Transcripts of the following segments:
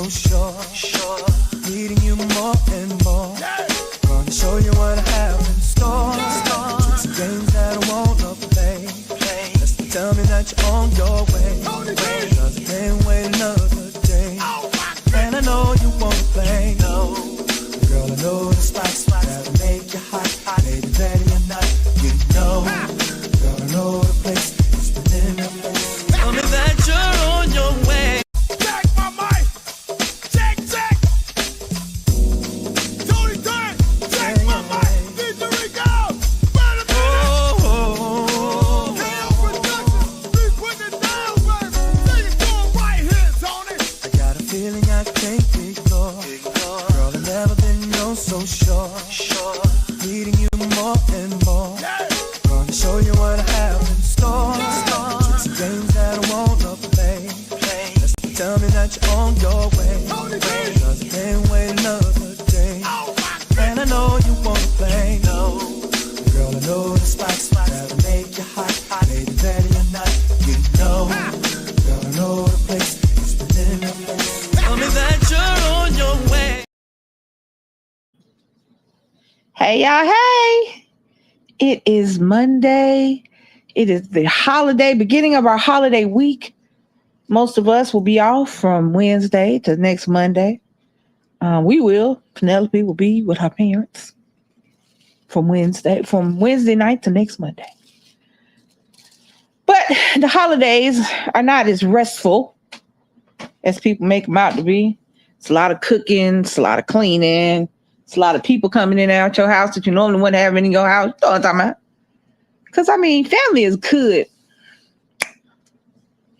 sure. Needing you more and more. Gonna show you what I have in store. Tricks and games that I wanna play. Just tell me that you're on your way. Cause I can't wait another day. And I know you wanna play. Girl, I know the spots that'll make you hot. Maybe ready or not, you know. Girl, I know the place. It's within the place. Tell me that you're on your way. Check my mic. Check. Tony Turn. Check my mic. DJ Rico. Better be KO Productions. We put it down, baby. Say it to him right here, Tony. I got a feeling I can't ignore. Girl, I've never been so sure. Needing you more and more. Gonna show you what I have in store. Tricks and games that I wanna play. Just tell me that you're on your way. Cause I can't wait another day. And I know you wanna play. Girl, I know the spots that'll make you hot. Maybe ready or not, you know. Girl, I know the place. It's within the place. Tell me that you're on your way. Hey, y'all. Hey, it is Monday. It is the holiday, beginning of our holiday week. Most of us will be off from Wednesday to next Monday. Penelope will be with her parents from Wednesday night to next Monday. But the holidays are not as restful as people make them out to be. It's a lot of cooking, it's a lot of cleaning. It's a lot of people coming in and out your house that you normally wouldn't have in your house. You know what I'm talking about? Because, family is good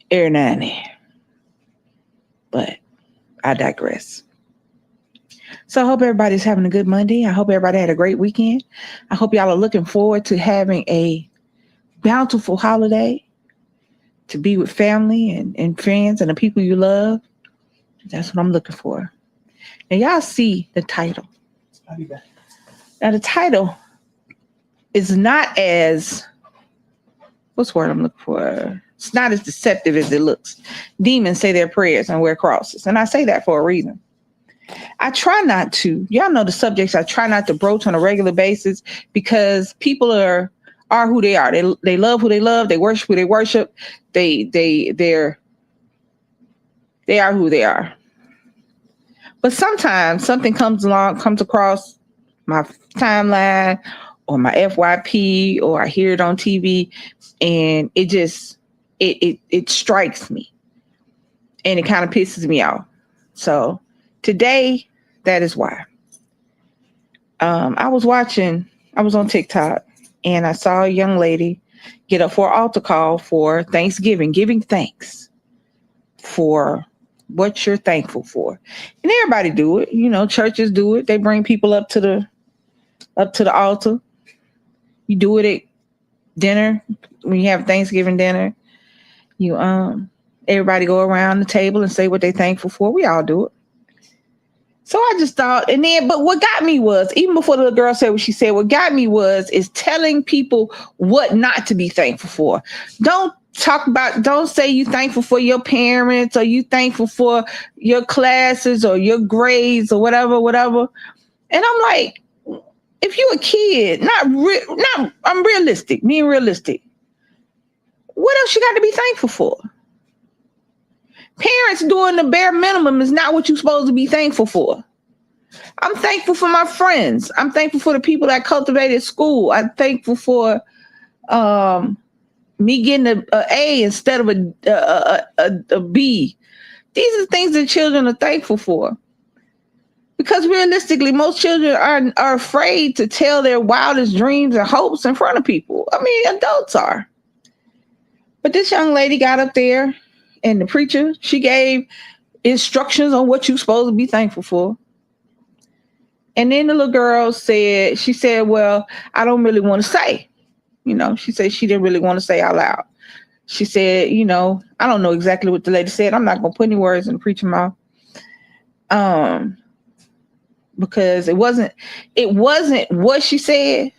every now and then. But I digress. So I hope everybody's having a good Monday. I hope everybody had a great weekend. I hope y'all are looking forward to having a bountiful holiday to be with family and friends and the people you love. That's what I'm looking for. And y'all see the title. Now, the title is not as, what's the word I'm looking for? It's not as deceptive as it looks. Demons say their prayers and wear crosses. And I say that for a reason. I try not to, y'all know the subjects I try not to broach on a regular basis because people are who they are. They love who they love. They worship who they worship. They are who they are. But sometimes something comes across my timeline or my FYP, or I hear it on TV, and it just, it strikes me. And it kind of pisses me off. So today, that is why. I was on TikTok, and I saw a young lady get up for an altar call for Thanksgiving, giving thanks for what you're thankful for. And everybody do it. Churches do it. They bring people up to the altar. You do it at dinner when you have Thanksgiving dinner. Everybody go around the table and say what they're thankful for. We all do it. So I just thought, but what got me was, even before the little girl said what she said, what got me is telling people what not to be thankful for. Don't say you thankful for your parents, or you thankful for your classes or your grades or whatever. And I'm like, if you're a kid, I'm realistic, being realistic. What else you got to be thankful for? Parents doing the bare minimum is not what you're supposed to be thankful for. I'm thankful for my friends. I'm thankful for the people that cultivated school. I'm thankful for me getting an A instead of a B. These are things that children are thankful for. Because realistically, most children are afraid to tell their wildest dreams and hopes in front of people. Adults are. But this young lady got up there, and the preacher, she gave instructions on what you're supposed to be thankful for. And then the little girl said, well, I don't really want to say. She said she didn't really want to say out loud. She said, I don't know exactly what the lady said. I'm not going to put any words in the preacher's mouth. Because it wasn't what she said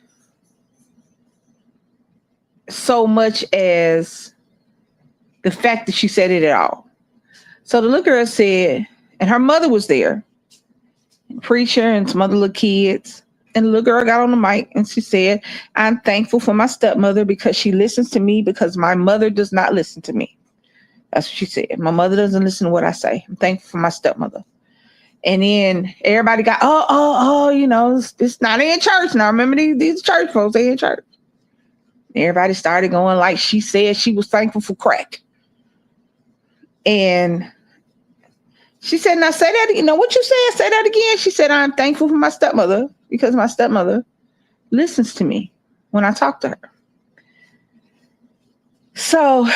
so much as the fact that she said it at all. So the little girl said, And her mother was there, preacher and some other little kids. And the little girl got on the mic and she said, I'm thankful for my stepmother because she listens to me because my mother does not listen to me. That's what she said. My mother doesn't listen to what I say. I'm thankful for my stepmother. And then everybody got, it's not in church. Now remember these church folks, they in church. Everybody started going like she said she was thankful for crack. And she said, now say that, what you said, say that again. She said, I'm thankful for my stepmother because my stepmother listens to me when I talk to her. So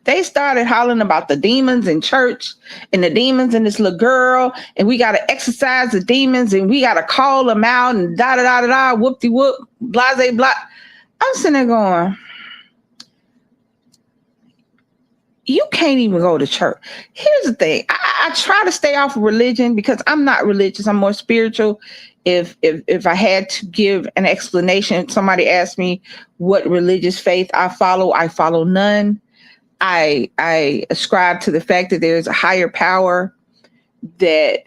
they started hollering about the demons in church and the demons in this little girl. And we got to exorcise the demons and we got to call them out and da-da-da-da-da, whoop-de-whoop, blase, blah. I'm sitting there going, you can't even go to church. Here's the thing. I try to stay off of religion because I'm not religious. I'm more spiritual. If I had to give an explanation, somebody asked me what religious faith I follow none. I ascribe to the fact that there's a higher power, that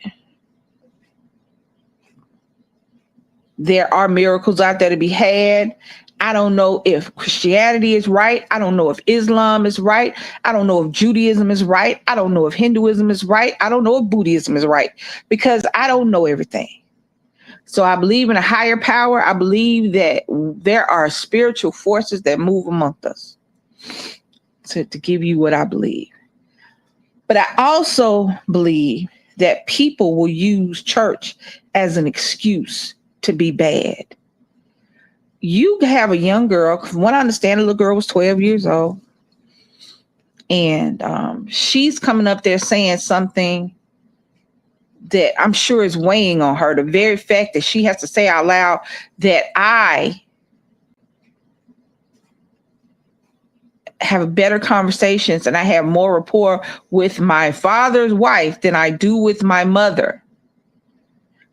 there are miracles out there to be had. I don't know if Christianity is right. I don't know if Islam is right. I don't know if Judaism is right. I don't know if Hinduism is right. I don't know if Buddhism is right because I don't know everything. So I believe in a higher power. I believe that there are spiritual forces that move amongst us, to give you what I believe. But I also believe that people will use church as an excuse to be bad. You have a young girl, from what I understand, the little girl was 12 years old. And she's coming up there saying something that I'm sure is weighing on her. The very fact that she has to say out loud that I have better conversations and I have more rapport with my father's wife than I do with my mother.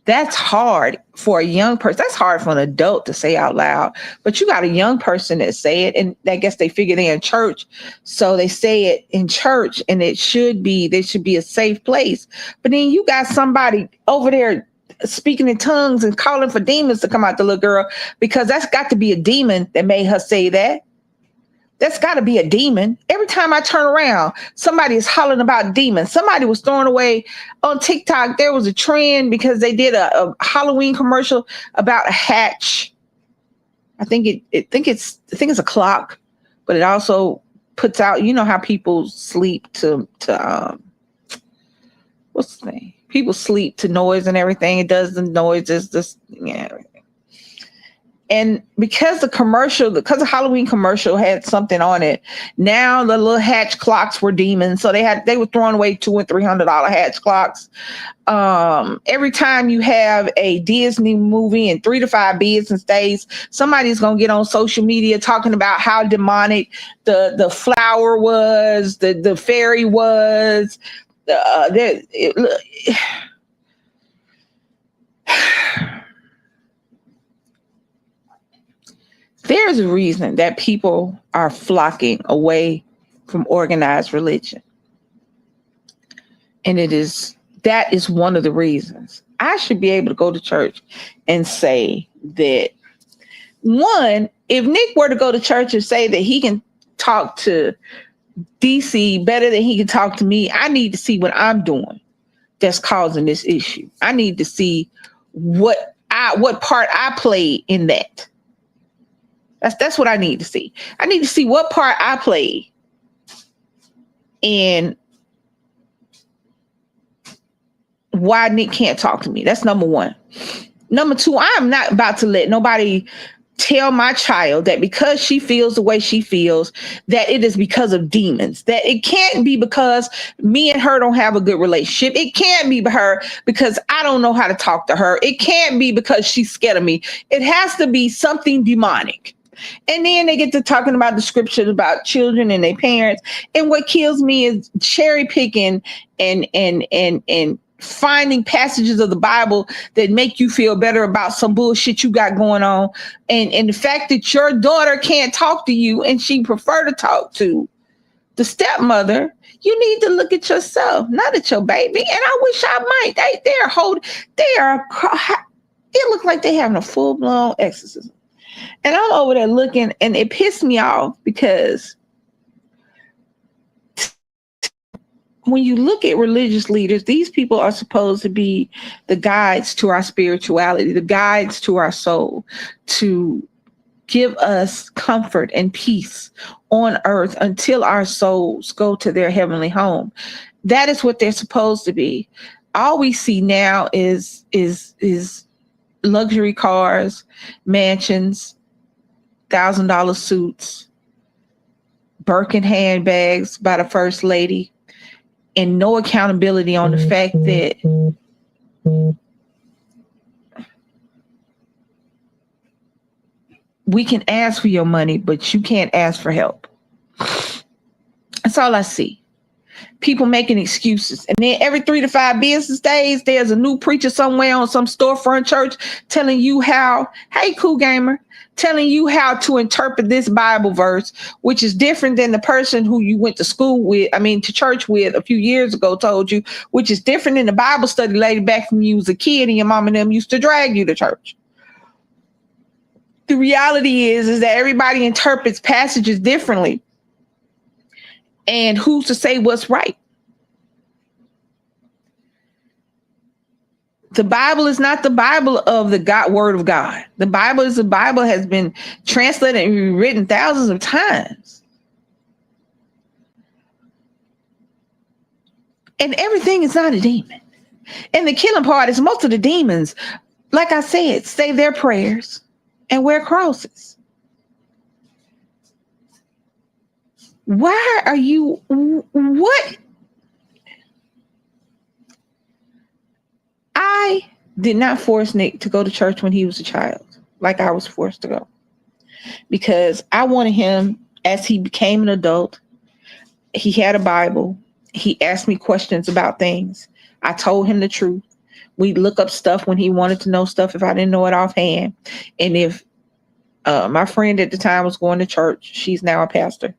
That's hard for a young person. That's hard for an adult to say out loud. But you got a young person that say it, and I guess they figure they're in church, so they say it in church, and there should be a safe place. But then you got somebody over there speaking in tongues and calling for demons to come out the little girl, because that's got to be a demon that made her say that. That's got to be a demon. Every time I turn around, somebody is hollering about demons. Somebody was throwing away on TikTok. There was a trend because they did a Halloween commercial about a hatch. I think it's a clock, but it also puts out, you know how people sleep to what's the name? People sleep to noise and everything. It does the noises. And because the Halloween commercial had something on it, now the little hatch clocks were demons. So they were throwing away $200 and $300 hatch clocks. Every time you have a Disney movie in 3 to 5 business days, somebody's gonna get on social media talking about how demonic the flower was, the fairy was. There's a reason that people are flocking away from organized religion. And that is one of the reasons. I should be able to go to church and say that, one, if Nick were to go to church and say that he can talk to DC better than he can talk to me, I need to see what I'm doing that's causing this issue. I need to see what part I played in that. That's what I need to see. I need to see what part I played and why Nick can't talk to me. That's number one. Number two, I am not about to let nobody tell my child that because she feels the way she feels, that it is because of demons. That it can't be because me and her don't have a good relationship. It can't be her because I don't know how to talk to her. It can't be because she's scared of me. It has to be something demonic. And then they get to talking about the scriptures about children and their parents. And what kills me is cherry picking and finding passages of the Bible that make you feel better about some bullshit you got going on. And the fact that your daughter can't talk to you and she prefer to talk to the stepmother, you need to look at yourself, not at your baby. And I wish I might. They are, it looked like they having a full-blown exorcism. And I'm over there looking, and it pissed me off because when you look at religious leaders, these people are supposed to be the guides to our spirituality, the guides to our soul, to give us comfort and peace on earth until our souls go to their heavenly home. That is what they're supposed to be. All we see now is luxury cars, mansions, $1,000 suits, Birkin handbags by the first lady, and no accountability on the fact that we can ask for your money, but you can't ask for help. That's all I see. People making excuses. And then every 3 to 5 business days, there's a new preacher somewhere on some storefront church telling you how, hey, cool gamer, telling you how to interpret this Bible verse, which is different than the person who you went to school with, to church with a few years ago told you, which is different than the Bible study lady back from you was a kid and your mom and them used to drag you to church. The reality is that everybody interprets passages differently. And who's to say what's right? The Bible is not the Bible of the word of God. The Bible has been translated and rewritten thousands of times. And everything is not a demon. And the killing part is most of the demons, like I said, say their prayers and wear crosses. Why are you, what? I did not force Nick to go to church when he was a child, like I was forced to go, because I wanted him, as he became an adult, he had a Bible. He asked me questions about things. I told him the truth. We'd look up stuff when he wanted to know stuff if I didn't know it offhand. And if my friend at the time was going to church, she's now a pastor.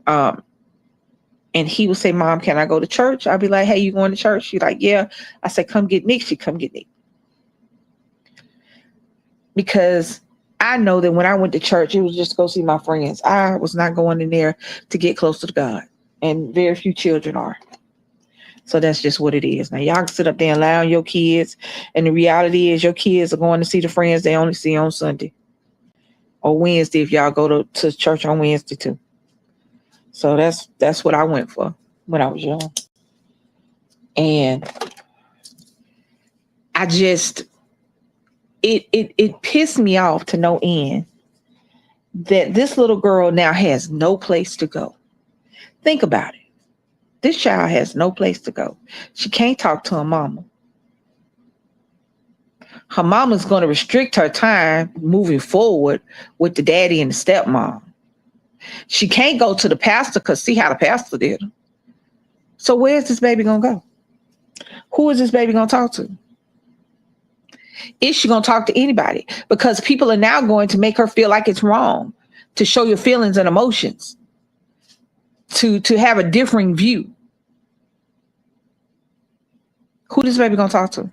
And he would say, Mom, can I go to church? I'd be like, hey, you going to church? She's like, yeah. I said, come get Nick. She'd come get Nick. Because I know that when I went to church, it was just to go see my friends. I was not going in there to get closer to God. And very few children are. So that's just what it is. Now, y'all can sit up there and lie on your kids. And the reality is your kids are going to see the friends they only see on Sunday or Wednesday if y'all go to church on Wednesday too. So that's what I went for when I was young. And I just, it pissed me off to no end that this little girl now has no place to go. Think about it. This child has no place to go. She can't talk to her mama. Her mama's going to restrict her time moving forward with the daddy and the stepmom. She can't go to the pastor because see how the pastor did her. So where's this baby going to go? Who is this baby going to talk to? Is she going to talk to anybody? Because people are now going to make her feel like it's wrong to show your feelings and emotions, to have a differing view. Who this baby going to talk to?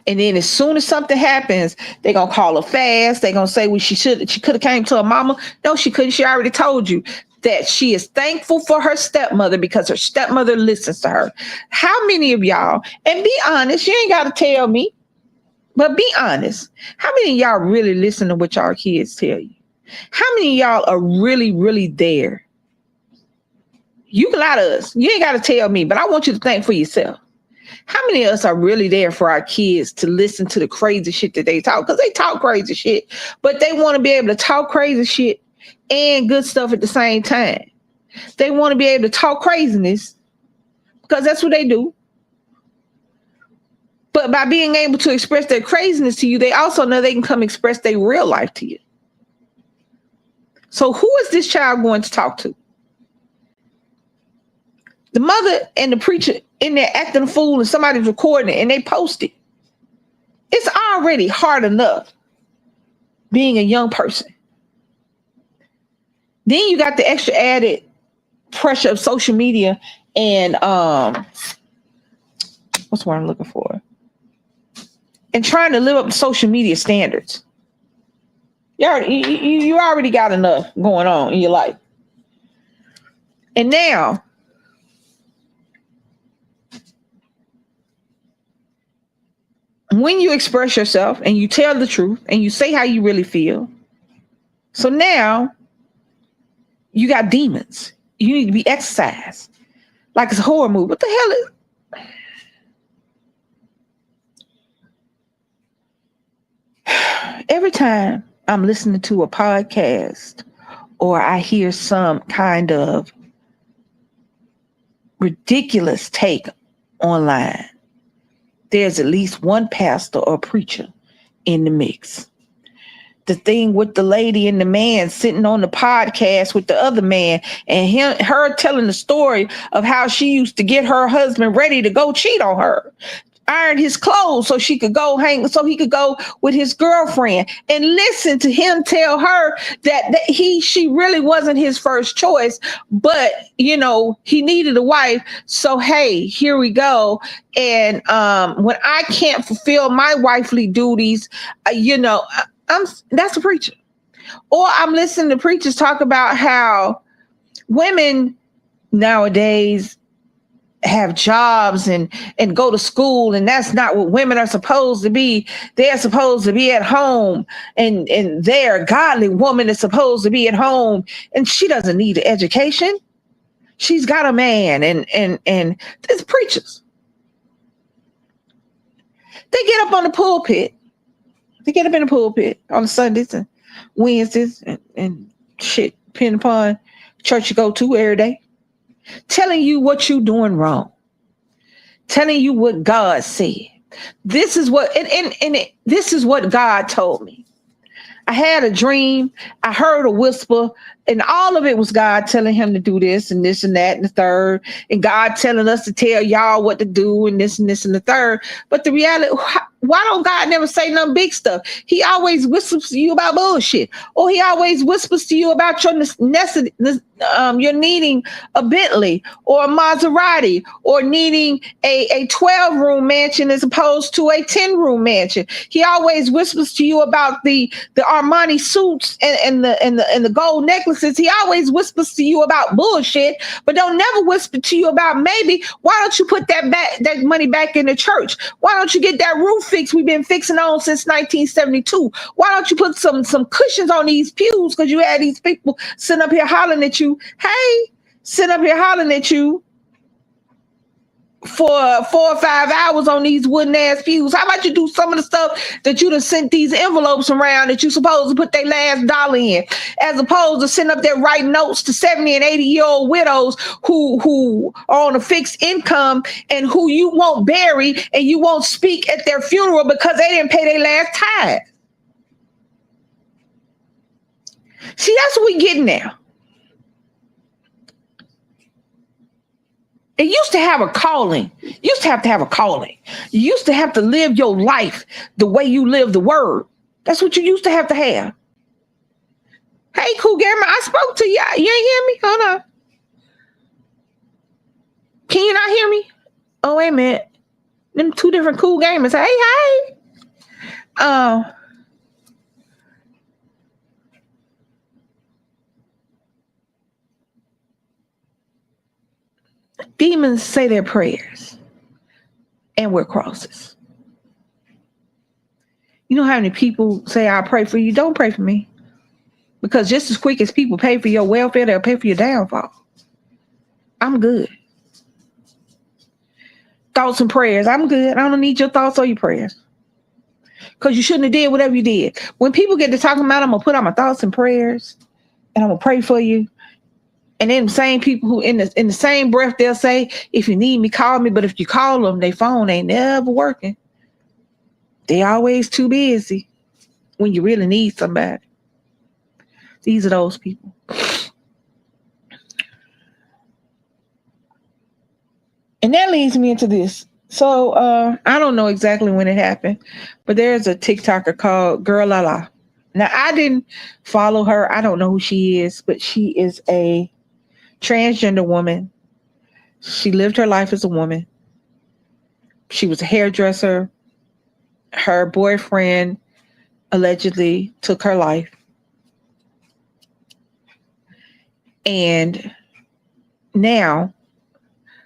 And then as soon as something happens, they're going to call her fast. They're going to say, well, she could have came to her mama. No, she couldn't. She already told you that she is thankful for her stepmother because her stepmother listens to her. How many of y'all, and be honest, you ain't got to tell me, but be honest. How many of y'all really listen to what y'all kids tell you? How many of y'all are really, really there? You can lie to us. You ain't got to tell me, but I want you to think for yourself. How many of us are really there for our kids to listen to the crazy shit that they talk? Because they talk crazy shit, but they want to be able to talk crazy shit and good stuff at the same time. They want to be able to talk craziness because that's what they do. But by being able to express their craziness to you, they also know they can come express their real life to you. So who is this child going to talk to? The mother and the preacher in there acting a fool and somebody's recording it and they post it. It's already hard enough being a young person. Then you got the extra added pressure of social media and what's what I'm looking for? And trying to live up to social media standards. You already got enough going on in your life. And now, when you express yourself and you tell the truth and you say how you really feel, so now you got demons. You need to be exercised like it's a horror movie. What the hell is? Every time I'm listening to a podcast or I hear some kind of ridiculous take online, there's at least one pastor or preacher in the mix. The thing with the lady and the man sitting on the podcast with the other man and her telling the story of how she used to get her husband ready to go cheat on her, iron his clothes so he could go with his girlfriend, and listen to him tell her that she really wasn't his first choice, but he needed a wife. So hey, here we go. And when I can't fulfill my wifely duties, that's a preacher. Or I'm listening to preachers talk about how women nowadays have jobs and go to school, and that's not what women are supposed to be. They're supposed to be at home, and their godly woman is supposed to be at home, and she doesn't need an education. She's got a man, and there's preachers. They get up on the pulpit. They get up in the pulpit on Sundays and Wednesdays and shit, depending upon church you go to every day, telling you what you're doing wrong, telling you what God said. This is what, this is what God told me. I had a dream. I heard a whisper, and all of it was God telling him to do this and this and that and the third, and God telling us to tell y'all what to do and this and this and the third. But the reality, why don't God never say none big stuff? He always whispers to you about bullshit, or he always whispers to you about your you're needing a Bentley or a Maserati, or needing a 12-room mansion as opposed to a 10-room mansion. He always whispers to you about the Armani suits and the gold necklaces. He always whispers to you about bullshit, but don't never whisper to you about maybe why don't you put that money back in the church? Why don't you get that roof fixed we've been fixing on since 1972? Why don't you put some cushions on these pews? Because you had these people sitting up here hollering at you. Hey, sitting up here hollering at you for 4 or 5 hours on these wooden ass pews. How about you do some of the stuff that you done sent these envelopes around that you supposed to put their last dollar in, as opposed to sitting up there writing notes to 70 and 80-year-old widows who are on a fixed income and who you won't bury and you won't speak at their funeral because they didn't pay their last tithe. See, that's what we getting now. It used to have a calling. You used to have a calling. You used to have to live your life the way you live the word. That's what you used to have. Hey, Cool Gamer, I spoke to you. You ain't hear me? Hold on. Can you not hear me? Oh, wait a minute. Them two different Cool Gamers. Hey. Demons say their prayers and wear crosses. You know how many people say, I'll pray for you? Don't pray for me. Because just as quick as people pay for your welfare, they'll pay for your downfall. I'm good. Thoughts and prayers. I'm good. I don't need your thoughts or your prayers. Because you shouldn't have did whatever you did. When people get to talking about, I'm going to put out my thoughts and prayers and I'm going to pray for you. And then the same people who in the same breath, they'll say, if you need me, call me. But if you call them, their phone ain't never working. They always too busy when you really need somebody. These are those people. And that leads me into this. So I don't know exactly when it happened, but there's a TikToker called Girl Lala. Now, I didn't follow her. I don't know who she is, but she is a transgender woman. She lived her life as a woman. She was a hairdresser. Her boyfriend allegedly took her life. And now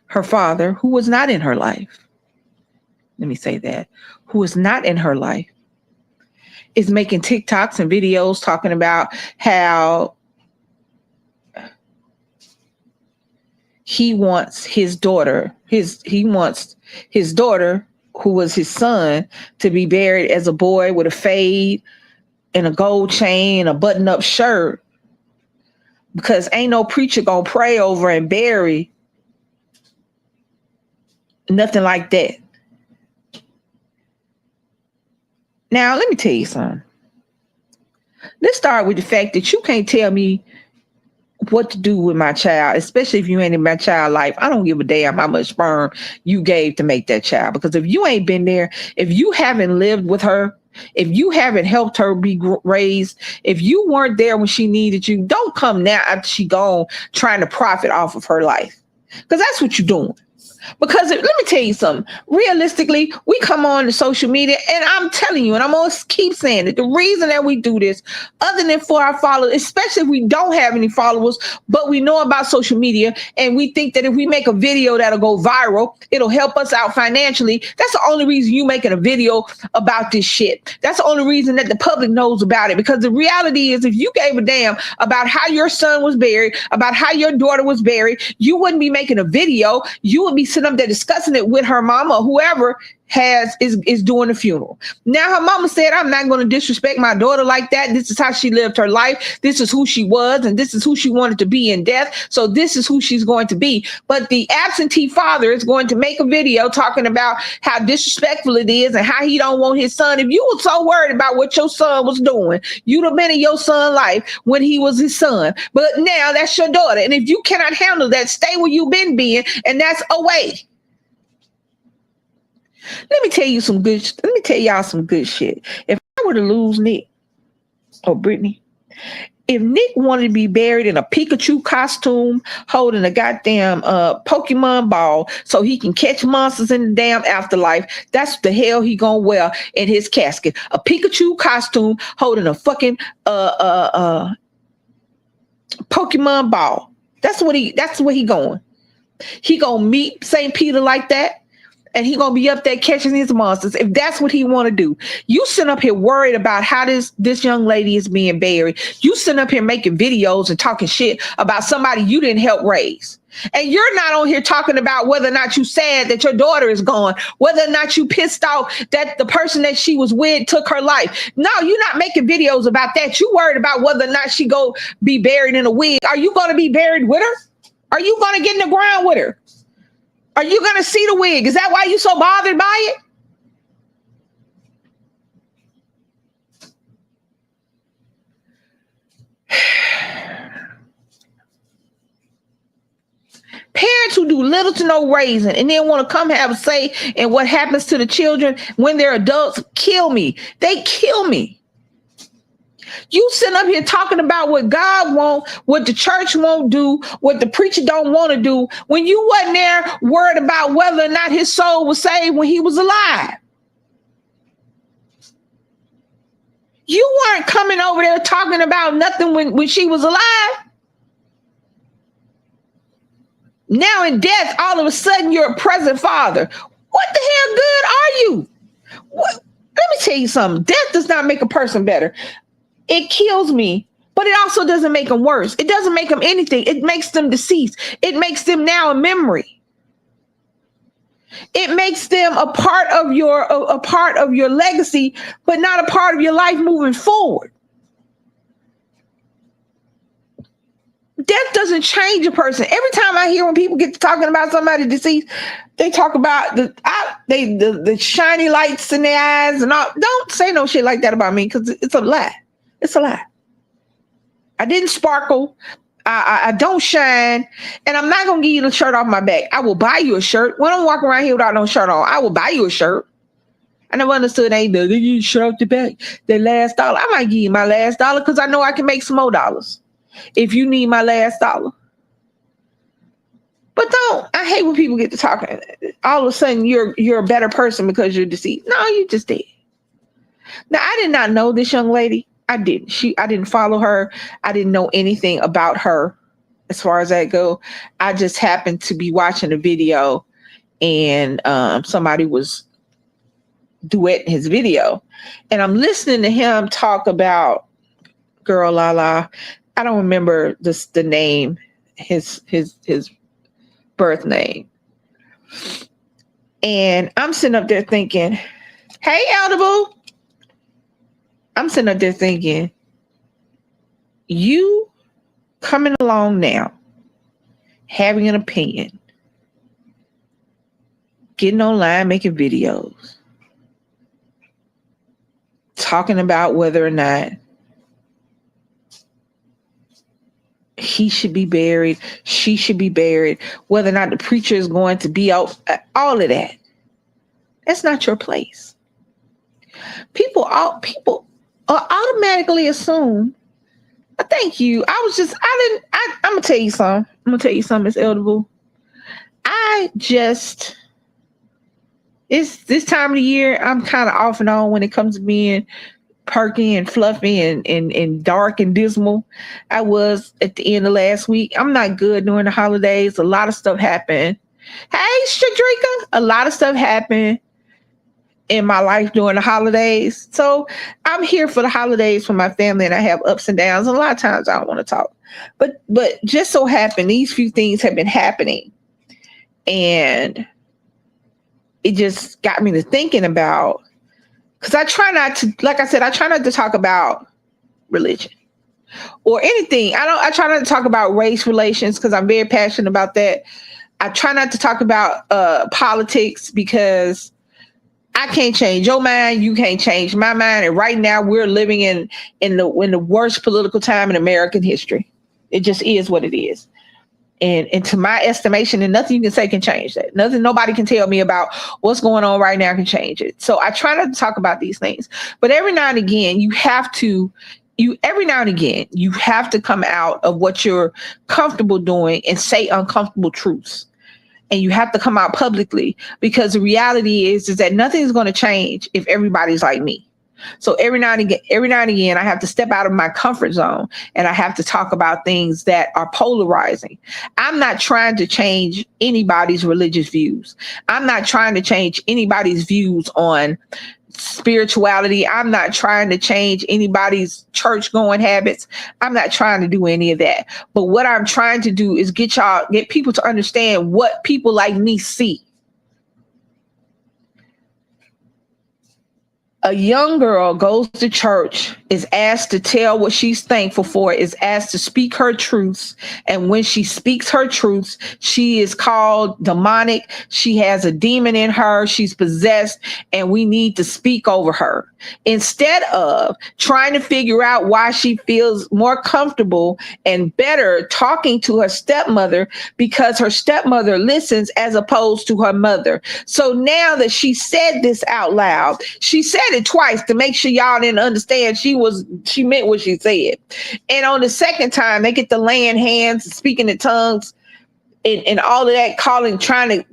her father, who was not in her life, let me say that, who is not in her life, is making TikToks and videos talking about how he wants his daughter, who was his son, to be buried as a boy with a fade and a gold chain, a button-up shirt, because ain't no preacher gonna pray over and bury nothing like that. Now, let me tell you something. Let's start with the fact that you can't tell me what to do with my child, especially if you ain't in my child life. I don't give a damn how much sperm you gave to make that child, because if you ain't been there, if you haven't lived with her, if you haven't helped her be raised, if you weren't there when she needed you, don't come now after she gone trying to profit off of her life, because that's what you're doing. Because let me tell you something. Realistically, we come on to social media, and I'm telling you, and I'm going to keep saying it, the reason that we do this, other than for our followers, especially if we don't have any followers, but we know about social media, and we think that if we make a video that'll go viral, it'll help us out financially. That's the only reason you making a video about this shit. That's the only reason that the public knows about it. Because the reality is, if you gave a damn about how your son was buried, about how your daughter was buried, you wouldn't be making a video. You would be sitting up there discussing it with her mama, or whoever is doing the funeral. Now her mama said, I'm not going to disrespect my daughter like that. This is how she lived her life. This is who she was, and this is who she wanted to be in death. So this is who she's going to be. But the absentee father is going to make a video talking about how disrespectful it is and how he don't want his son. If you were so worried about what your son was doing, you'd have been in your son's life when he was his son. But now that's your daughter. And if you cannot handle that, stay where you've been being, and that's away. Let me tell y'all some good shit. If I were to lose Nick or Brittany, if Nick wanted to be buried in a Pikachu costume holding a goddamn Pokemon ball so he can catch monsters in the damn afterlife, that's the hell he gonna wear in his casket. A Pikachu costume holding a fucking Pokemon ball. That's where he going. He gonna meet St. Peter like that. And he gonna be up there catching these monsters. If that's what he want to do, you sit up here worried about how this young lady is being buried. You sit up here making videos and talking shit about somebody you didn't help raise. And you're not on here talking about whether or not you sad that your daughter is gone, whether or not you pissed off that the person that she was with took her life. No, you're not making videos about that. You worried about whether or not she go be buried in a wig. Are you going to be buried with her? Are you going to get in the ground with her? Are you going to see the wig? Is that why you're so bothered by it? Parents who do little to no raising and then want to come have a say in what happens to the children when they're adults kill me. They kill me. You sitting up here talking about what God won't, what the church won't do, what the preacher don't want to do, when you wasn't there worried about whether or not his soul was saved when he was alive. You weren't coming over there talking about nothing when she was alive. Now in death, all of a sudden you're a present father. What the hell good are you? Let me tell you something. Death does not make a person better. It kills me, but it also doesn't make them worse. It doesn't make them anything. It makes them deceased. It makes them now a memory. It makes them a part of your legacy, but not a part of your life moving forward. Death doesn't change a person. Every time I hear when people get to talking about somebody deceased, they talk about the shiny lights in their eyes and all. Don't say no shit like that about me, because it's a lie. It's a lie. I didn't sparkle. I don't shine. And I'm not going to give you the shirt off my back. I will buy you a shirt. When I'm walking around here without no shirt on, I will buy you a shirt. I never understood they give you shirt off the back. Their last dollar. I might give you my last dollar because I know I can make some more dollars if you need my last dollar. But don't, I hate when people get to talking. All of a sudden you're a better person because you're deceased. No, you just did. Now I did not know this young lady. I didn't. I didn't follow her. I didn't know anything about her as far as that go. I just happened to be watching a video and somebody was duetting his video. And I'm listening to him talk about girl Lala. I don't remember the name, his birth name. And I'm sitting up there thinking, hey, Elderable. I'm sitting up there thinking, you coming along now, having an opinion, getting online, making videos, talking about whether or not he should be buried, she should be buried, whether or not the preacher is going to be out, all of that. That's not your place. People automatically assume, thank you. I'm gonna tell you something, Miss Elderable. It's this time of the year, I'm kind of off and on when it comes to being perky and fluffy and dark and dismal. I was at the end of last week. I'm not good during the holidays. A lot of stuff happened. Hey, Shadrika, a lot of stuff happened in my life during the holidays. So I'm here for the holidays for my family, and I have ups and downs. A lot of times I don't want to talk, but just so happened these few things have been happening, and it just got me to thinking about, because I try not to, like I said, I try not to talk about religion or anything. I try not to talk about race relations because I'm very passionate about that. I try not to talk about politics because I can't change your mind. You can't change my mind. And right now we're living in the worst political time in American history. It just is what it is. And to my estimation, and nothing you can say can change that. Nothing nobody can tell me about what's going on right now can change it. So I try not to talk about these things. But every now and again, you have to come out of what you're comfortable doing and say uncomfortable truths. And you have to come out publicly, because the reality is that nothing's going to change if everybody's like me. So every now and again, I have to step out of my comfort zone, and I have to talk about things that are polarizing. I'm not trying to change anybody's religious views. I'm not trying to change anybody's views on spirituality. I'm not trying to change anybody's church going habits. I'm not trying to do any of that. But what I'm trying to do is get people to understand what people like me see. A young girl goes to church, is asked to tell what she's thankful for, is asked to speak her truths. And when she speaks her truths, she is called demonic. She has a demon in her. She's possessed, and we need to speak over her. Instead of trying to figure out why she feels more comfortable and better talking to her stepmother, because her stepmother listens as opposed to her mother. So now that she said this out loud, she said it twice to make sure y'all didn't understand she meant what she said. And on the second time, they get the laying hands, speaking in tongues, and all of that, trying to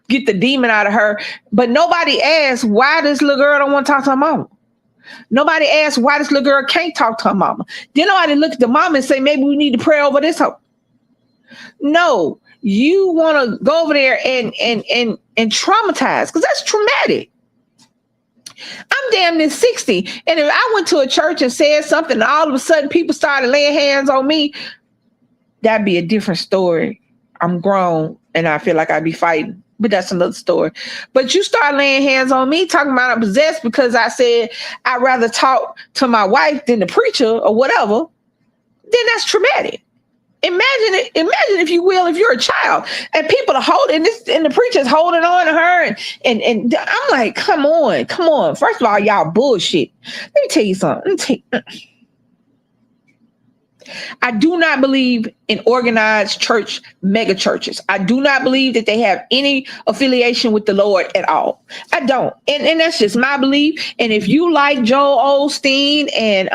get the demon out of her. But nobody asked why this little girl don't want to talk to her mama. Nobody asked why this little girl can't talk to her mama. Then nobody look at the mama and say, maybe we need to pray over this hoe. No, you want to go over there and traumatize, because that's traumatic. I'm damn near 60. And if I went to a church and said something, and all of a sudden people started laying hands on me, that'd be a different story. I'm grown and I feel like I'd be fighting, but that's another story. But you start laying hands on me, talking about I'm possessed because I said I'd rather talk to my wife than the preacher or whatever, then that's traumatic. Imagine if you will, if you're a child and people are holding this and the preacher's holding on to her and I'm like, come on. First of all, y'all bullshit. Let me tell you something. I do not believe in organized church mega churches. I do not believe that they have any affiliation with the Lord at all. I don't. And that's just my belief. And if you like Joel Osteen and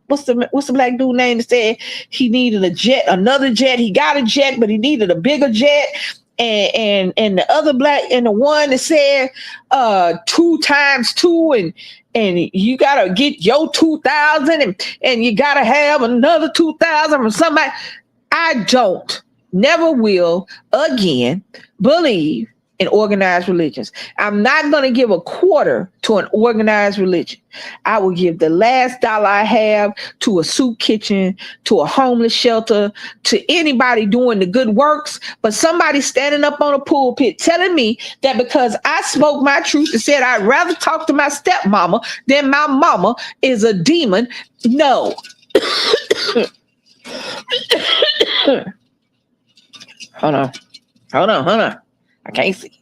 what's the black dude name that said he needed another jet. He got a jet, but he needed a bigger jet. and the other black and the one that said 2 times 2 and you gotta get your 2,000 and you gotta have another 2,000 from somebody. I don't, never will again believe in organized religions. I'm not going to give a quarter to an organized religion. I will give the last dollar I have to a soup kitchen, to a homeless shelter, to anybody doing the good works. But somebody standing up on a pulpit telling me that because I spoke my truth and said I'd rather talk to my stepmama than my mama is a demon. No. Hold on. I can't see.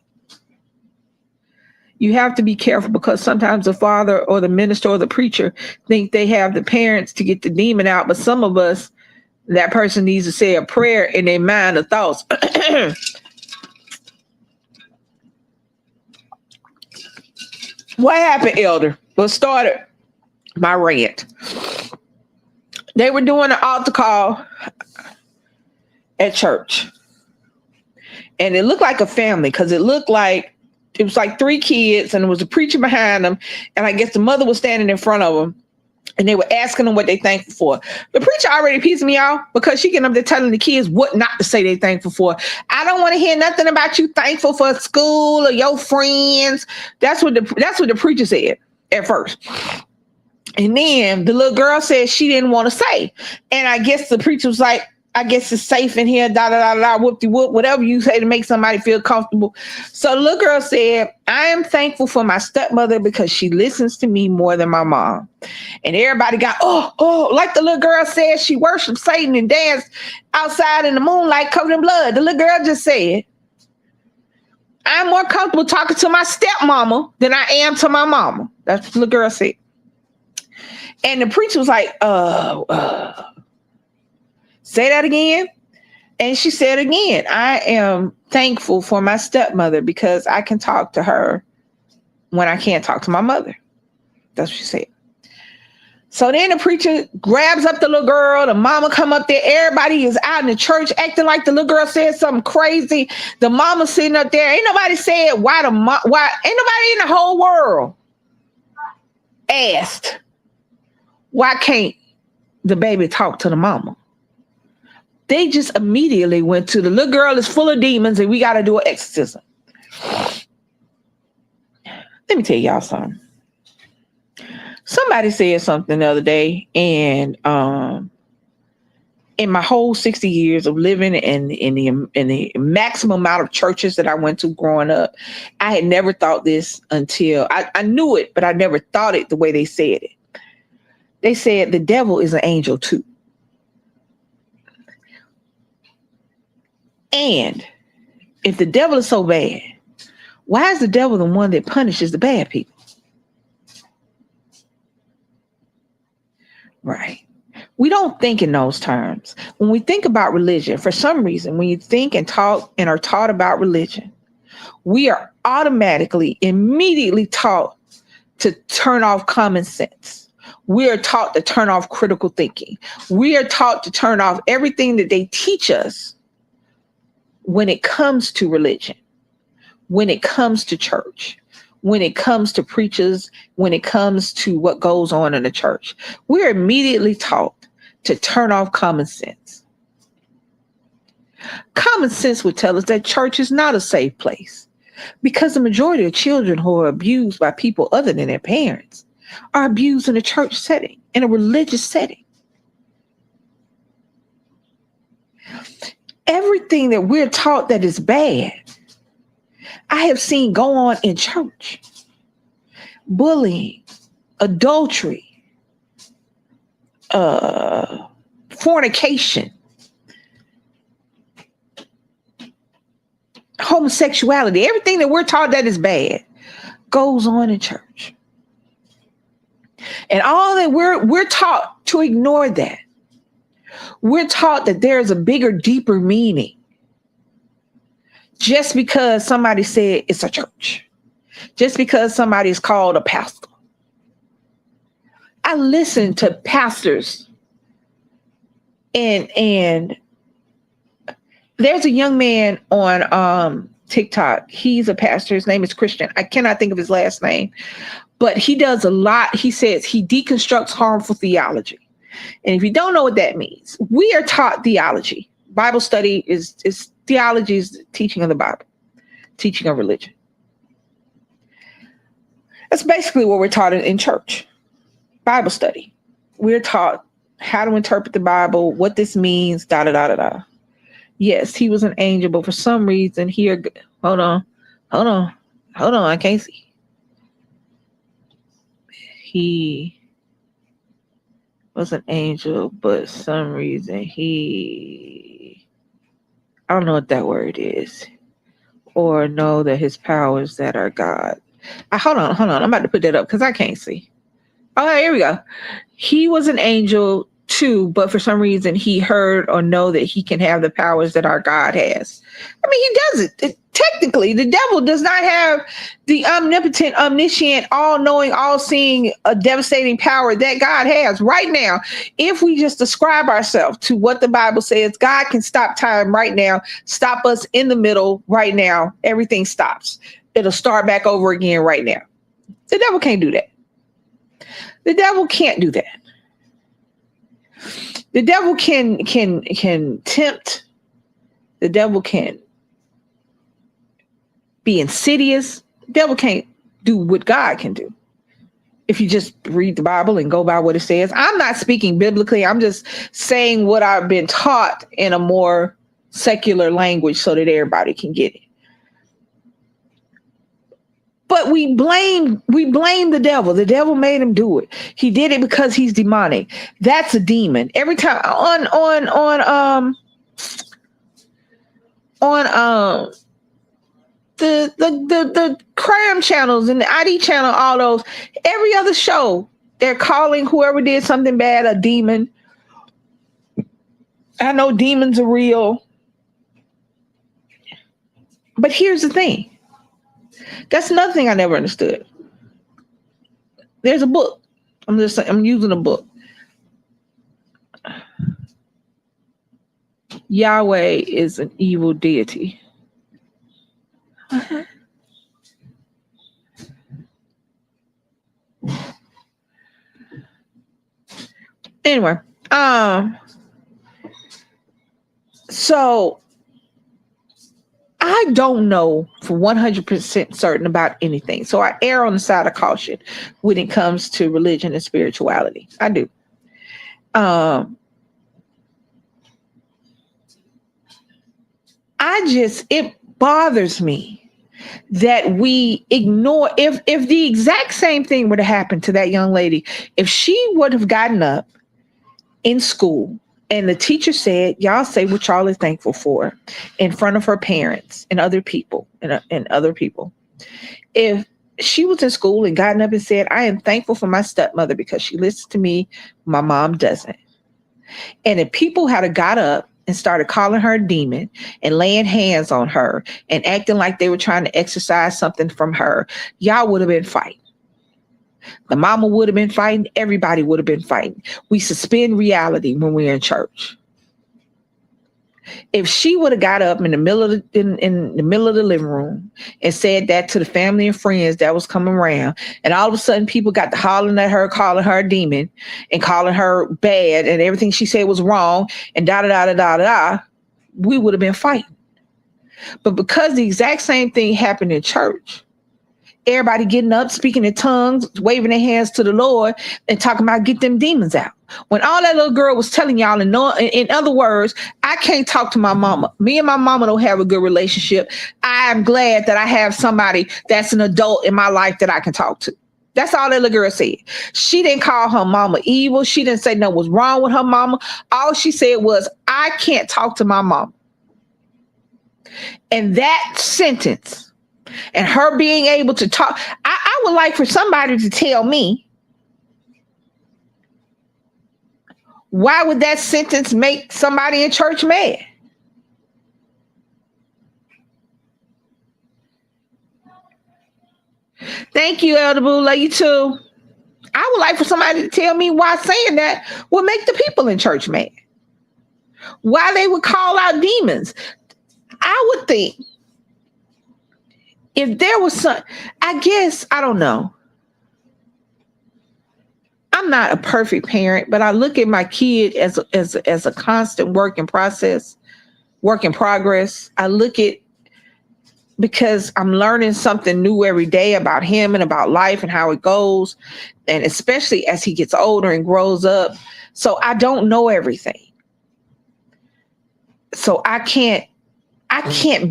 You have to be careful because sometimes the father or the minister or the preacher think they have the parents to get the demon out. But some of us, that person needs to say a prayer in their mind of thoughts. What happened, elder? What started my rant? They were doing an altar call at church. And it looked like a family because it was like 3 kids and there was a preacher behind them. And I guess the mother was standing in front of them and they were asking them what they thankful for. The preacher already pissed me off because she getting up there telling the kids what not to say they thankful for. I don't want to hear nothing about you thankful for school or your friends. That's what the preacher said at first. And then the little girl said she didn't want to say. And I guess the preacher was like, I guess it's safe in here, whoop-de-whoop, whatever you say to make somebody feel comfortable. So the little girl said, I am thankful for my stepmother because she listens to me more than my mom. And everybody got, oh, like the little girl said, she worshiped Satan and danced outside in the moonlight covered in blood. The little girl just said, I'm more comfortable talking to my stepmama than I am to my mama. That's what the little girl said. And the preacher was like, say that again. And she said again, I am thankful for my stepmother because I can talk to her when I can't talk to my mother. That's what she said. So then the preacher grabs up the little girl, the mama come up there. Everybody is out in the church acting like the little girl said something crazy. The mama sitting up there. Ain't nobody said why ain't nobody in the whole world asked, why can't the baby talk to the mama? They just immediately went to the little girl is full of demons and we got to do an exorcism. Let me tell y'all something. Somebody said something the other day, and in my whole 60 years of living in the maximum amount of churches that I went to growing up, I had never thought this until I knew it, but I never thought it the way they said it. They said the devil is an angel too. And if the devil is so bad, why is the devil the one that punishes the bad people? Right. We don't think in those terms. When we think about religion, for some reason, when you think and talk and are taught about religion, we are automatically, immediately taught to turn off common sense. We are taught to turn off critical thinking. We are taught to turn off everything that they teach us when it comes to religion, when it comes to church, when it comes to preachers, when it comes to what goes on in the church. We're immediately taught to turn off common sense. Common sense would tell us that church is not a safe place because the majority of children who are abused by people other than their parents are abused in a church setting, in a religious setting. Everything that we're taught that is bad, I have seen go on in church. Bullying, adultery, fornication, homosexuality, everything that we're taught that is bad goes on in church. And all that we're taught to ignore that. We're taught that there's a bigger, deeper meaning just because somebody said it's a church, just because somebody is called a pastor. I listen to pastors and There's a young man on TikTok. He's a pastor. His name is Christian. I cannot think of his last name, but he does a lot. He says he deconstructs harmful theology. And if you don't know what that means, we are taught theology. Bible study is theology is the teaching of the Bible, teaching of religion. That's basically what we're taught in church. Bible study. We're taught how to interpret the Bible, what this means, da da da da da. Yes, he was an angel, but for some reason here, hold on, I can't see. He was an angel, but some reason I don't know what that word is, or know that his powers that are God. Hold on. I'm about to put that up because I can't see. Okay, here we go. He was an angel too, but for some reason he heard or know that he can have the powers that our God has. I mean, he doesn't. Technically, the devil does not have the omnipotent, omniscient, all-knowing, all-seeing, devastating power that God has right now. If we just describe ourselves to what the Bible says, God can stop time right now, stop us in the middle right now. Everything stops. It'll start back over again right now. The devil can't do that. The devil can't do that. The devil can tempt. The devil can be insidious. The devil can't do what God can do. If you just read the Bible and go by what it says. I'm not speaking biblically. I'm just saying what I've been taught in a more secular language so that everybody can get it. But we blame the devil. The devil made him do it. He did it because he's demonic. That's a demon. Every time on the crime channels and the ID channel, all those, every other show, they're calling whoever did something bad a demon. I know demons are real. But here's the thing. That's another thing I never understood. There's a book. I'm using a book. Yahweh is an evil deity. Anyway, so I don't know for 100% certain about anything. So I err on the side of caution when it comes to religion and spirituality. I do. It bothers me that we ignore, if the exact same thing would have happened to that young lady, if she would have gotten up in school and the teacher said, y'all say what y'all are thankful for in front of her parents and other people and other people. If she was in school and gotten up and said, I am thankful for my stepmother because she listens to me, my mom doesn't. And if people had got up and started calling her a demon and laying hands on her and acting like they were trying to exercise something from her, y'all would have been fighting. The mama would have been fighting. Everybody would have been fighting. We suspend reality when we're in church. If she would have got up in the middle of the living room and said that to the family and friends that was coming around, and all of a sudden people got to hollering at her, calling her a demon and calling her bad, and everything she said was wrong, and da da da da da da, we would have been fighting. But because the exact same thing happened in church, everybody getting up, speaking in tongues, waving their hands to the Lord and talking about get them demons out. When all that little girl was telling y'all, in other words, I can't talk to my mama. Me and my mama don't have a good relationship. I am glad that I have somebody that's an adult in my life that I can talk to. That's all that little girl said. She didn't call her mama evil. She didn't say no was wrong with her mama. All she said was, I can't talk to my mama. And that sentence, and her being able to talk, I would like for somebody to tell me, why would that sentence make somebody in church mad? Thank you, Elder Boo. Love you too. I would like for somebody to tell me why saying that would make the people in church mad. Why they would call out demons. I would think if there was some, I guess, I don't know. I'm not a perfect parent, but I look at my kid as a constant work in progress. I look at, because I'm learning something new every day about him and about life and how it goes. And especially as he gets older and grows up. So I don't know everything. So I can't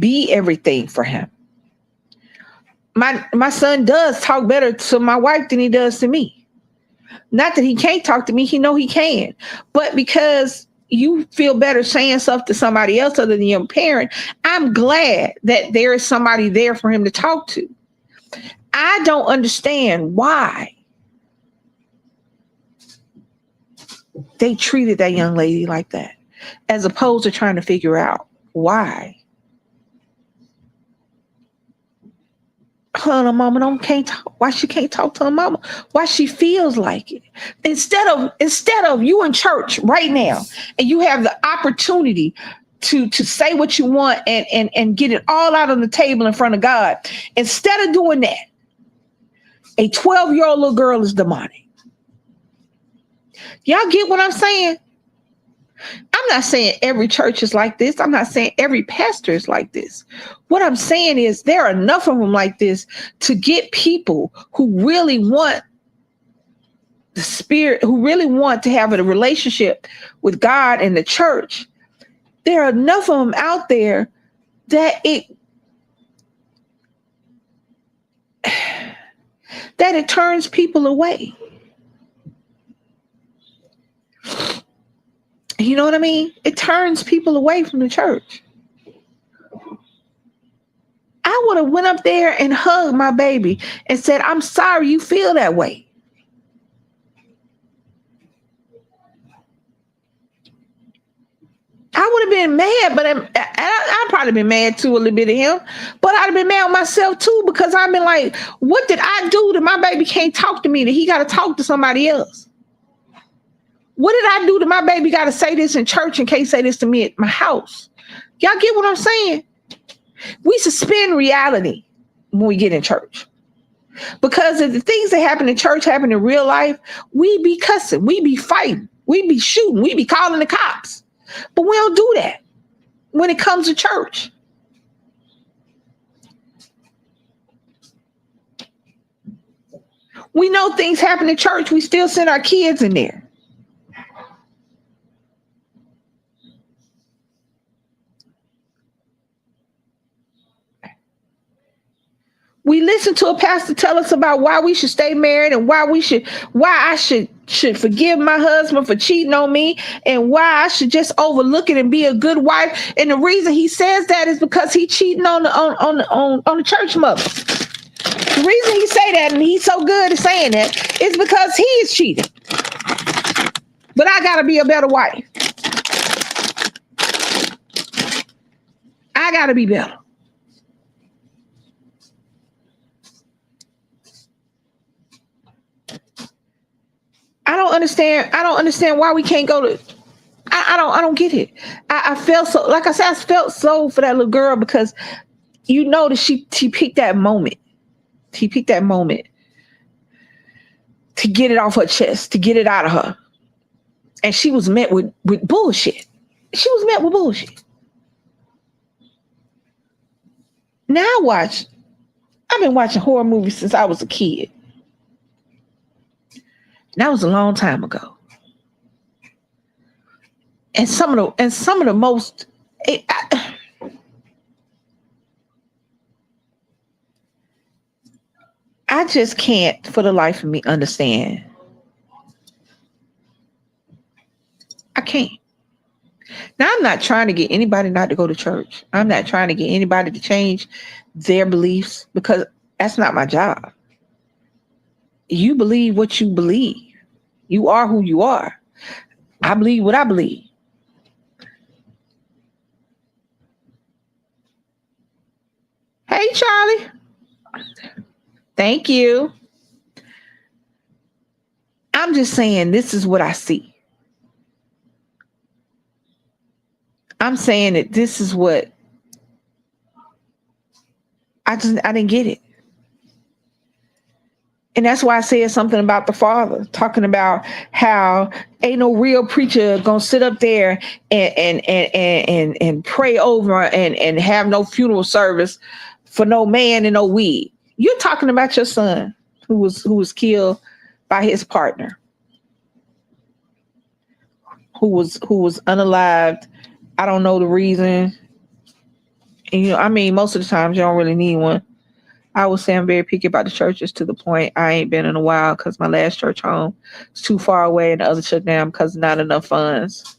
be everything for him. My son does talk better to my wife than he does to me. Not that he can't talk to me, he know he can. But because you feel better saying stuff to somebody else other than your parent, I'm glad that there is somebody there for him to talk to. I don't understand why they treated that young lady like that, as opposed to trying to figure out why. Her mama can't talk. Why she can't talk to her mama? Why she feels like it? Instead of you in church right now, and you have the opportunity to say what you want and get it all out on the table in front of God. Instead of doing that, a 12-year-old little girl is demonic. Y'all get what I'm saying? I'm not saying every church is like this. I'm not saying every pastor is like this. What I'm saying is there are enough of them like this to get people who really want the Spirit, who really want to have a relationship with God and the church. There are enough of them out there that it turns people away. You know what I mean? It turns people away from the church. I would have went up there and hugged my baby and said, I'm sorry you feel that way. I would have been mad, but I'd probably been mad too, a little bit of him. But I'd have been mad with myself too, because I've been like, what did I do that my baby can't talk to me, that he got to talk to somebody else? What did I do that my baby got to say this in church and can't say this to me at my house? Y'all get what I'm saying? We suspend reality when we get in church. Because if the things that happen in church happen in real life, we be cussing, we be fighting, we be shooting, we be calling the cops. But we don't do that when it comes to church. We know things happen in church, we still send our kids in there. We listen to a pastor tell us about why we should stay married and why I should forgive my husband for cheating on me and why I should just overlook it and be a good wife. And the reason he says that is because he's cheating on the church mother. The reason he say that, and he's so good at saying that, is because he is cheating. But I gotta be a better wife. I gotta be better. I don't understand why we can't go to. I don't get it. I felt so, like I said, I felt so for that little girl, because you know that she picked that moment. She picked that moment to get it off her chest, to get it out of her. And she was met with bullshit. She was met with bullshit. Now I've been watching horror movies since I was a kid. That was a long time ago. And some of the most, I just can't for the life of me understand. I can't. Now, I'm not trying to get anybody not to go to church. I'm not trying to get anybody to change their beliefs, because that's not my job. You believe what you believe. You are who you are. I believe what I believe. Hey, Charlie. Thank you. I'm just saying, this is what I see. I'm saying that this is what I didn't get it. And that's why I said something about the father, talking about how ain't no real preacher gonna sit up there and pray over and have no funeral service for no man and no weed. You're talking about your son who was killed by his partner, who was unalived. I don't know the reason. And, I mean, most of the times you don't really need one. I would say I'm very picky about the churches to the point I ain't been in a while because my last church home is too far away and the other shut down because not enough funds.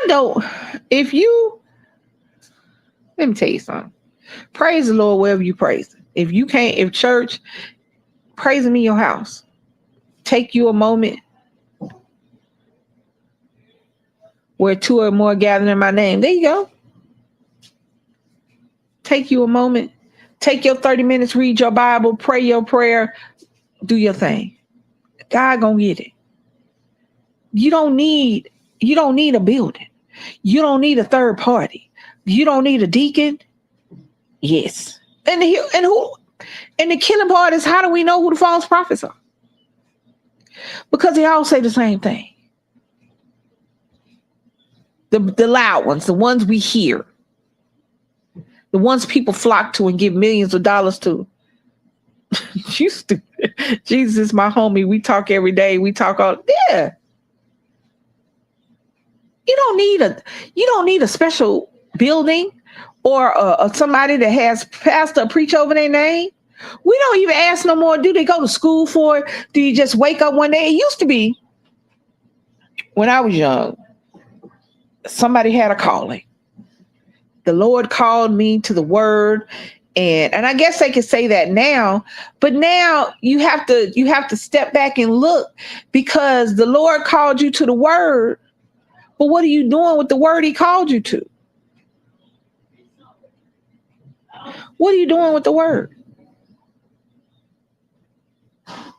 Let me tell you something. Praise the Lord wherever you praise him. If church, praise him in your house. Take you a moment where two or more gather in my name. There you go. Take you a moment. Take your 30 minutes, read your Bible, pray your prayer, do your thing. God gonna get it. You don't need a building. You don't need a third party. You don't need a deacon. Yes. And the killing part is, how do we know who the false prophets are? Because they all say the same thing. The loud ones, the ones we hear. The ones people flock to and give millions of dollars to. You stupid. Jesus is my homie. We talk every day. We talk all. Yeah. You don't need a special building or somebody that has pastor preach over their name. We don't even ask no more. Do they go to school for it? Do you just wake up one day? It used to be when I was young. Somebody had a calling. The Lord called me to the word, and I guess they could say that now, but now you have to step back and look, because the Lord called you to the word, but what are you doing with the word he called you to? What are you doing with the word?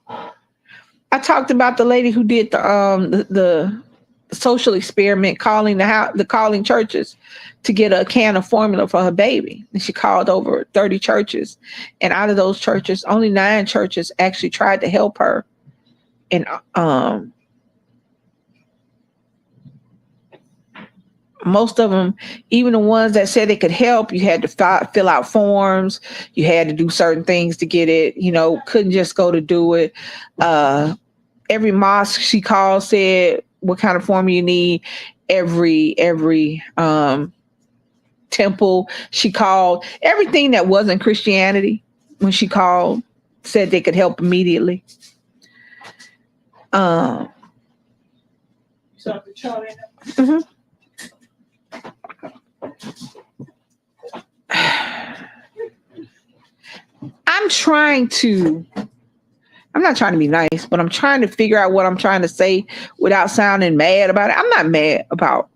I talked about the lady who did the social experiment, calling calling churches to get a can of formula for her baby. And she called over 30 churches. And out of those churches, only 9 churches actually tried to help her. And most of them, even the ones that said they could help, you had to fill out forms. You had to do certain things to get it, couldn't just go to do it. Every mosque she called said what kind of form you need. Every temple she called, everything that wasn't Christianity, when she called, said they could help immediately. Mm-hmm. I'm not trying to be nice, but I'm trying to figure out what I'm trying to say without sounding mad about it. I'm not mad about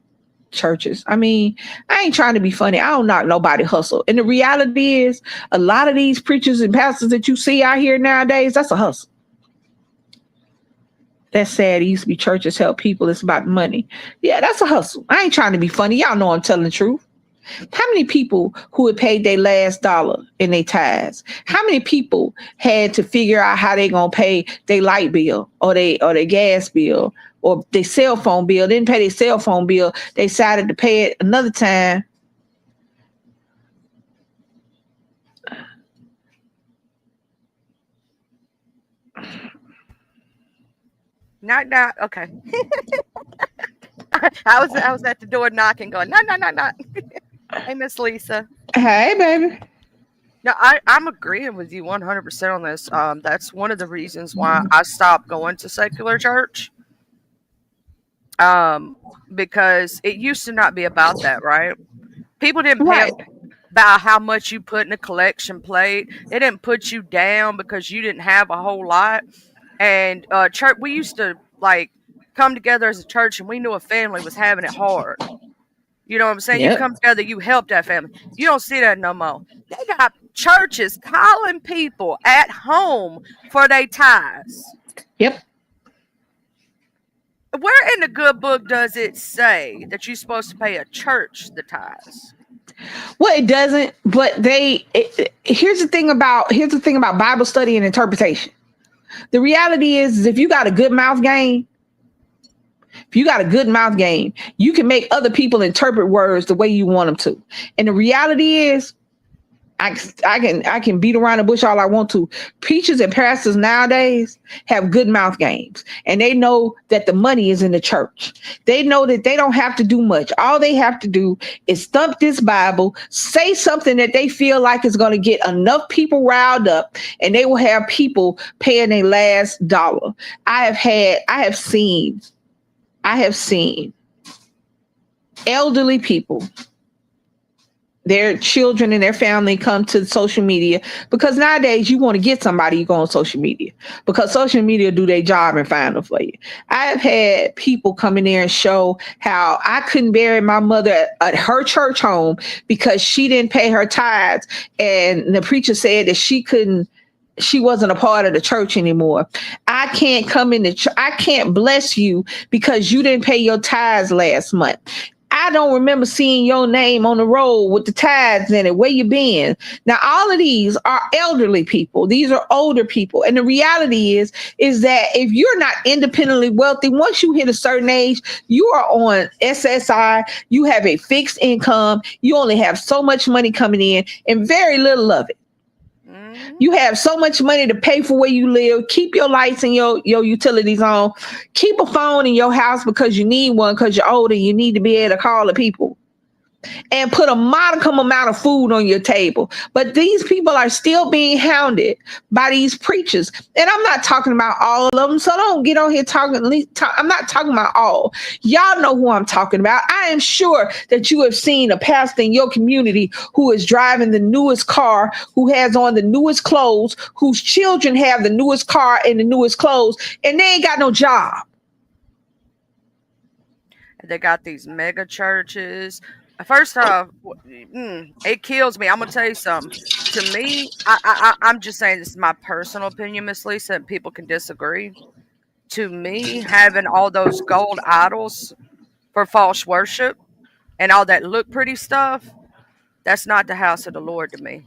churches. I mean, I ain't trying to be funny. I don't knock nobody hustle. And the reality is, a lot of these preachers and pastors that you see out here nowadays, that's a hustle. That's sad. It used to be churches help people. It's about money. Yeah, that's a hustle. I ain't trying to be funny. Y'all know I'm telling the truth. How many people who had paid their last dollar in their tithes? How many people had to figure out how they gonna pay their light bill or their gas bill or their cell phone bill? Didn't pay their cell phone bill. They decided to pay it another time. Knock. Okay. I was at the door knocking, going, knock. Hey, Miss Lisa. Hey, baby. No, I'm agreeing with you 100% on this. That's one of the reasons why I stopped going to secular church. Because it used to not be about that, right? People didn't pay about how much you put in a collection plate. It didn't put you down because you didn't have a whole lot. And church, we used to come together as a church, and we knew a family was having it hard. You know what I'm saying? Yep. You come together, you help that family. You don't see that no more. They got churches calling people at home for their tithes. Yep. Where in the good book does it say that you're supposed to pay a church the tithes? Well, it doesn't, but here's the thing about Bible study and interpretation. The reality is if you got a good mouth game, you can make other people interpret words the way you want them to. And the reality is, I can beat around the bush all I want to. Preachers and pastors nowadays have good mouth games, and they know that the money is in the church. They know that they don't have to do much. All they have to do is thump this Bible, say something that they feel like is going to get enough people riled up, and they will have people paying their last dollar. I have seen elderly people, their children and their family come to social media, because nowadays you want to get somebody, you go on social media, because social media do their job and find them for you. I've had people come in there and show how I couldn't bury my mother at her church home because she didn't pay her tithes, and the preacher said that she wasn't a part of the church anymore. I can't come in I can't bless you because you didn't pay your tithes last month. I don't remember seeing your name on the road with the tithes in it. Where you been? Now, all of these are elderly people. These are older people. And the reality is that if you're not independently wealthy, once you hit a certain age, you are on SSI. You have a fixed income. You only have so much money coming in and very little of it. You have so much money to pay for where you live. Keep your lights and your utilities on. Keep a phone in your house because you need one, because you're older. You need to be able to call the people. And put a modicum amount of food on your table. But these people are still being hounded by these preachers. And I'm not talking about all of them. So don't get on here talking. I'm not talking about all. Y'all know who I'm talking about. I am sure that you have seen a pastor in your community who is driving the newest car, who has on the newest clothes, whose children have the newest car and the newest clothes, and they ain't got no job. They got these mega churches. First off, it kills me. I'm gonna tell you something. To me, I'm just saying, this is my personal opinion, Miss Lisa, and people can disagree. To me, having all those gold idols for false worship and all that look pretty stuff, that's not the house of the Lord to me.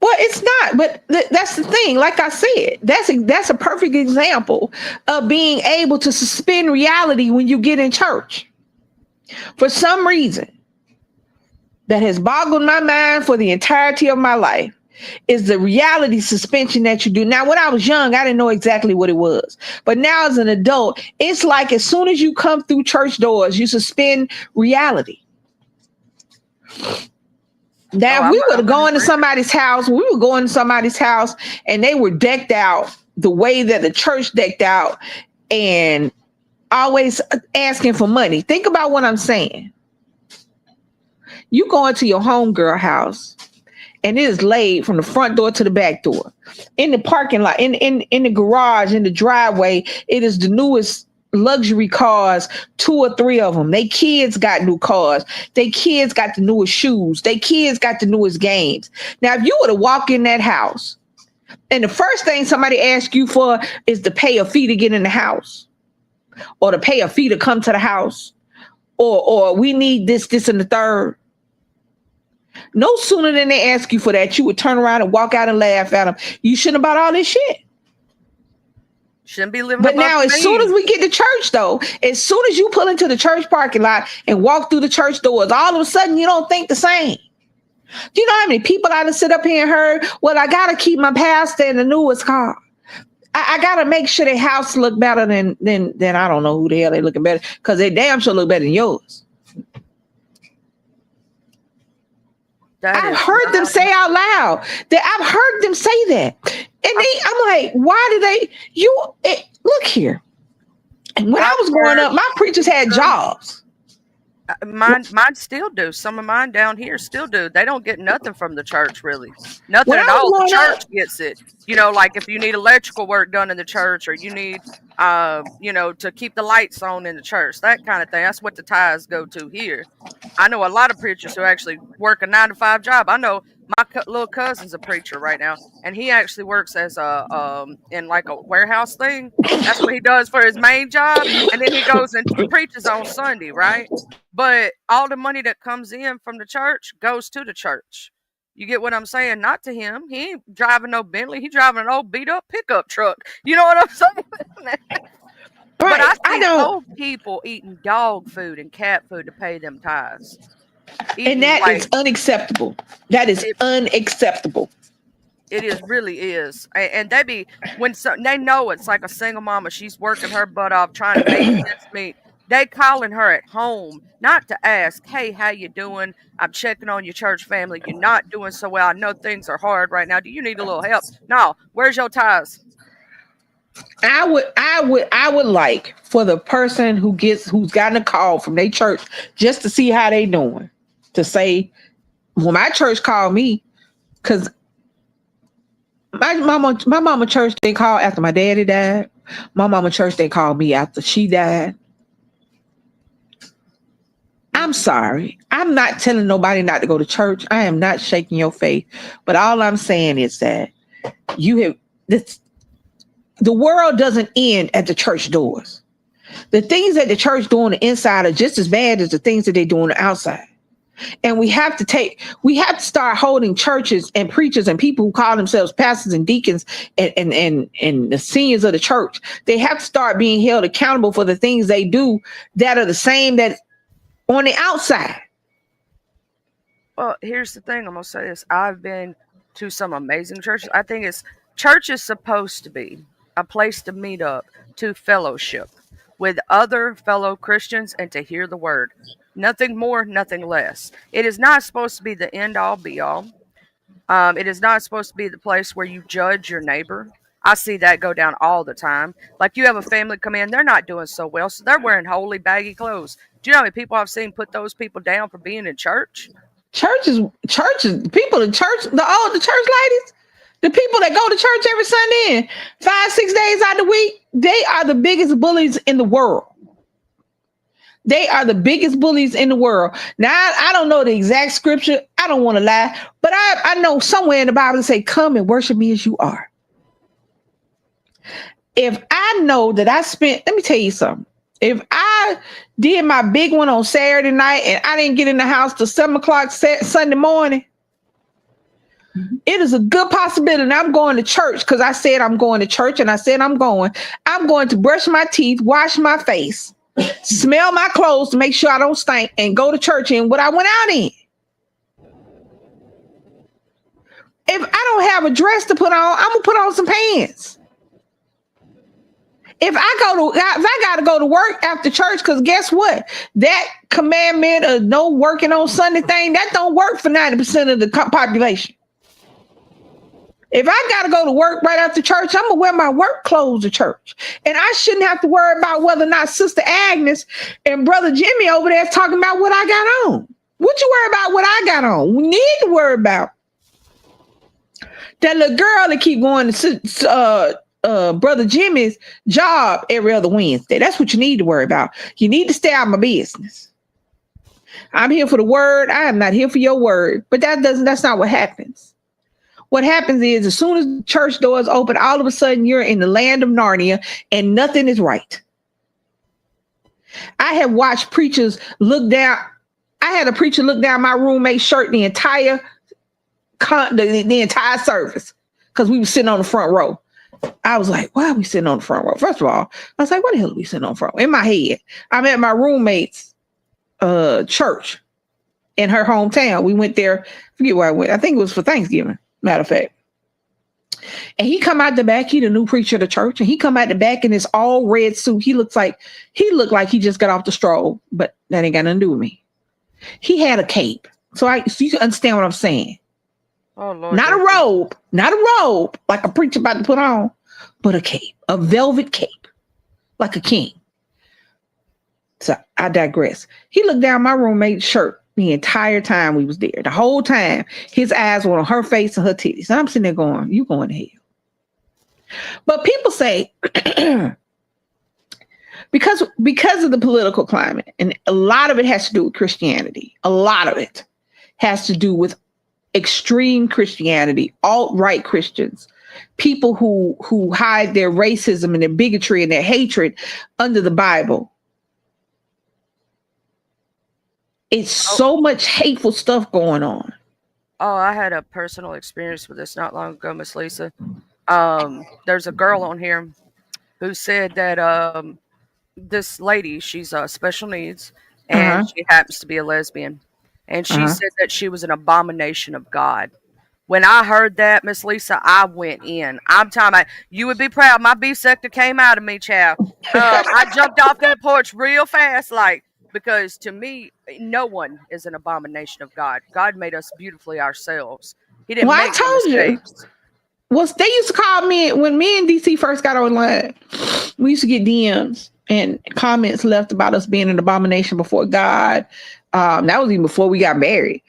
Well, it's not, but that's the thing. Like I said, that's a perfect example of being able to suspend reality when you get in church. For some reason, that has boggled my mind for the entirety of my life is the reality suspension that you do. Now, when I was young, I didn't know exactly what it was. But now as an adult, it's like as soon as you come through church doors, you suspend reality. Now, if we were going to somebody's house, and they were decked out the way that the church decked out and always asking for money. Think about what I'm saying. You go into your homegirl house and it is laid from the front door to the back door. In the parking lot, in the garage, in the driveway, it is the newest luxury cars, 2 or 3 of them. They kids got new cars. They kids got the newest shoes. They kids got the newest games. Now, if you were to walk in that house and the first thing somebody asks you for is to pay a fee to get in the house, or to pay a fee to come to the house, or we need this, and the third. No sooner than they ask you for that, you would turn around and walk out and laugh at them. You shouldn't have bought all this shit. Shouldn't be living. But now, as soon as we get to church, though, as soon as you pull into the church parking lot and walk through the church doors, all of a sudden you don't think the same. Do you know how many people I done sit up here and heard, well, I got to keep my pastor in the newest car. I got to make sure their house look better than I don't know who the hell they looking better, because they damn sure look better than yours. I've heard them say out loud that I've heard them say that. And I'm like, why do they, look here. And when I was growing up, my preachers had jobs. Mine still do. Some of mine down here still do. They don't get nothing from the church, really. Nothing at all. The church gets it. You know, like if you need electrical work done in the church, or you need, to keep the lights on in the church, that kind of thing. That's what the tithes go to here. I know a lot of preachers who actually work a 9-to-5 job. I know My little cousin's a preacher right now, and he actually works as a in like a warehouse thing. That's what he does for his main job, and then he goes and preaches on Sunday, right? But all the money that comes in from the church goes to the church. You get what I'm saying? Not to him. He ain't driving no Bentley. He driving an old beat up pickup truck. You know what I'm saying? But Right. I I see don't. old people eating dog food and cat food to pay them tithes. And Eating that like is unacceptable. That is it, unacceptable. it is really is. And they be when they know it's like a single mama, she's working her butt off trying to make ends meet. They calling her at home, not to ask, hey, how you doing? I'm checking on your church family. You're not doing so well. I know things are hard right now. Do you need a little help? No. Where's your tithes? I would like for the person who's gotten a call from their church just to see how they doing, to say, when my church called me, because my mama church, they called after my daddy died. My mama church, they called me after she died. I'm sorry. I'm not telling nobody not to go to church. I am not shaking your faith. But all I'm saying is that you have this. The world doesn't end at the church doors. The things that the church do on the inside are just as bad as the things that they do on the outside. And we have to start holding churches and preachers and people who call themselves pastors and deacons and the seniors of the church. They have to start being held accountable for the things they do that are the same that on the outside. Well, here's the thing. I'm going to say this. I've been to some amazing churches. I think church is supposed to be a place to meet up, to fellowship with other fellow Christians and to hear the word. Nothing more, nothing less. It is not supposed to be the end all be all. It is not supposed to be the place where you judge your neighbor. I see that go down all the time. Like you have a family come in, they're not doing so well, so they're wearing holy baggy clothes. Do you know how many people I've seen put those people down for being in church? Churches, people in church, the church ladies, the people that go to church every Sunday and 5-6 days out of the week, they are the biggest bullies in the world. They are the biggest bullies in the world. Now, I don't know the exact scripture. I don't want to lie, but I know somewhere in the Bible it say, come and worship me as you are. If I know that let me tell you something. If I did my big one on Saturday night and I didn't get in the house till 7:00 Sunday morning, it is a good possibility. And I'm going to church because I said I'm going to church and I said I'm going to brush my teeth, wash my face, smell my clothes to make sure I don't stink, and go to church in what I went out in. If I don't have a dress to put on, I'm going to put on some pants. If I got to go to work after church, because guess what? That commandment of no working on Sunday thing, that don't work for 90% of the population. If I got to go to work right after church, I'm going to wear my work clothes to church. And I shouldn't have to worry about whether or not Sister Agnes and Brother Jimmy over there is talking about what I got on. What you worry about what I got on? We need to worry about that little girl that keep going to Brother Jimmy's job every other Wednesday. That's what you need to worry about. You need to stay out of my business. I'm here for the word. I am not here for your word. But that's not what happens. What happens is as soon as the church doors open, all of a sudden you're in the land of Narnia and nothing is right. I have watched preachers look down. I had a preacher look down my roommate's shirt the entire service because we were sitting on the front row. I was like, why are we sitting on the front row? First of all, I was like, what the hell are we sitting on the front row? In my head, I'm at my roommate's church in her hometown. We went there. I forget where I went. I think it was for Thanksgiving, matter of fact. And he come out the back. He the new preacher of the church. And he come out the back in this all red suit. He looked like he just got off the stroll, but that ain't got nothing to do with me. He had a cape. So you can understand what I'm saying. Oh, Lord, not a robe like a preacher about to put on, but a cape, a velvet cape, like a king. So I digress. He looked down my roommate's shirt the entire time we was there. The whole time, his eyes were on her face and her titties. And I'm sitting there going, you going to hell. But people say, because of the political climate, and a lot of it has to do with Christianity. A lot of it has to do with extreme Christianity, alt-right Christians, people who hide their racism and their bigotry and their hatred under the Bible. It's so much hateful stuff going on. Oh, I had a personal experience with this not long ago, Miss Lisa. There's a girl on here who said that this lady, she's special needs, and she happens to be a lesbian. And she said that she was an abomination of God. When I heard that, Miss Lisa, I went in. I'm talking about, you would be proud. My B sector came out of me, child. I jumped off that porch real fast, like, because to me, no one is an abomination of God. God made us beautifully ourselves. He didn't make I told mistakes. you. They used to call me, when me and DC first got online, we used to get DMs and comments left about us being an abomination before God. That was even before we got married.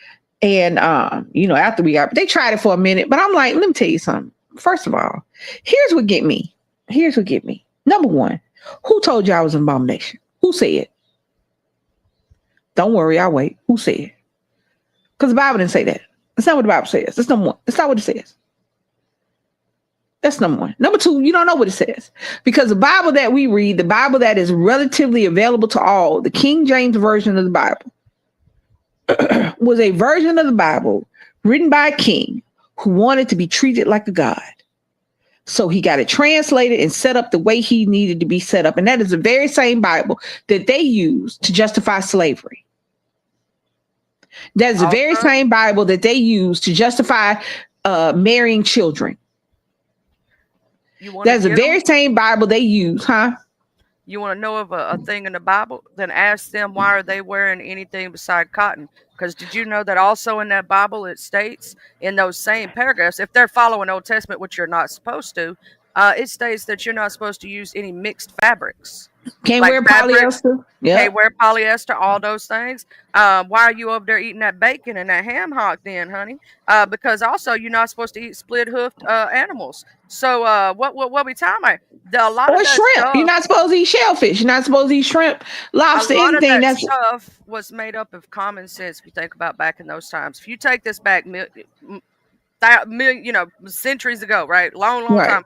And, after they tried it for a minute, but I'm like, let me tell you something. First of all, here's what get me. Number one, who told you I was an abomination? Who said? Don't worry, I'll wait. Who said? Because the Bible didn't say that. That's not what the Bible says. That's number one. That's not what it says. That's number one. Number two, you don't know what it says. Because the Bible that we read, the Bible that is relatively available to all, the King James Version of the Bible, was a version of the Bible written by a king who wanted to be treated like a god. So he got it translated and set up the way he needed to be set up. And that is the very same Bible that they used to justify slavery. That is the very same Bible that they used to justify marrying children. That's the very same Bible they use, huh? You want to know of a thing in the Bible? Then ask them, why are they wearing anything beside cotton? Because did you know that also in that Bible it states in those same paragraphs, if they're following Old Testament, which you're not supposed to, it states that you're not supposed to use any mixed fabrics. Can't wear polyester. Can't wear polyester, all those things. Why are you over there eating that bacon and that ham hock then, honey? Because also you're not supposed to eat split-hoofed animals. So what we talking about? A lot of shrimp. Stuff, you're not supposed to eat shellfish. You're not supposed to eat shrimp, lobster, anything. That stuff was made up of common sense. If you think about back in those times, if you take this back, centuries ago, right, long time,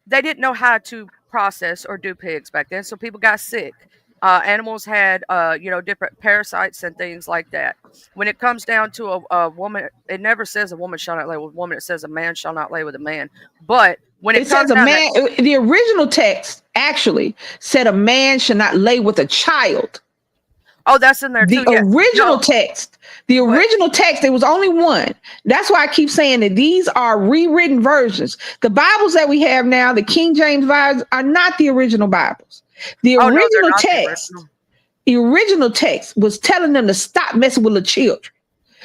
they didn't know how to process or do pigs back then, so people got sick. Animals had different parasites and things like that. When it comes down to a woman, it never says a woman shall not lay with a woman. It says a man shall not lay with a man. But when it says a man, the original text actually said a man should not lay with a child. Oh, that's in there too. The original text. The original text, there was only one. That's why I keep saying that these are rewritten versions. The Bibles that we have now, the King James Bibles, are not the original Bibles. The original text, the original text was telling them to stop messing with the children.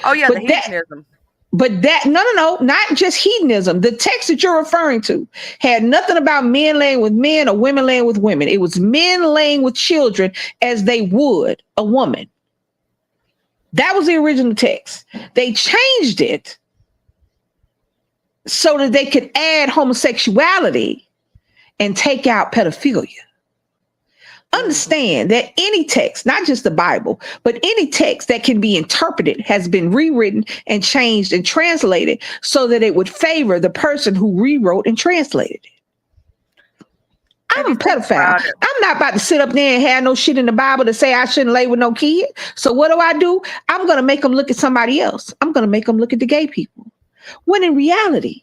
Oh yeah, the heathenism. But no, not just hedonism. The text that you're referring to had nothing about men laying with men or women laying with women. It was men laying with children as they would a woman. That was the original text. They changed it so that they could add homosexuality and take out pedophilia. Understand that any text, not just the Bible, but any text that can be interpreted has been rewritten and changed and translated so that it would favor the person who rewrote and translated it. I'm a pedophile. I'm not about to sit up there and have no shit in the Bible to say I shouldn't lay with no kid. So what do? I'm going to make them look at somebody else. I'm going to make them look at the gay people. When in reality,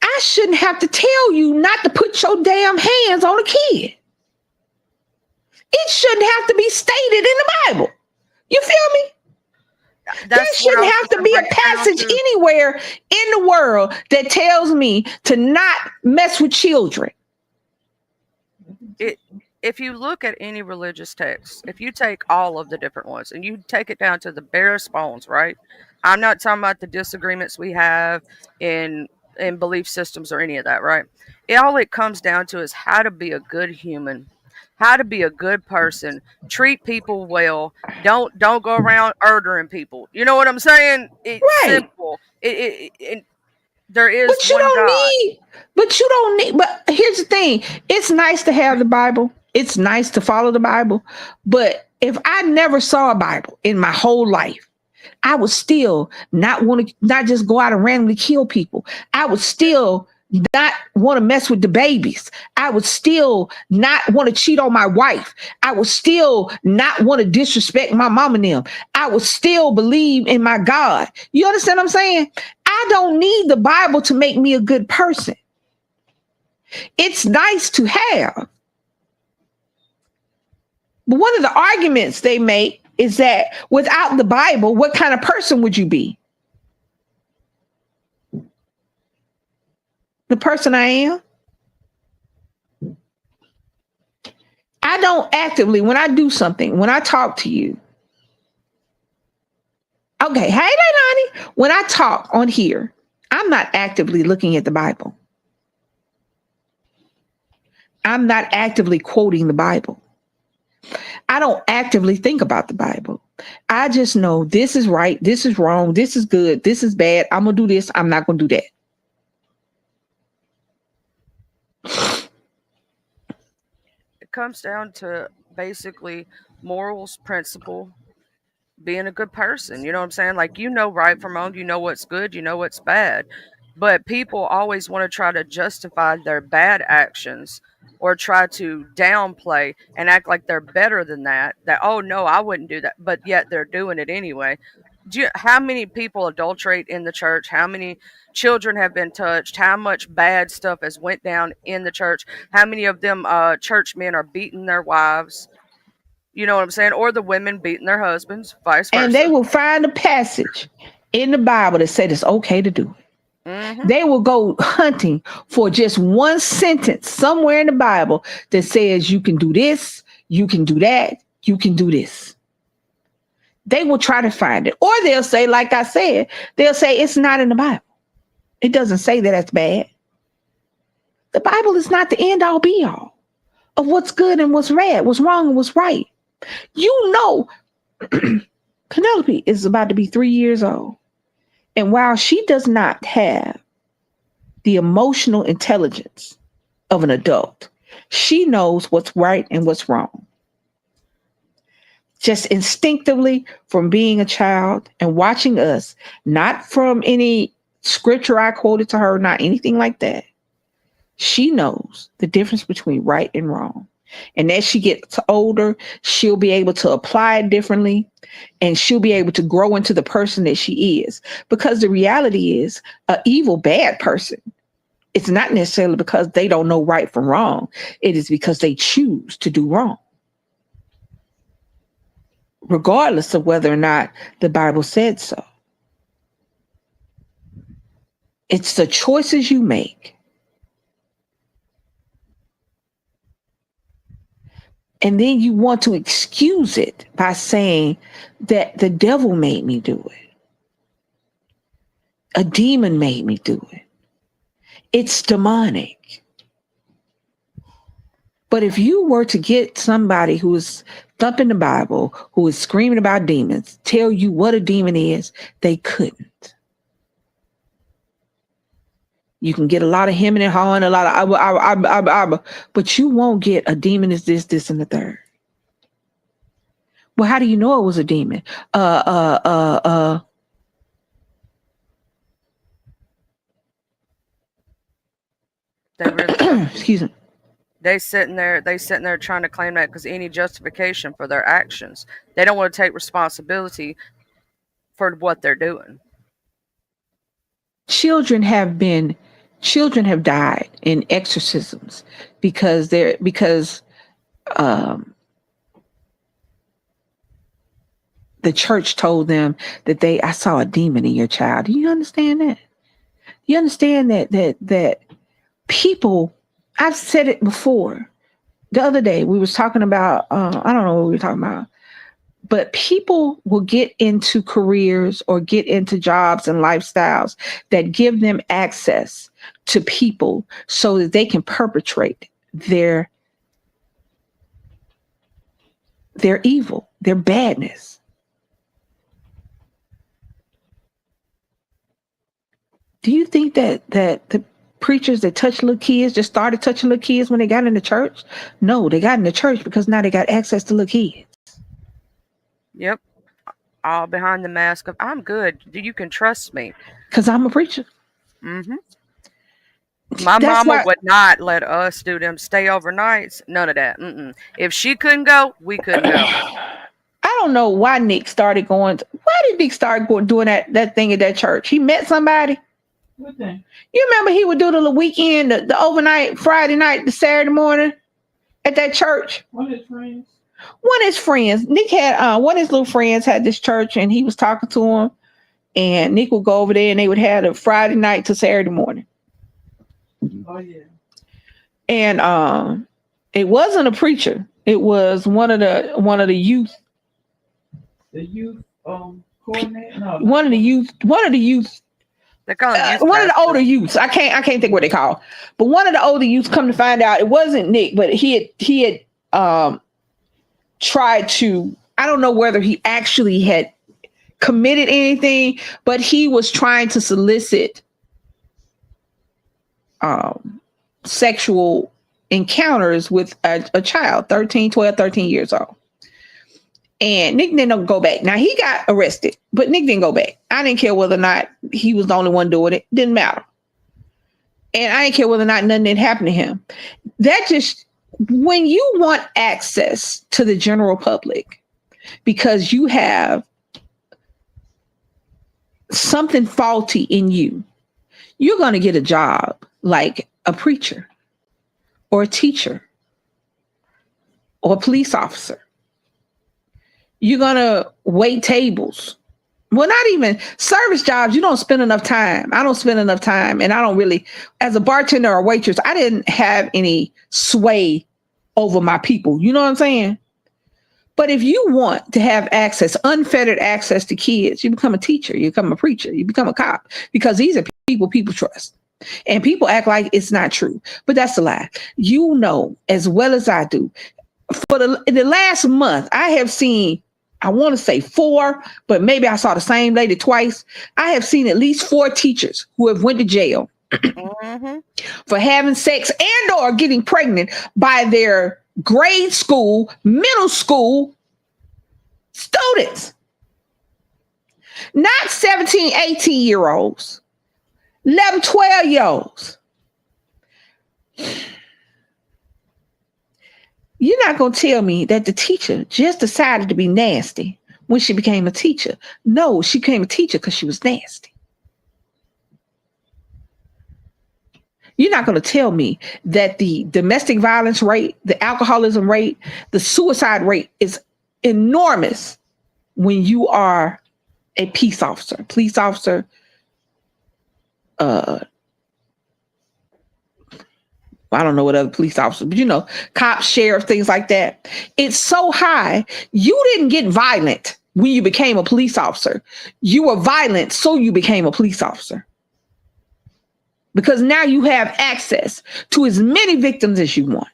I shouldn't have to tell you not to put your damn hands on a kid. It shouldn't have to be stated in the Bible. You feel me? There shouldn't have to be a passage anywhere in the world that tells me to not mess with children. If you look at any religious text, if you take all of the different ones and you take it down to the barest bones, right? I'm not talking about the disagreements we have in belief systems or any of that, right? All it comes down to is how to be a good human, how to be a good person, treat people well, don't go around murdering people. You know what I'm saying? It's simple. There is but you don't need. But here's the thing: it's nice to have the Bible. It's nice to follow the Bible. But if I never saw a Bible in my whole life, I would still not want to, not just go out and randomly kill people. I would still not want to mess with the babies. I would still not want to cheat on my wife. I would still not want to disrespect my mom and them. I would still believe in my God. You understand what I'm saying? I don't need the Bible to make me a good person. It's nice to have. But one of the arguments they make is that without the Bible, what kind of person would you be? The person I am. I don't actively, when I do something, when I talk to you. Okay, hey, Leilani, when I talk on here, I'm not actively looking at the Bible. I'm not actively quoting the Bible. I don't actively think about the Bible. I just know this is right, this is wrong, this is good, this is bad. I'm going to do this, I'm not going to do that. It comes down to basically morals, principle, being a good person. You know what I'm saying? Like, you know right from wrong, you know what's good, you know what's bad. But people always want to try to justify their bad actions or try to downplay and act like they're better than that. That, oh, no, I wouldn't do that. But yet they're doing it anyway. How many people adulterate in the church? How many children have been touched? How much bad stuff has went down in the church? How many of them church men are beating their wives? You know what I'm saying? Or the women beating their husbands, vice versa. And they will find a passage in the Bible that said it's okay to do it. Mm-hmm. They will go hunting for just one sentence somewhere in the Bible that says you can do this, you can do that, you can do this. They will try to find it. Or they'll say, like I said, they'll say it's not in the Bible. It doesn't say that that's bad. The Bible is not the end all be all of what's good and what's bad, what's wrong and what's right. You know, Penelope is about to be 3 years old. And while she does not have the emotional intelligence of an adult, she knows what's right and what's wrong. Just instinctively from being a child and watching us, not from any scripture I quoted to her, not anything like that. She knows the difference between right and wrong. And as she gets older, she'll be able to apply it differently, and she'll be able to grow into the person that she is. Because the reality is, an evil, bad person, it's not necessarily because they don't know right from wrong. It is because they choose to do wrong, regardless of whether or not the Bible said so. It's the choices you make. And then you want to excuse it by saying that the devil made me do it. A demon made me do it. It's demonic. But if you were to get somebody who is thumping the Bible, who is screaming about demons, tell you what a demon is, they couldn't. You can get a lot of hemming and hawing, a lot of but you won't get a demon is this, this, and the third. Well, how do you know it was a demon? They really, excuse me. they sitting there trying to claim that because any justification for their actions. They don't want to take responsibility for what they're doing. Children have died in exorcisms because the church told them that I saw a demon in your child. Do you understand that? You understand that people, I've said it before. The other day we was talking about, I don't know what we were talking about, but people will get into careers or get into jobs and lifestyles that give them access to people so that they can perpetrate their evil, their badness. Do you think that the preachers that touch little kids just started touching little kids when they got in the church? No, they got in the church because now they got access to little kids. Yep. all behind the mask of I'm good. You can trust me. Because I'm a preacher. Hmm My That's mama why would not let us do them stay overnights. None of that. If she couldn't go, we couldn't go. I don't know why Nick started going. Why did Nick start doing that thing at that church? He met somebody. What thing? You remember he would do the weekend, the overnight, Friday night, the Saturday morning at that church. One of his friends. One of his friends, Nick had one of his little friends had this church, and he was talking to him. And Nick would go over there, and they would have a Friday night to Saturday morning. Oh yeah. And it wasn't a preacher. It was one of the youth. The youth coordinator. No. One of the youth. They call him youth One of the pastor. older youths. I can't think what they call. But one of the older youths, come to find out, it wasn't Nick, but he had tried to. I don't know whether he actually had committed anything, but he was trying to solicit sexual encounters with a child, 13 years old. And Nick didn't go back. Now, he got arrested, but Nick didn't go back. I didn't care whether or not he was the only one doing it. Didn't matter. And I didn't care whether or not nothing did happen to him. That just, when you want access to the general public because you have something faulty in you, you're going to get a job like a preacher or a teacher or a police officer. You're going to wait tables. Well, not even service jobs. You don't spend enough time. I don't spend enough time. And I don't really, as a bartender or waitress, I didn't have any sway over my people. You know what I'm saying? But if you want to have access, unfettered access to kids, you become a teacher, you become a preacher, you become a cop, because these are people trust. And people act like it's not true. But that's a lie. You know as well as I do. In the last month, I have seen, I want to say 4, but maybe I saw the same lady twice. I have seen at least 4 teachers who have went to jail for having sex and or getting pregnant by their grade school, middle school students. Not 17, 18-year-olds, 11, 12-year-olds. You're not going to tell me that the teacher just decided to be nasty when she became a teacher. No, she became a teacher because she was nasty. You're not going to tell me that the domestic violence rate, the alcoholism rate, the suicide rate is enormous when you are a police officer. I don't know what other police officers, but cops, sheriff, things like that. It's so high. You didn't get violent when you became a police officer. You were violent, so you became a police officer. Because now you have access to as many victims as you want.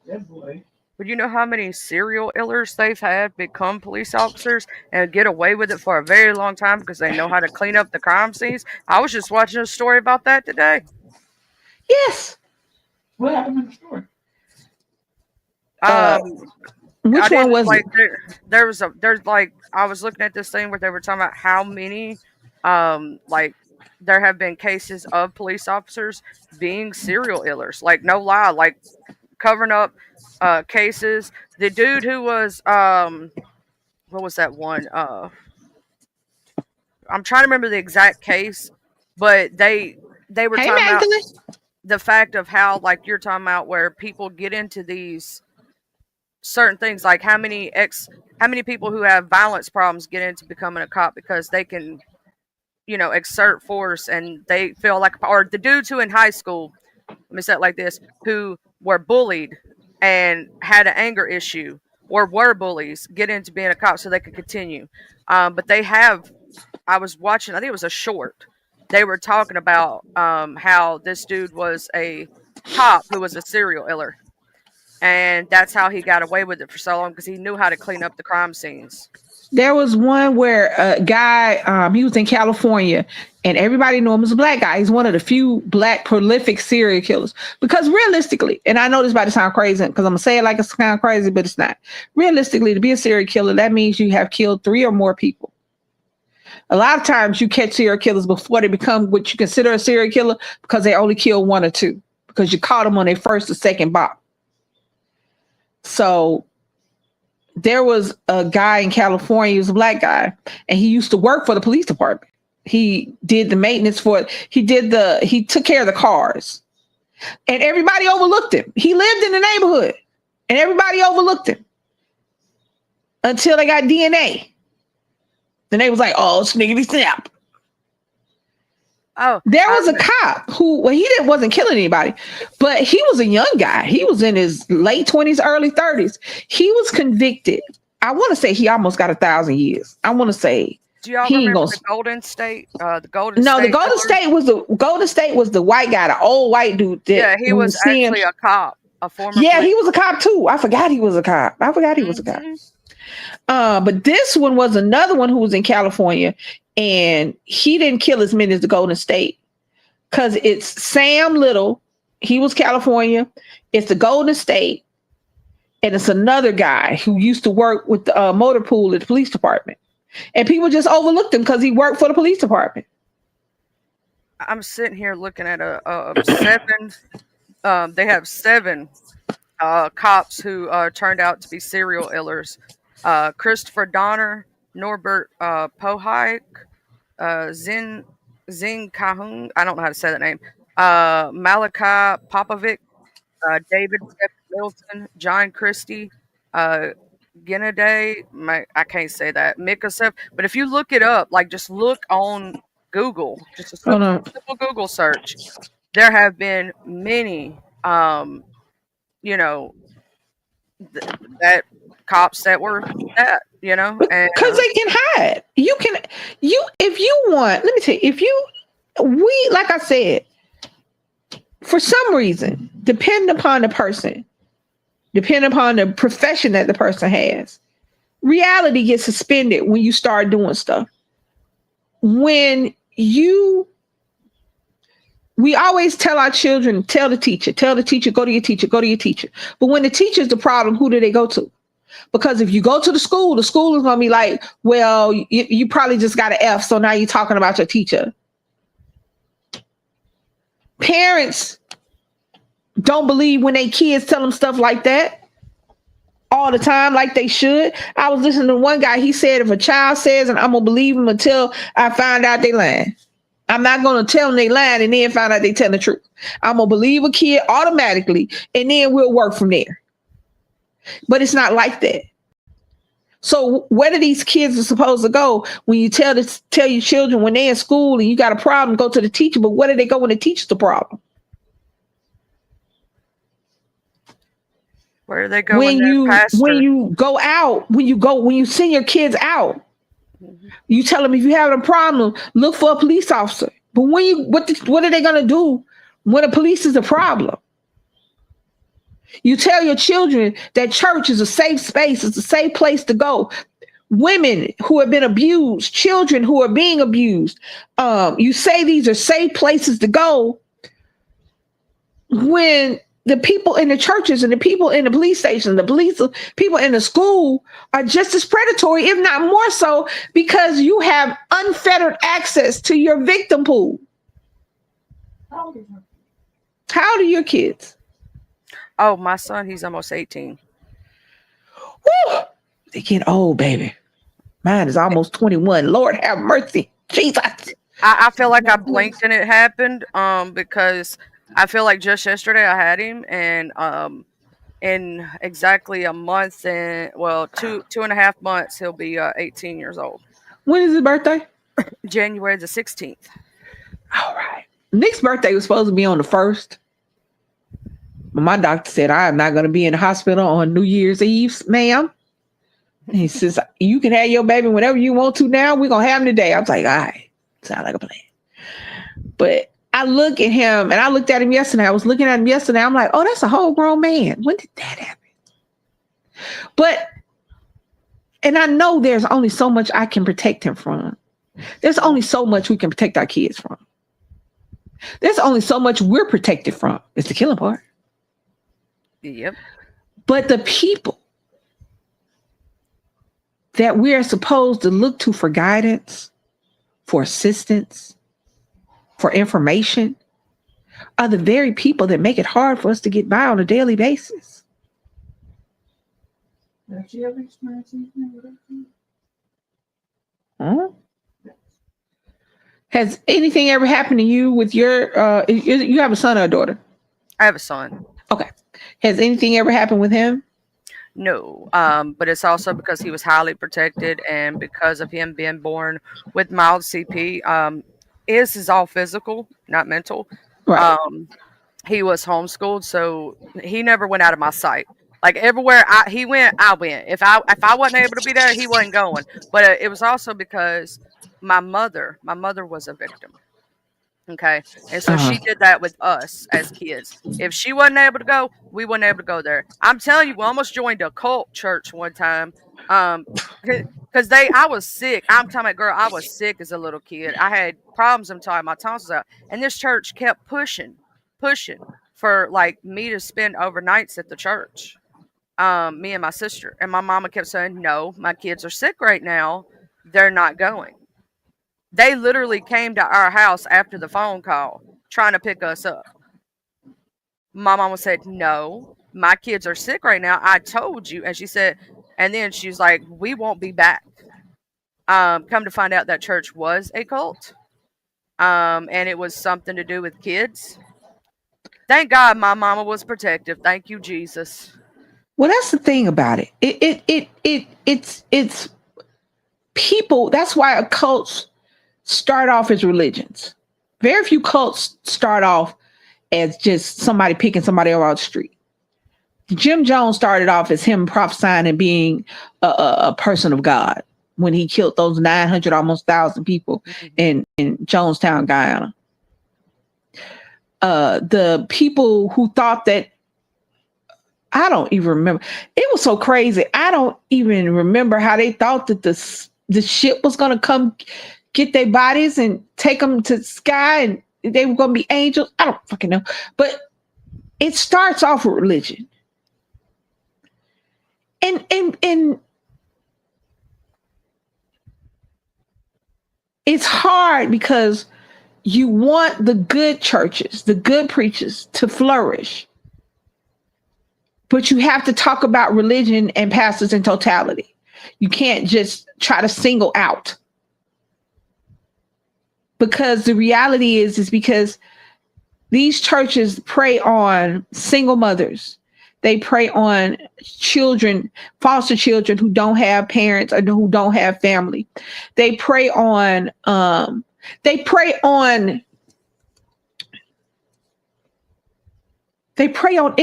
That boy. But you know how many serial illers they've had become police officers and get away with it for a very long time because they know how to clean up the crime scenes? I was just watching a story about that today. Yes. What happened in the story? Which one was like it? I was looking at this thing where they were talking about how many there have been cases of police officers being serial illers. Like, no lie, like covering up cases. The dude who was what was that one? I'm trying to remember the exact case, but they were Hey, talking about Magdalene. the fact of how, like you're talking about, where people get into these certain things, like how many people who have violence problems get into becoming a cop because they can, exert force and they feel like, or the dudes who in high school, let me say it like this, who were bullied and had an anger issue or were bullies, get into being a cop so they could continue. But I was watching, I think it was a short. They were talking about how this dude was a cop who was a serial killer. and that's how he got away with it for so long because he knew how to clean up the crime scenes. There was one where a guy, he was in California, and everybody knew him as a black guy. He's one of the few black prolific serial killers. Because realistically, and I know this about to sound crazy, because I'm gonna say it like it's kind of crazy, but it's not. Realistically, to be a serial killer, that means you have killed 3 or more people. A lot of times you catch serial killers before they become what you consider a serial killer because they only kill 1 or 2, because you caught them on their first or second bop. So there was a guy in California, he was a black guy, and he used to work for the police department. He did the maintenance for it. He took care of the cars, and everybody overlooked him. He lived in the neighborhood and everybody overlooked him until they got DNA. Then they was like, oh, sniggity snap. Oh, there was a cop who, well, wasn't killing anybody, but he was a young guy. He was in his late 20s, early 30s. He was convicted. I want to say he almost got 1,000 years. I want to say. Do y'all remember the Golden State? The Golden State was the white guy, the old white dude. Yeah, he was actually a cop, a former. Yeah, he was a cop too. I forgot he was a cop. But this one was another one who was in California. And he didn't kill as many as the Golden State, because it's Sam Little. He was California. It's the Golden State. And it's another guy who used to work with the motor pool at the police department. And people just overlooked him because he worked for the police department. I'm sitting here looking at a 7. They have 7 cops who turned out to be serial killers. Christopher Donner, Norbert Pohike, Zin Kahung, I don't know how to say that name, Malachi Popovic, David Milton, John Christie, Gennady, I can't say that, Mikasev. But if you look it up, like just look on Google, just a simple Google search, there have been many, that cops that were that, and because they can hide. If you want, let me tell you, like I said, for some reason, depending upon the person, depending upon the profession that the person has, reality gets suspended when you start doing stuff. We always tell our children, tell the teacher, go to your teacher. But when the teacher's the problem, who do they go to? Because if you go to the school is going to be like, well, you probably just got an F, so now you're talking about your teacher. Parents don't believe when their kids tell them stuff like that all the time, like they should. I was listening to one guy, he said, if a child says, and I'm going to believe them until I find out they lying. I'm not going to tell them they lying and then find out they telling the truth. I'm going to believe a kid automatically, and then we'll work from there. But it's not like that. So where do these kids are supposed to go when you tell your children when they're in school and you got a problem, go to the teacher? But where do they go when the teacher's the problem? Where do they go when you go out, when you send your kids out, you tell them if you have a problem, look for a police officer. But what are they going to do when the police is a problem? You tell your children that church is a safe space. It's a safe place to go. Women who have been abused, children who are being abused. You say these are safe places to go when the people in the churches and the people in the police station, people in the school are just as predatory, if not more so, because you have unfettered access to your victim pool. How old are your kids? Oh, my son, he's almost 18. Woo! They get old, baby. Mine is almost 21. Lord have mercy. Jesus. I feel like I blinked and it happened because I feel like just yesterday I had him, and in exactly a month and, well, two and a half months, he'll be 18 years old. When is his birthday? January the 16th. All right. Nick's birthday was supposed to be on the 1st. But my doctor said, I am not going to be in the hospital on New Year's Eve, ma'am. He says, you can have your baby whenever you want to now. We're going to have him today. I was like, all right. Sound like a plan. But I look at him, and I looked at him yesterday. I was looking at him yesterday. I'm like, oh, that's a whole grown man. When did that happen? But, and I know there's only so much I can protect him from. There's only so much we can protect our kids from. There's only so much we're protected from. It's the killing part. Yep. But the people that we are supposed to look to for guidance, for assistance, for information, are the very people that make it hard for us to get by on a daily basis. Have you ever experienced anything with that? Huh? Has anything ever happened to you with your, you have a son or a daughter? I have a son. Okay. Has anything ever happened with him? No, but it's also because he was highly protected, and because of him being born with mild CP. His is all physical, not mental. Right. He was homeschooled, so he never went out of my sight. Like everywhere he went, I went. If I wasn't able to be there, he wasn't going. But it was also because my mother was a victim. Okay, and so she did that with us as kids. If she wasn't able to go, we wasn't able to go there. I'm telling you, we almost joined a cult church one time. Because I was sick. I'm talking about, girl, I was sick as a little kid. I had problems. I'm talking, my tonsils out, and this church kept pushing for like me to spend overnights at the church. Me and my sister, and my mama kept saying, "No, my kids are sick right now. They're not going." They literally came to our house after the phone call trying to pick us up. My mama said, "No, my kids are sick right now. I told you." And she said, and then she's like, "We won't be back." Come to find out, that church was a cult. And it was something to do with kids. Thank God my mama was protective. Thank you, Jesus. Well, that's the thing about it. It's people. That's why cults start off as religions. Very few cults start off as just somebody picking somebody over the street. Jim Jones started off as him prophesying and being a person of God when he killed those 900, almost 1,000 people in Jonestown, Guyana. The people who thought that, I don't even remember. It was so crazy. I don't even remember how they thought that the ship was going to come get their bodies and take them to the sky and they were going to be angels. I don't fucking know. But it starts off with religion. And it's hard because you want the good churches, the good preachers to flourish. But you have to talk about religion and pastors in totality. You can't just try to single out. Because the reality is because these churches prey on single mothers. They prey on children, foster children who don't have parents or who don't have family. They prey on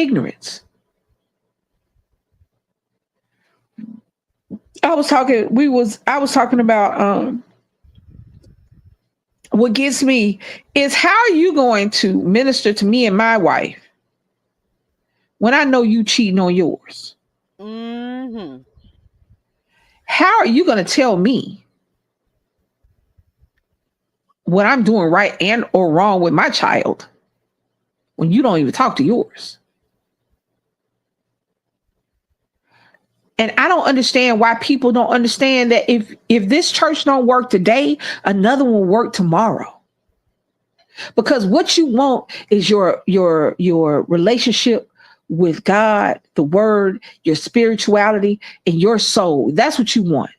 ignorance. I was talking about what gets me is, how are you going to minister to me and my wife when I know you cheating on yours? Mm-hmm. How are you going to tell me what I'm doing right and or wrong with my child when you don't even talk to yours? And I don't understand why people don't understand that if this church don't work today, another one will work tomorrow. Because what you want is your relationship with God, the word, your spirituality, and your soul. That's what you want.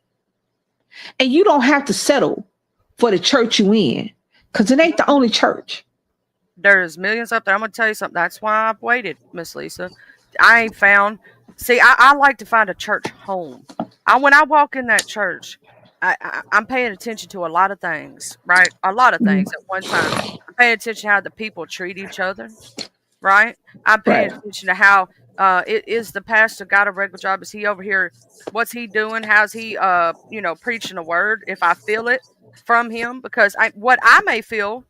And you don't have to settle for the church you in, because it ain't the only church. There's millions up there. I'm going to tell you something. That's why I've waited, Miss Lisa. I ain't found... See, I like to find a church home. When I walk in that church, I'm paying attention to a lot of things, right? A lot of things at one time. I'm paying attention to how the people treat each other, right? I'm paying attention to how is the pastor got a regular job? Is he over here? What's he doing? How's he, preaching a word? If I feel it from him, because what I may feel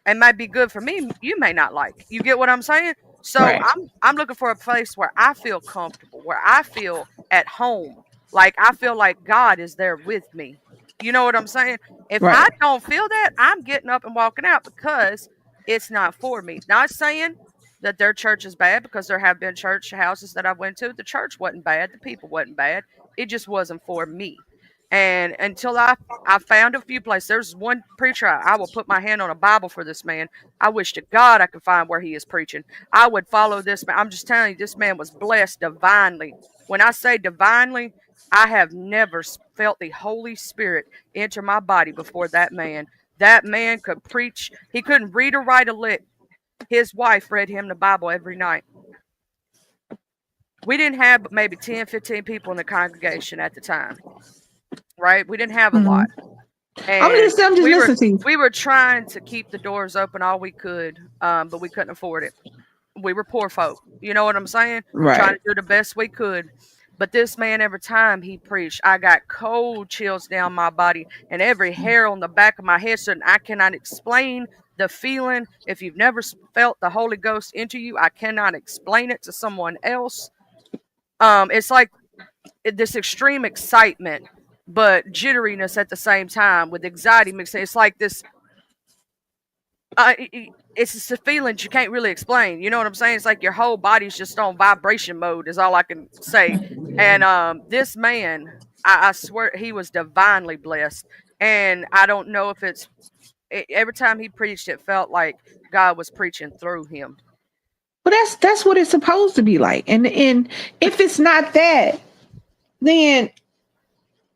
and might be good for me, you may not like. You get what I'm saying? So Right. I'm looking for a place where I feel comfortable, where I feel at home. Like I feel like God is there with me. You know what I'm saying? If I Right. don't feel that, I'm getting up and walking out because it's not for me. Not saying that their church is bad, because there have been church houses that I went to. The church wasn't bad, the people wasn't bad. It just wasn't for me. And until I found a few places. There's one preacher, I will put my hand on a Bible for this man. I wish to God I could find where he is preaching. I would follow this man. I'm just telling you, this man was blessed divinely. When I say divinely, I have never felt the Holy Spirit enter my body before that man. That man could preach. He couldn't read or write a lick. His wife read him the Bible every night. We didn't have maybe 10, 15 people in the congregation at the time, right? We didn't have a lot. I'm And just listening to you. we were trying to keep the doors open all we could, but we couldn't afford it. We were poor folk. You know what I'm saying? Right. Trying to do the best we could. But this man, every time he preached, I got cold chills down my body and every hair on the back of my head. So I cannot explain the feeling. If you've never felt the Holy Ghost enter you, I cannot explain it to someone else. It's like this extreme excitement, but jitteriness at the same time with anxiety mixed in. It's like this. It's just a feeling you can't really explain. You know what I'm saying? It's like your whole body's just on vibration mode is all I can say. And this man, I swear he was divinely blessed. And I don't know if every time he preached, it felt like God was preaching through him. But that's what it's supposed to be like. And if it's not that, then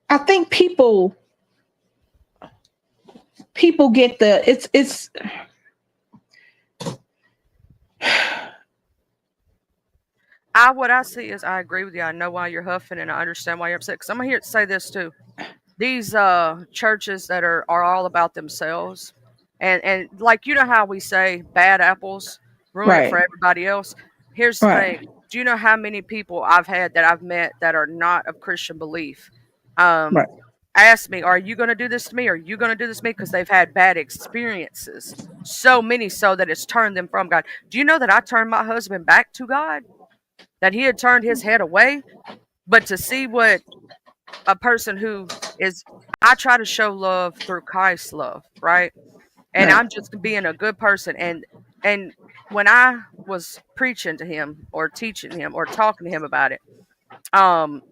I think people get it's what I see is, I agree with you. I know why you're huffing and I understand why you're upset. Because I'm here to say this too. These churches that are all about themselves, and like, you know how we say bad apples ruin it for everybody else. Here's the thing. Do you know how many people I've had that I've met that are not of Christian belief? Ask me, are you going to do this to me? Are you going to do this to me? Because they've had bad experiences. So many so that it's turned them from God. Do you know that I turned my husband back to God? That he had turned his head away? But to see what a person who is, I try to show love through Christ's love, right? And I'm just being a good person. And when I was preaching to him or teaching him or talking to him about it,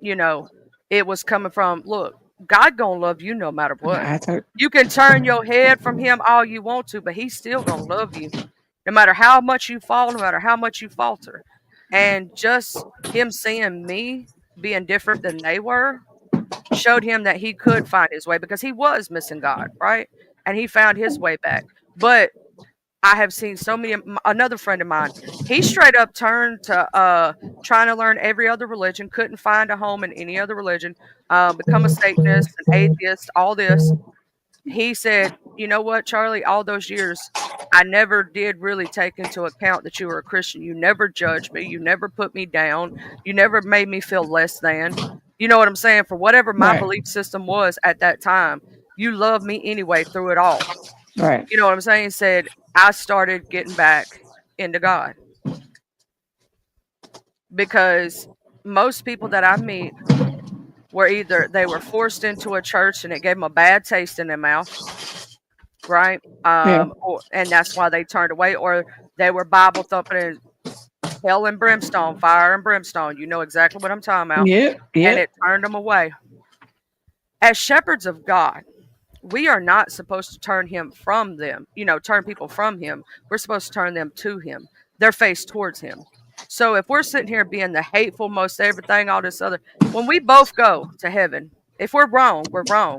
you know, it was coming from, look, God gonna love you no matter what. You can turn your head from him all you want to, but he's still gonna love you. No matter how much you fall, no matter how much you falter. And just him seeing me being different than they were showed him that he could find his way, because he was missing God, right? And he found his way back. But I have seen so many. Another friend of mine, he straight up turned to trying to learn every other religion, couldn't find a home in any other religion, become a Satanist, an atheist, all this. He said, you know what, Charlie, all those years, I never did really take into account that you were a Christian. You never judged me. You never put me down. You never made me feel less than. You know what I'm saying? For whatever my belief system was at that time, you loved me anyway through it all. Right. You know what I'm saying? He said, I started getting back into God. Because most people that I meet were either they were forced into a church and it gave them a bad taste in their mouth, right? And that's why they turned away, or they were Bible thumping and hell and brimstone, fire and brimstone. You know exactly what I'm talking about. Yeah. And it turned them away. As shepherds of God, we are not supposed to turn him from them, turn people from him. We're supposed to turn them to him, their face towards him. So if we're sitting here being the hateful, most everything, all this other, when we both go to heaven, if we're wrong,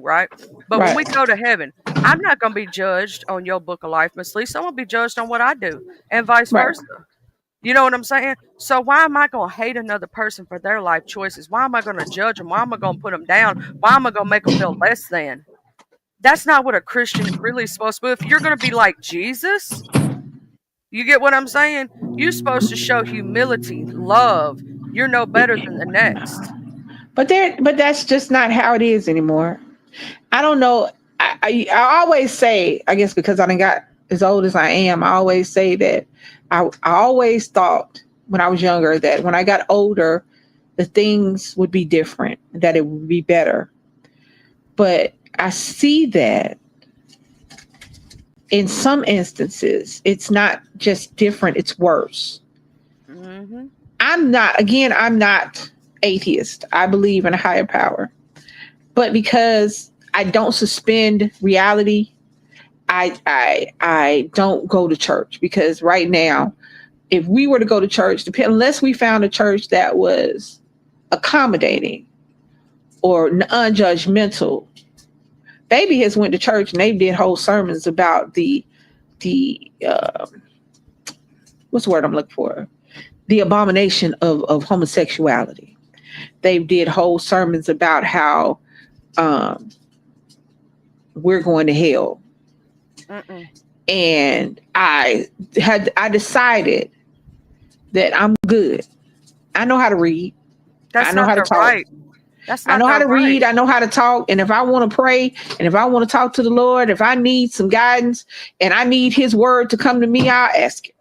right? But when we go to heaven, I'm not going to be judged on your book of life, Miss Lisa. I'm going to be judged on what I do, and vice versa. You know what I'm saying? So why am I going to hate another person for their life choices? Why am I going to judge them? Why am I going to put them down? Why am I going to make them feel less than? That's not what a Christian is really supposed to do. If you're going to be like Jesus, you get what I'm saying? You're supposed to show humility, love. You're no better than the next. But that's just not how it is anymore. I don't know. I always say, I guess because I done got as old as I am, I always say that I always thought when I was younger that when I got older, the things would be different, that it would be better. But I see that in some instances, it's not just different, it's worse. Mm-hmm. I'm not atheist. I believe in a higher power. But because I don't suspend reality, I don't go to church because right now, if we were to go to church, unless we found a church that was accommodating or unjudgmental, baby has went to church and they did whole sermons about the what's the word I'm looking for? The abomination of homosexuality. They did whole sermons about how we're going to hell. Mm-mm. And I decided that I'm good. I know how to read. That's I know not how to the talk. right. That's not I know how the to read. right. I know how to talk. And if I want to pray and if I want to talk to the Lord, if I need some guidance and I need his word to come to me, I'll ask him.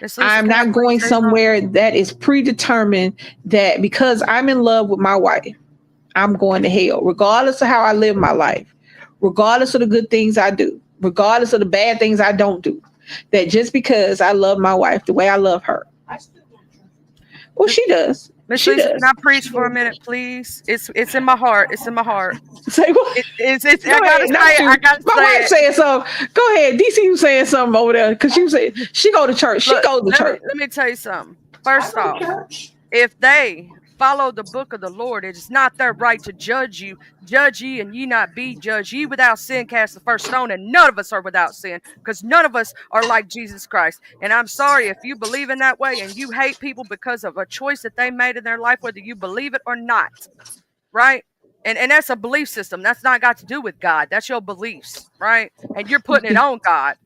Miss Lisa, I'm can I not please going say something? somewhere that is predetermined that because I'm in love with my wife, I'm going to hell, regardless of how I live my life, regardless of the good things I do, regardless of the bad things I don't do. That just because I love my wife the way I love her. Well, she does. Miss She Lisa, does. can I preach for a minute, please? It's in my heart. It's in my heart. Say what? It's Go I gotta ahead, say not it. you. I gotta My say wife it. saying something. Go ahead. DC, you saying something over there because she said she go to church. She Look, goes to church. let me tell you something. First off, if they follow the book of the Lord, it is not their right to judge you. Judge ye and ye not be judged. Ye without sin cast the first stone, and none of us are without sin because none of us are like Jesus Christ. And I'm sorry if you believe in that way and you hate people because of a choice that they made in their life, whether you believe it or not, right? And that's a belief system. That's not got to do with God. That's your beliefs, right? And you're putting it on God.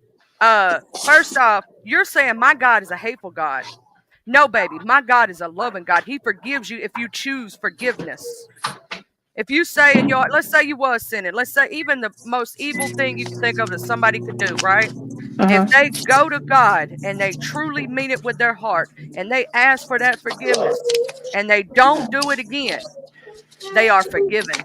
First off, you're saying my God is a hateful God. No, baby, my God is a loving God. He forgives you if you choose forgiveness. If you say in your, let's say you was sinning, let's say even the most evil thing you can think of that somebody could do, right? If Uh-huh. they go to God and they truly mean it with their heart and they ask for that forgiveness and they don't do it again, they are forgiven.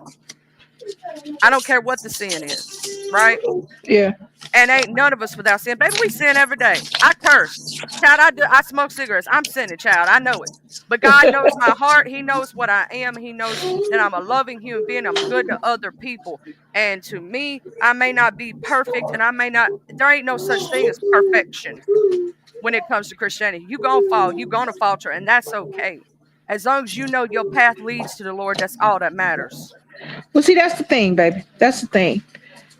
I don't care what the sin is, right? Yeah. And ain't none of us without sin. Baby, we sin every day. I curse. Child, I smoke cigarettes. I'm sinning, child. I know it. But God knows my heart. He knows what I am. He knows that I'm a loving human being. I'm good to other people. And to me, I may not be perfect and I may not, there ain't no such thing as perfection when it comes to Christianity. You gonna fall, you gonna falter, and that's okay. As long as you know your path leads to the Lord, that's all that matters. Well, see, that's the thing, baby. That's the thing.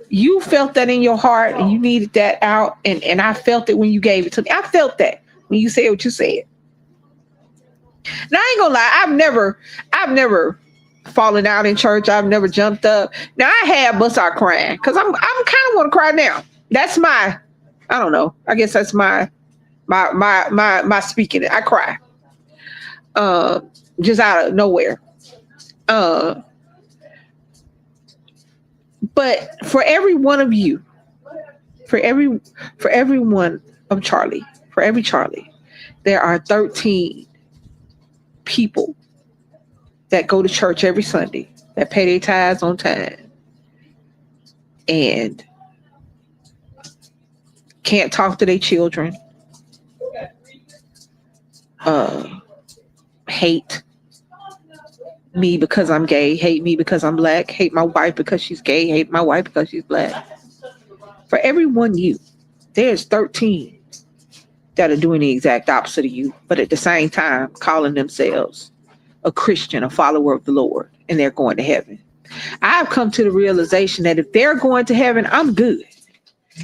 You felt that in your heart and you needed that out. And I felt it when you gave it to me. I felt that when you said what you said. Now I ain't gonna lie, I've never fallen out in church. I've never jumped up. Now I have bust out crying because I'm kind of want to cry now. That's my, I don't know. I guess that's my speaking. I cry, just out of nowhere. But for every one of you, for every one of Charlie, for every Charlie, there are 13 people that go to church every Sunday, that pay their tithes on time, and can't talk to their children, hate me because I'm gay, hate me because I'm black, hate my wife because she's gay, hate my wife because she's black. For every one you, there's 13 that are doing the exact opposite of you, but at the same time calling themselves a Christian, a follower of the Lord, and they're going to heaven. I've come to the realization that if they're going to heaven, I'm good.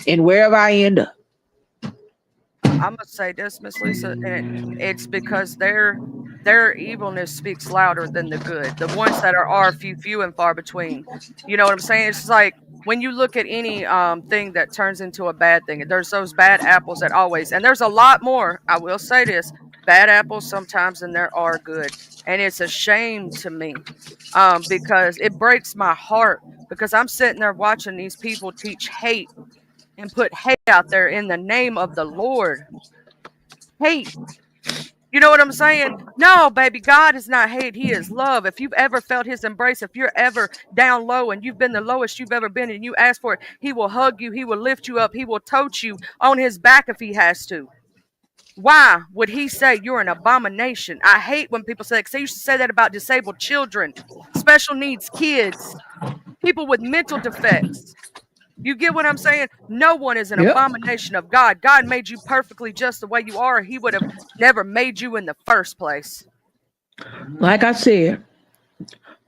And wherever I end up. I'm gonna say this, Miss Lisa, and it's because their evilness speaks louder than the good. The ones that are few and far between. You know what I'm saying? It's like when you look at any thing that turns into a bad thing, there's those bad apples that always, and there's a lot more. I will say this: bad apples sometimes than there are good, and it's a shame to me because it breaks my heart because I'm sitting there watching these people teach hate and put hate out there in the name of the Lord. Hate. You know what I'm saying? No, baby, God is not hate. He is love. If you've ever felt his embrace, if you're ever down low and you've been the lowest you've ever been and you ask for it, he will hug you. He will lift you up. He will tote you on his back if he has to. Why would he say you're an abomination? I hate when people say, because they used to say that about disabled children, special needs kids, people with mental defects. You get what I'm saying? No one is an Yep. abomination of God. God made you perfectly just the way you are. He would have never made you in the first place. Like I said,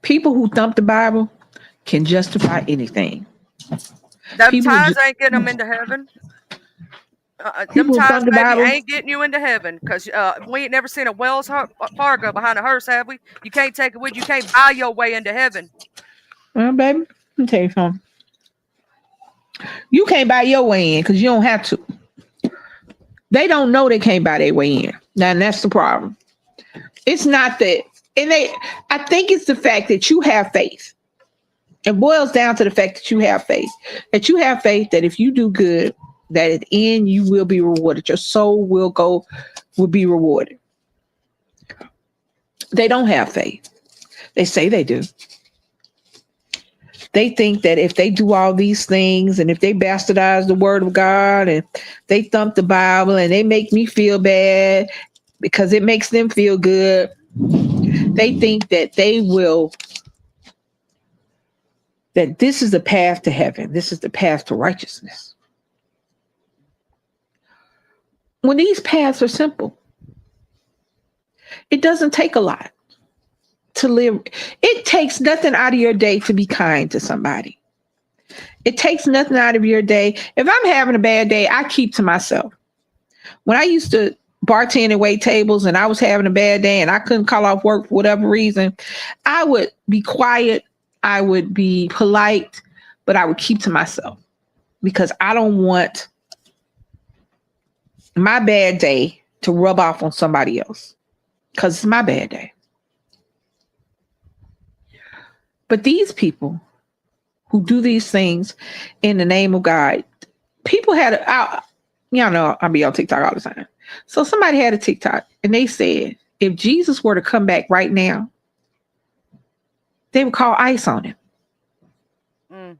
people who thump the Bible can justify anything. Them People who ties ju- ain't getting them into heaven. Them People who ties, thump the baby, Bible. ain't getting you into heaven. Because we ain't never seen a Wells Fargo behind a hearse, have we? You can't take it with you. You can't buy your way into heaven. Well, baby, let me tell you something. You can't buy your way in because you don't have to. They don't know they can't buy their way in. Now, and that's the problem. It's not that, and I think it's the fact that you have faith. It boils down to the fact that you have faith. That you have faith that if you do good, that at the end you will be rewarded. Your soul will be rewarded. They don't have faith. They say they do. They think that if they do all these things and if they bastardize the word of God and they thump the Bible and they make me feel bad because it makes them feel good, they think that that this is the path to heaven. This is the path to righteousness. When these paths are simple, it doesn't take a lot to live. It takes nothing out of your day to be kind to somebody. It takes nothing out of your day. If I'm having a bad day, I keep to myself. When I used to bartend and wait tables and I was having a bad day and I couldn't call off work for whatever reason, I would be quiet. I would be polite, but I would keep to myself because I don't want my bad day to rub off on somebody else because it's my bad day. But these people who do these things in the name of God, people had, y'all know I be on TikTok all the time. So somebody had a TikTok and they said, if Jesus were to come back right now, they would call ice on him.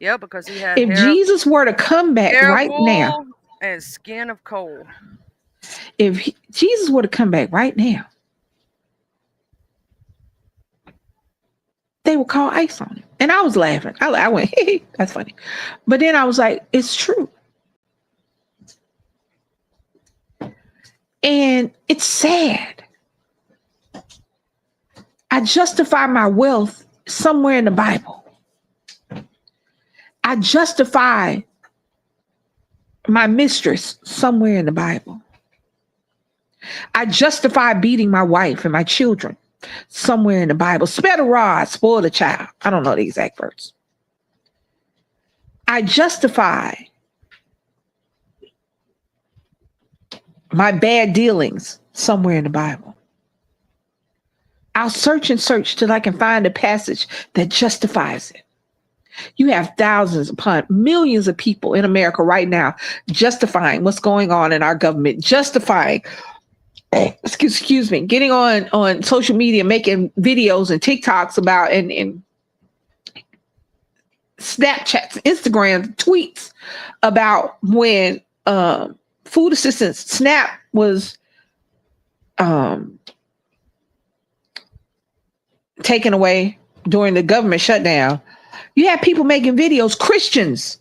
Yeah, because he had If Jesus were to come back right now and skin of coal. If Jesus were to come back right now, they would call ice on him. And I was laughing. I went, hey, that's funny. But then I was like, it's true. And it's sad. I justify my wealth somewhere in the Bible. I justify my mistress somewhere in the Bible. I justify beating my wife and my children somewhere in the Bible. Spare the rod, spoil the child. I don't know the exact verse. I justify my bad dealings somewhere in the Bible. I'll search and search till I can find a passage that justifies it. You have thousands upon millions of people in America right now justifying what's going on in our government, justifying, excuse me, getting on social media, making videos and TikToks about and Snapchats, Instagram tweets about when food assistance SNAP was taken away during the government shutdown. You have people making videos, Christians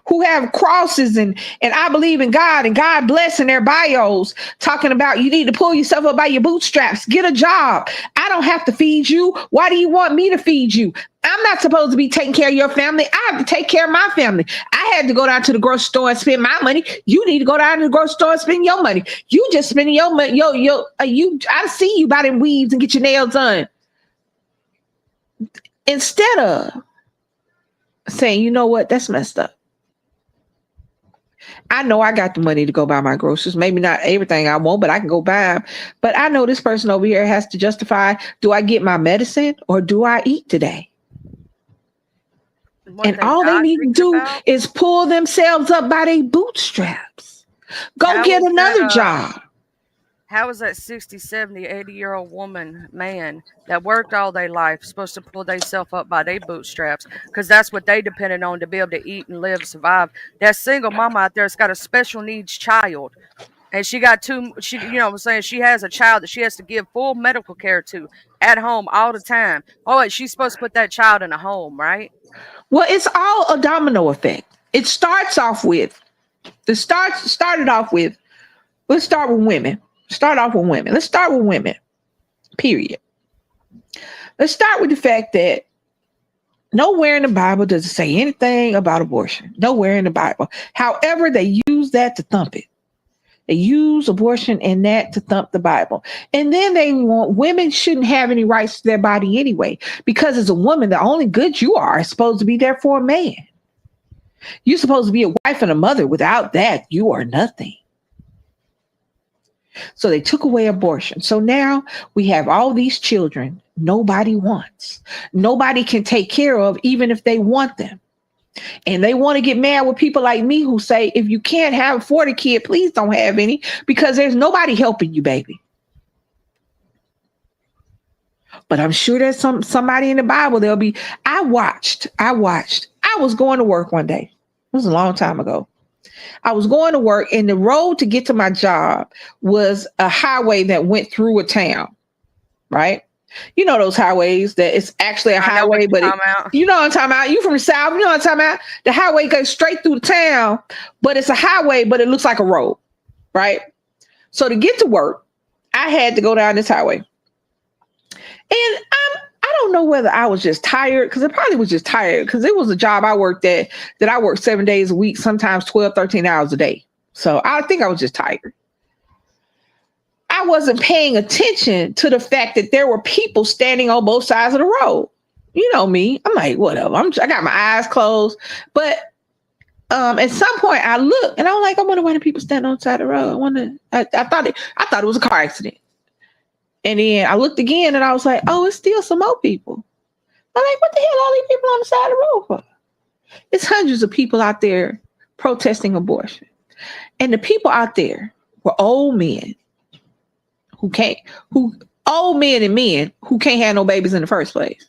who have crosses and I believe in God and God bless in their bios, talking about you need to pull yourself up by your bootstraps, get a job. I don't have to feed you. Why do you want me to feed you? I'm not supposed to be taking care of your family. I have to take care of my family. I had to go down to the grocery store and spend my money. You need to go down to the grocery store and spend your money. You just spending your money. I see you by them weaves and get your nails done. Instead of saying, you know what, that's messed up. I know I got the money to go buy my groceries. Maybe not everything I want, but I can go buy them. But I know this person over here has to justify, do I get my medicine or do I eat today? What And they all they not need to thinking do about? is pull themselves up by their bootstraps. Go How get is that another job. how is that 60, 70, 80-year-old woman, man, that worked all their life supposed to pull themselves up by their bootstraps? Because that's what they depended on to be able to eat and live, survive. That single mama out there's got a special needs child. And she got she, you know what I'm saying? She has a child that she has to give full medical care to at home all the time. Oh, wait, she's supposed to put that child in a home, right? Well, it's all a domino effect. It starts off with, started off with, let's start with women. Start off with women. Let's start with women, period. Let's start with the fact that nowhere in the Bible does it say anything about abortion. Nowhere in the Bible. However, they use that to thump it. They use abortion and that to thump the Bible. And then they want women shouldn't have any rights to their body anyway. Because as a woman, the only good you are is supposed to be there for a man. You're supposed to be a wife and a mother. Without that, you are nothing. So they took away abortion. So now we have all these children nobody wants. Nobody can take care of, even if they want them. And they want to get mad with people like me who say, if you can't afford a kid, please don't have any, because there's nobody helping you, baby. But I'm sure there's somebody in the Bible. I was going to work one day. It was a long time ago. I was going to work, and the road to get to my job was a highway that went through a town, right? You know those highways that it's actually a highway, but you know what I'm talking about. You from the South, you know what I'm talking about. The highway goes straight through the town, but it's a highway, but it looks like a road, right? So to get to work, I had to go down this highway. And I don't know whether I was just tired, because it probably was just tired, because it was a job I worked at that I worked 7 days a week, sometimes 12, 13 hours a day. So I think I was just tired. I wasn't paying attention to the fact that there were people standing on both sides of the road. You know me. I'm like, whatever. I got my eyes closed. But at some point I looked and I'm like, I wonder why the people standing on the side of the road. I thought it was a car accident. And then I looked again and I was like, oh, it's still some more people. I'm like, what the hell are all these people on the side of the road for? It's hundreds of people out there protesting abortion. And the people out there were old men old men and men who can't have no babies in the first place.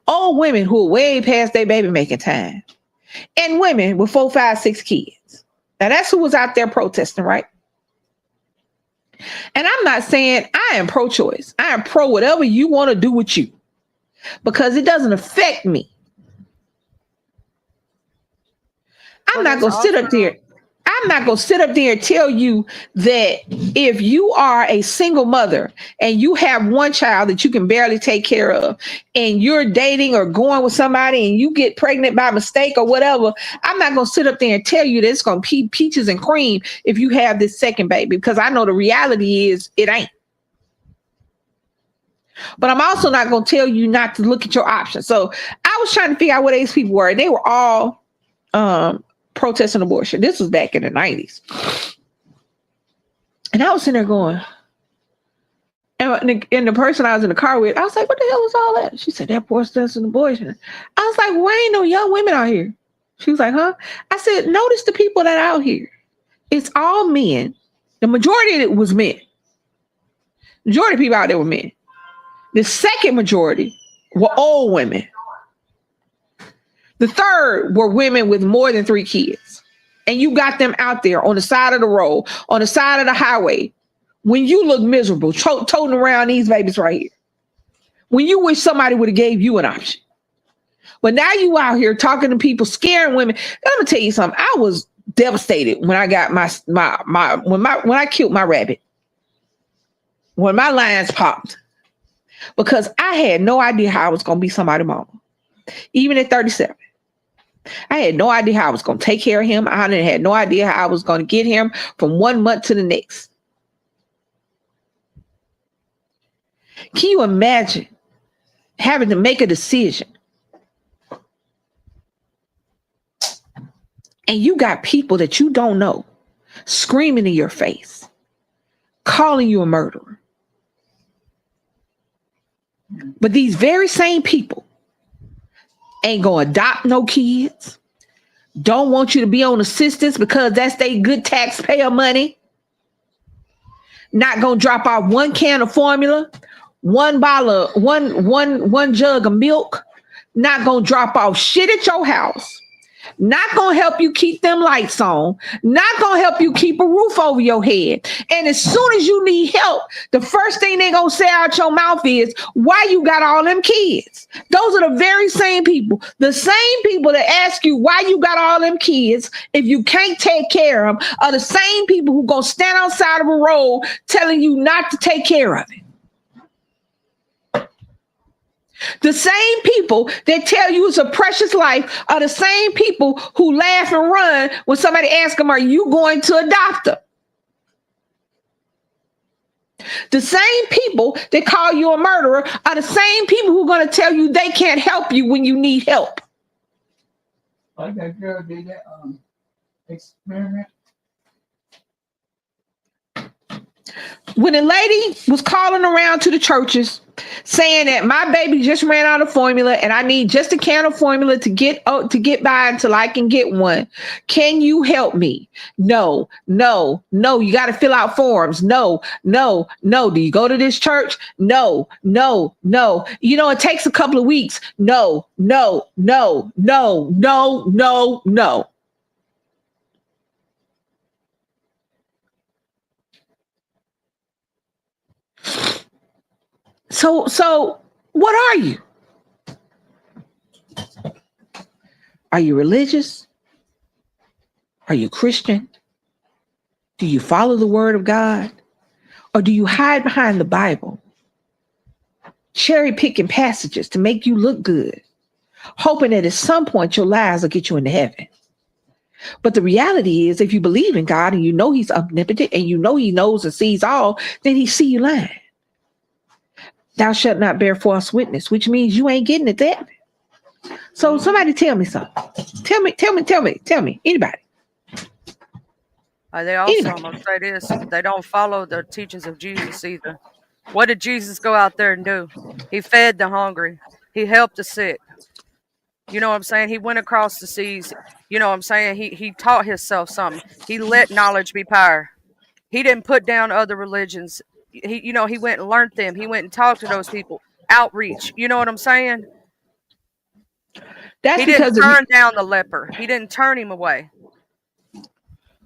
Old women who are way past their baby making time. And women with 4, 5, 6 kids. Now that's who was out there protesting, right? And I'm not saying I am pro-choice. I am pro whatever you want to do with you, because it doesn't affect me. I'm not going to sit up there. I'm not going to sit up there and tell you that if you are a single mother and you have one child that you can barely take care of, and you're dating or going with somebody and you get pregnant by mistake or whatever, I'm not going to sit up there and tell you that it's going to be peaches and cream if you have this second baby, because I know the reality is it ain't. But I'm also not going to tell you not to look at your options. So I was trying to figure out what these people were. They were all protesting abortion. This was back in the 90s. And I was sitting there going, and the person I was in the car with, I was like, what the hell is all that? She said, that protesting abortion. I was like, why ain't no young women out here? She was like, huh? I said, notice the people that are out here. It's all men. The majority of it was men. The majority of people out there were men. The second majority were old women. The third were women with more than 3 kids. And you got them out there on the side of the road, on the side of the highway, when you look miserable, toting around these babies right here. When you wish somebody would have gave you an option. But now you out here talking to people, scaring women. Let me tell you something. I was devastated when I got when I killed my rabbit. When my lions popped. Because I had no idea how I was going to be somebody's mama. Even at 37. I had no idea how I was going to take care of him. I had no idea how I was going to get him from 1 month to the next. Can you imagine having to make a decision? And you got people that you don't know screaming in your face, calling you a murderer. But these very same people ain't gonna adopt no kids, don't want you to be on assistance because that's their good taxpayer money, not gonna drop off one can of formula, one bottle, one jug of milk, not gonna drop off shit at your house, not gonna help you keep them lights on, not gonna help you keep a roof over your head. And as soon as you need help, the first thing they gonna say out your mouth is, why you got all them kids? Those are the very same people that ask you why you got all them kids if you can't take care of them, are the same people who gonna stand outside of a road telling you not to take care of it. The same people that tell you it's a precious life are the same people who laugh and run when somebody asks them, are you going to adopt them? The same people that call you a murderer are the same people who are going to tell you they can't help you when you need help. Like that girl did that experiment. When a lady was calling around to the churches saying that my baby just ran out of formula and I need just a can of formula to get by until I can get one. Can you help me? No. You got to fill out forms. No. Do you go to this church? No. You know, it takes a couple of weeks. No. So what are you? Are you religious? Are you Christian? Do you follow the word of God? Or do you hide behind the Bible, cherry picking passages to make you look good, hoping that at some point your lies will get you into heaven? But the reality is, if you believe in God and you know he's omnipotent and you know he knows and sees all, then he see you lying. Thou shalt not bear false witness, which means you ain't getting it there. So somebody tell me something. Tell me. Anybody. They also, I'm going to say this, they don't follow the teachings of Jesus either. What did Jesus go out there and do? He fed the hungry. He helped the sick. You know what I'm saying? He went across the seas. You know what I'm saying? He taught himself something. He let knowledge be power. He didn't put down other religions. He went and learned them. He went and talked to those people. Outreach. You know what I'm saying? That's he didn't turn down the leper. He didn't turn him away.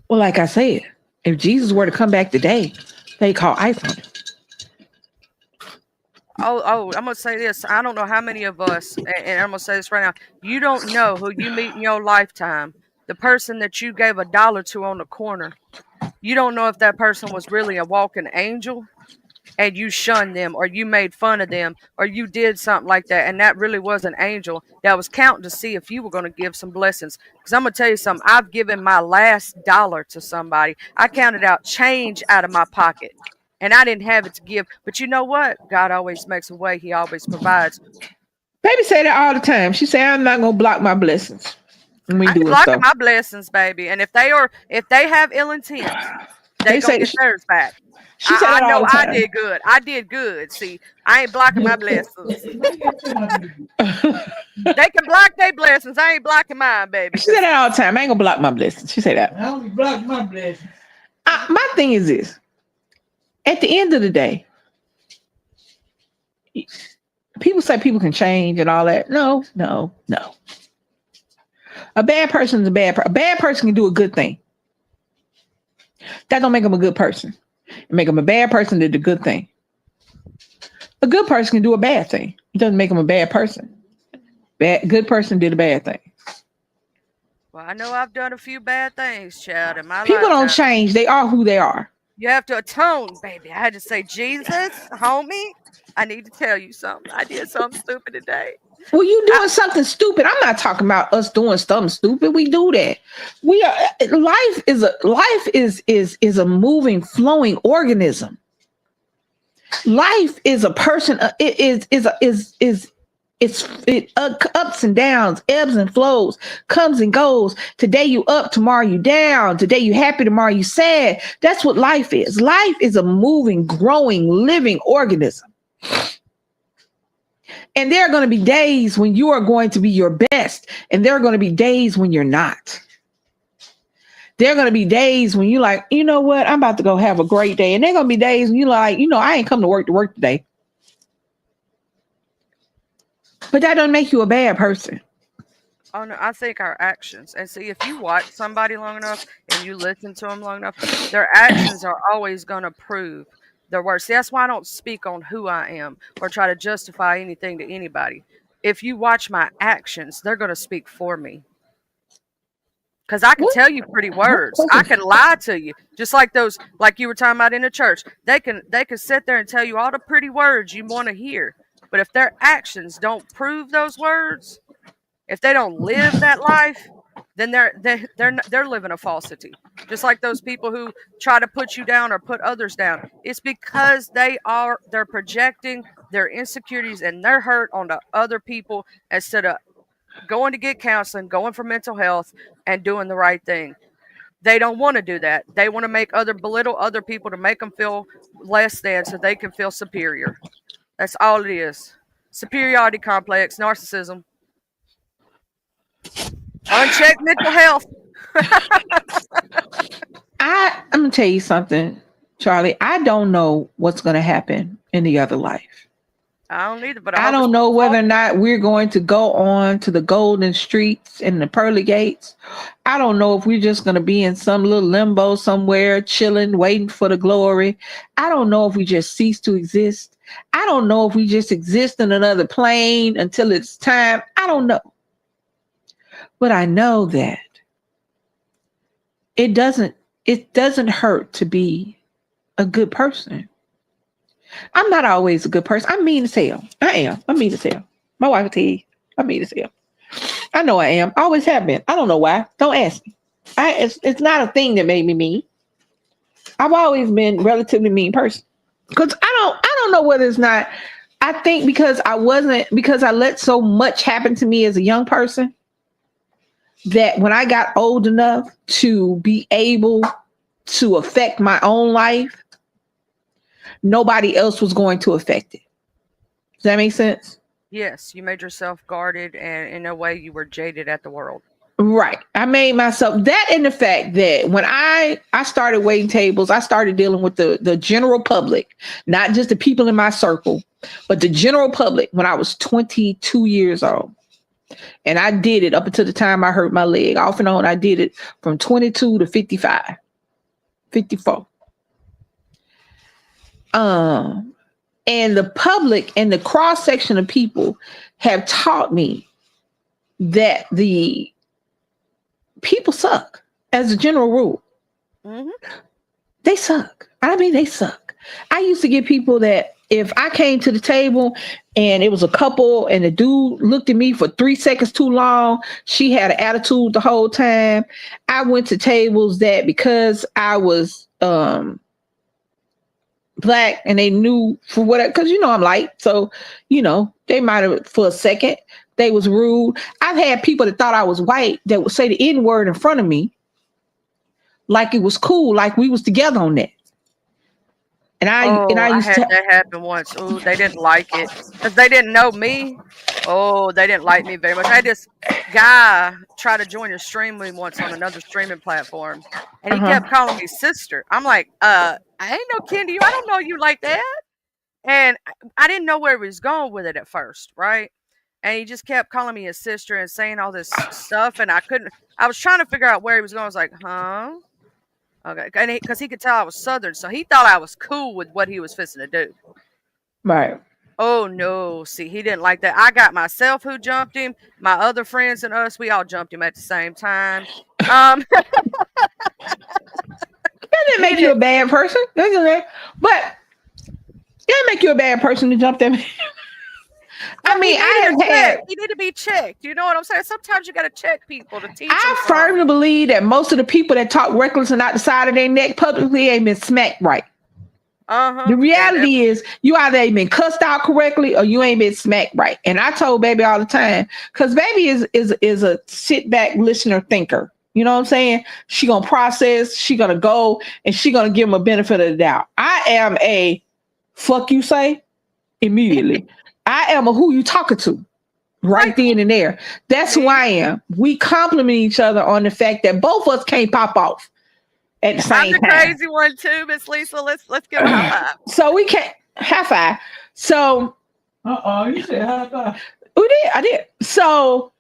Well, like I said, if Jesus were to come back today, they call ice on him. Oh, I'm going to say this. I don't know how many of us, and I'm going to say this right now, you don't know who you meet in your lifetime. The person that you gave $1 to on the corner, you don't know if that person was really a walking angel and you shunned them or you made fun of them or you did something like that. And that really was an angel that was counting to see if you were going to give some blessings. Because I'm going to tell you something. I've given my last $1 to somebody. I counted out change out of my pocket and I didn't have it to give. But you know what? God always makes a way. He always provides. Baby say that all the time. She say, I'm not going to block my blessings. I'm blocking my blessings, baby. And if they have ill intent, they gonna get theirs back. I know I did good. I did good. See, I ain't blocking my blessings. They can block their blessings. I ain't blocking mine, baby. She said that all the time. I ain't gonna block my blessings. She say that. I only block my blessings. My thing is this. At the end of the day, people say people can change and all that. No. A bad person is a bad person. A bad person can do a good thing. That don't make them a good person. It make them a bad person that did a good thing. A good person can do a bad thing. It doesn't make them a bad person. Good person did a bad thing. Well, I know I've done a few bad things, child, in my life. People don't change. They are who they are. You have to atone, baby. I had to say, Jesus, homie, I need to tell you something. I did something stupid today. Well, you doing something stupid. I'm not talking about us doing something stupid. We do that. Life is a moving, flowing organism. Life is a person. It ups and downs, ebbs and flows, comes and goes. Today you up, tomorrow you down. Today you happy, tomorrow you sad. That's what life is. Life is a moving, growing, living organism. And there are going to be days when you are going to be your best, and there are going to be days when you're not. There are going to be days when you're like, you know what, I'm about to go have a great day. And there are going to be days when you're like, I ain't come to work today. But that doesn't make you a bad person. Oh no, I think our actions. And see, if you watch somebody long enough and you listen to them long enough, their actions are always going to prove their words. See, that's why I don't speak on who I am or try to justify anything to anybody. If you watch my actions, they're going to speak for me. Because I can tell you pretty words. I can lie to you. Just like those, like you were talking about in the church. They can sit there and tell you all the pretty words you want to hear. But if their actions don't prove those words, if they don't live that life, then they're living a falsity. Just like those people who try to put you down or put others down. It's because they're projecting their insecurities and their hurt onto other people instead of going to get counseling, going for mental health, and doing the right thing. They don't want to do that. They want to belittle other people to make them feel less than so they can feel superior. That's all it is. Superiority complex, narcissism. Unchecked mental health. I'm going to tell you something, Charlie. I don't know what's going to happen in the other life. I don't either, but I don't know whether or not we're going to go on to the golden streets and the pearly gates. I don't know if we're just going to be in some little limbo somewhere, chilling, waiting for the glory. I don't know if we just cease to exist. I don't know if we just exist in another plane until it's time. I don't know. But I know that it doesn't hurt to be a good person. I'm not always a good person. I'm mean as hell. I am. I'm mean as hell. My wife will tell you, I'm mean as hell. I know I am. I always have been. I don't know why. Don't ask me. It's not a thing that made me mean. I've always been a relatively mean person. Because I don't know whether it's not. I think because I let so much happen to me as a young person that when I got old enough to be able to affect my own life, nobody else was going to affect it. Does that make sense? Yes, you made yourself guarded, and in a way you were jaded at the world. Right. I made myself that, and the fact that when I started waiting tables, I started dealing with the general public, not just the people in my circle, but the general public when I was 22 years old. And I did it up until the time I hurt my leg. Off and on, I did it from 22 to 55, 54. And the public and the cross section of people have taught me that the people suck as a general rule. Mm-hmm. They suck. I mean, they suck. I used to get people that if I came to the table and it was a couple and the dude looked at me for 3 seconds too long, she had an attitude the whole time. I went to tables that because I was Black and they knew for whatever, because I'm light, so they might have for a second they was rude. I've had people that thought I was white that would say the N-word in front of me like it was cool, like we was together on that. And I used to that happen once. Oh, they didn't like it because they didn't know me. Oh, they didn't like me very much. I had this guy try to join a stream with me once on another streaming platform, and he kept calling me sister. I'm like, I ain't no kin to you. I don't know you like that. And I didn't know where he was going with it at first, right? And he just kept calling me his sister and saying all this stuff, and I was trying to figure out where he was going. I was like, huh? Okay, because he could tell I was Southern, so he thought I was cool with what he was fixing to do. Right. Oh, no. See, he didn't like that. I got myself who jumped him. My other friends and us, we all jumped him at the same time. That didn't make you a bad person. But it didn't make you a bad person to jump them. I mean, you need to be checked. You know what I'm saying? Sometimes you got to check people to teach them. I firmly believe that most of the people that talk reckless and out the side of their neck publicly ain't been smacked right. The reality is you either ain't been cussed out correctly or you ain't been smacked right. And I told baby all the time, because baby is a sit back listener thinker. You know what I'm saying? She gonna process, she gonna go, and she gonna give him a benefit of the doubt. I am a fuck you say immediately. I am a who you talking to right then and there. That's who I am. We compliment each other on the fact that both of us can't pop off at the I'm same the time. crazy one too, Miss Lisa. Let's give a high five. So we can't high five. So You said high five. we did. I did. So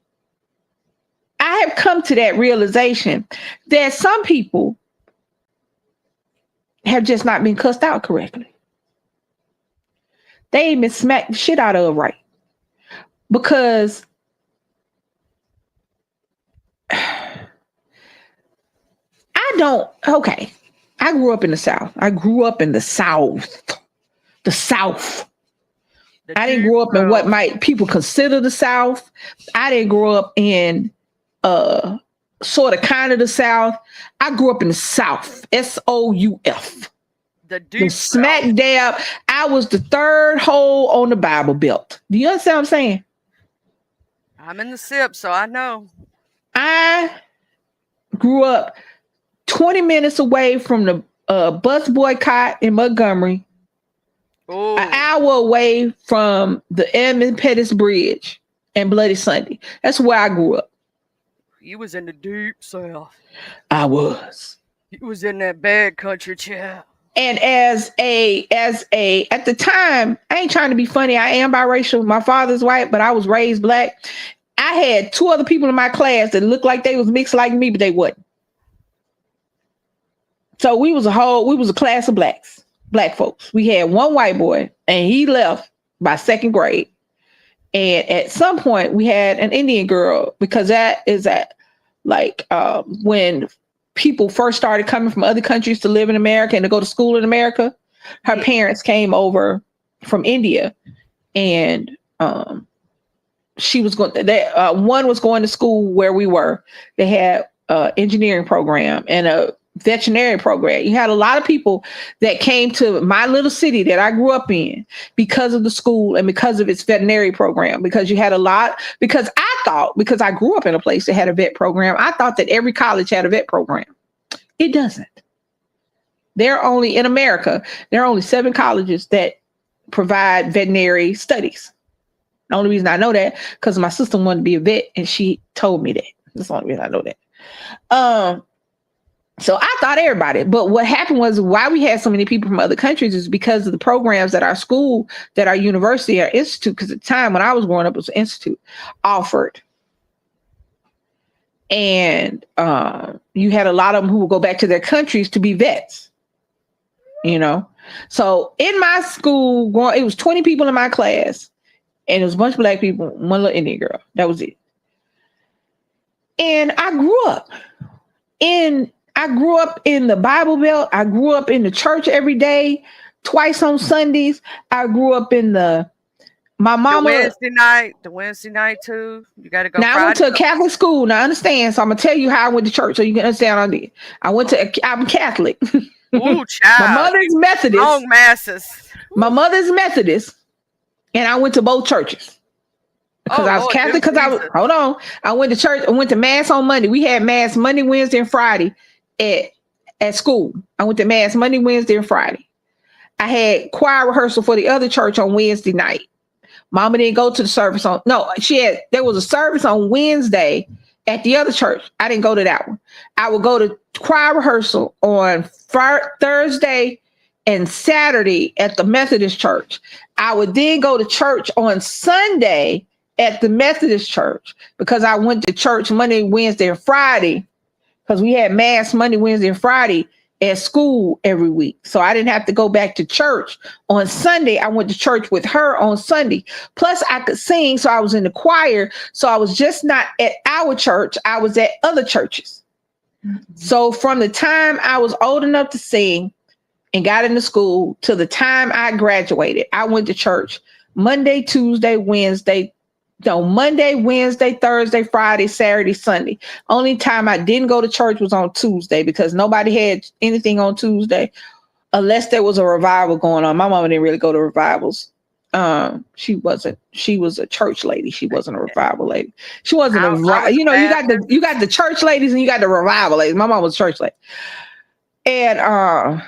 I have come to that realization that some people have just not been cussed out correctly. They ain't been smacked the shit out of right. Because I grew up in the South. The South. I didn't grow up in what might people consider the South. I didn't grow up in sort of kind of the South. I grew up in the South. SOUF. The deep smack South. dab. I was the third hole on the Bible Belt. Do you understand what I'm saying? I'm in the SIP, so I know. I grew up 20 minutes away from the bus boycott in Montgomery, Oh, an hour away from the Edmund Pettus Bridge and Bloody Sunday. That's where I grew up. you was in the deep South. I was. You was in that bad country, child. And as a at the time, I ain't trying to be funny. I am biracial. My father's white, but I was raised black. I had two other people in my class that looked like they was mixed like me, but they wasn't. So we was a class of black folks. We had one white boy, and he left by second grade. And at some point, we had an Indian girl, because that is when people first started coming from other countries to live in America and to go to school in America. Her parents came over from India, and she was going. One was going to school where we were. They had an engineering program and a veterinary program. You had a lot of people that came to my little city that I grew up in because of the school and because of its veterinary program. Because you had a lot. Because I grew up in a place that had a vet program, I thought that every college had a vet program. It doesn't. In America, there are only 7 colleges that provide veterinary studies. The only reason I know that because my sister wanted to be a vet and she told me that. That's the only reason I know that. So I thought everybody, but what happened was why we had so many people from other countries is because of the programs that our school, that our university, our institute, because at the time when I was growing up, it was an institute, offered. And you had a lot of them who would go back to their countries to be vets, you know? So in my school, it was 20 people in my class, and it was a bunch of black people, one little Indian girl. That was it. And I grew up in the Bible Belt. I grew up in the church every day, twice on Sundays. I grew up in my mama. The Wednesday night too. You got to go. Now I went to a Catholic school. Now understand. So I'm gonna tell you how I went to church so you can understand what I did. I'm Catholic. Ooh, child. My mother's Methodist. Long masses. My mother's Methodist, and I went to both churches. Because I was Catholic. I went to church. I went to mass on Monday. We had mass Monday, Wednesday, and Friday at school. I went to mass Monday, Wednesday, and Friday. I had choir rehearsal for the other church on Wednesday night. Mama didn't go to the service there was a service on Wednesday at the other church. I didn't go to that one. I would go to choir rehearsal on Thursday and Saturday at the Methodist church. I would then go to church on Sunday at the Methodist church because I went to church Monday, Wednesday, and Friday because we had mass Monday, Wednesday, and Friday at school every week. So I didn't have to go back to church on Sunday. I went to church with her on Sunday. Plus I could sing. So I was in the choir. So I was just not at our church. I was at other churches. Mm-hmm. So from the time I was old enough to sing and got into school to the time I graduated, I went to church Monday, Tuesday, Wednesday, Thursday, Friday, Saturday, Sunday. Only time I didn't go to church was on Tuesday because nobody had anything on Tuesday unless there was a revival going on. My mama didn't really go to revivals. She was a church lady. She wasn't a revival lady. She wasn't you got the church ladies and you got the revival ladies. My mom was a church lady. And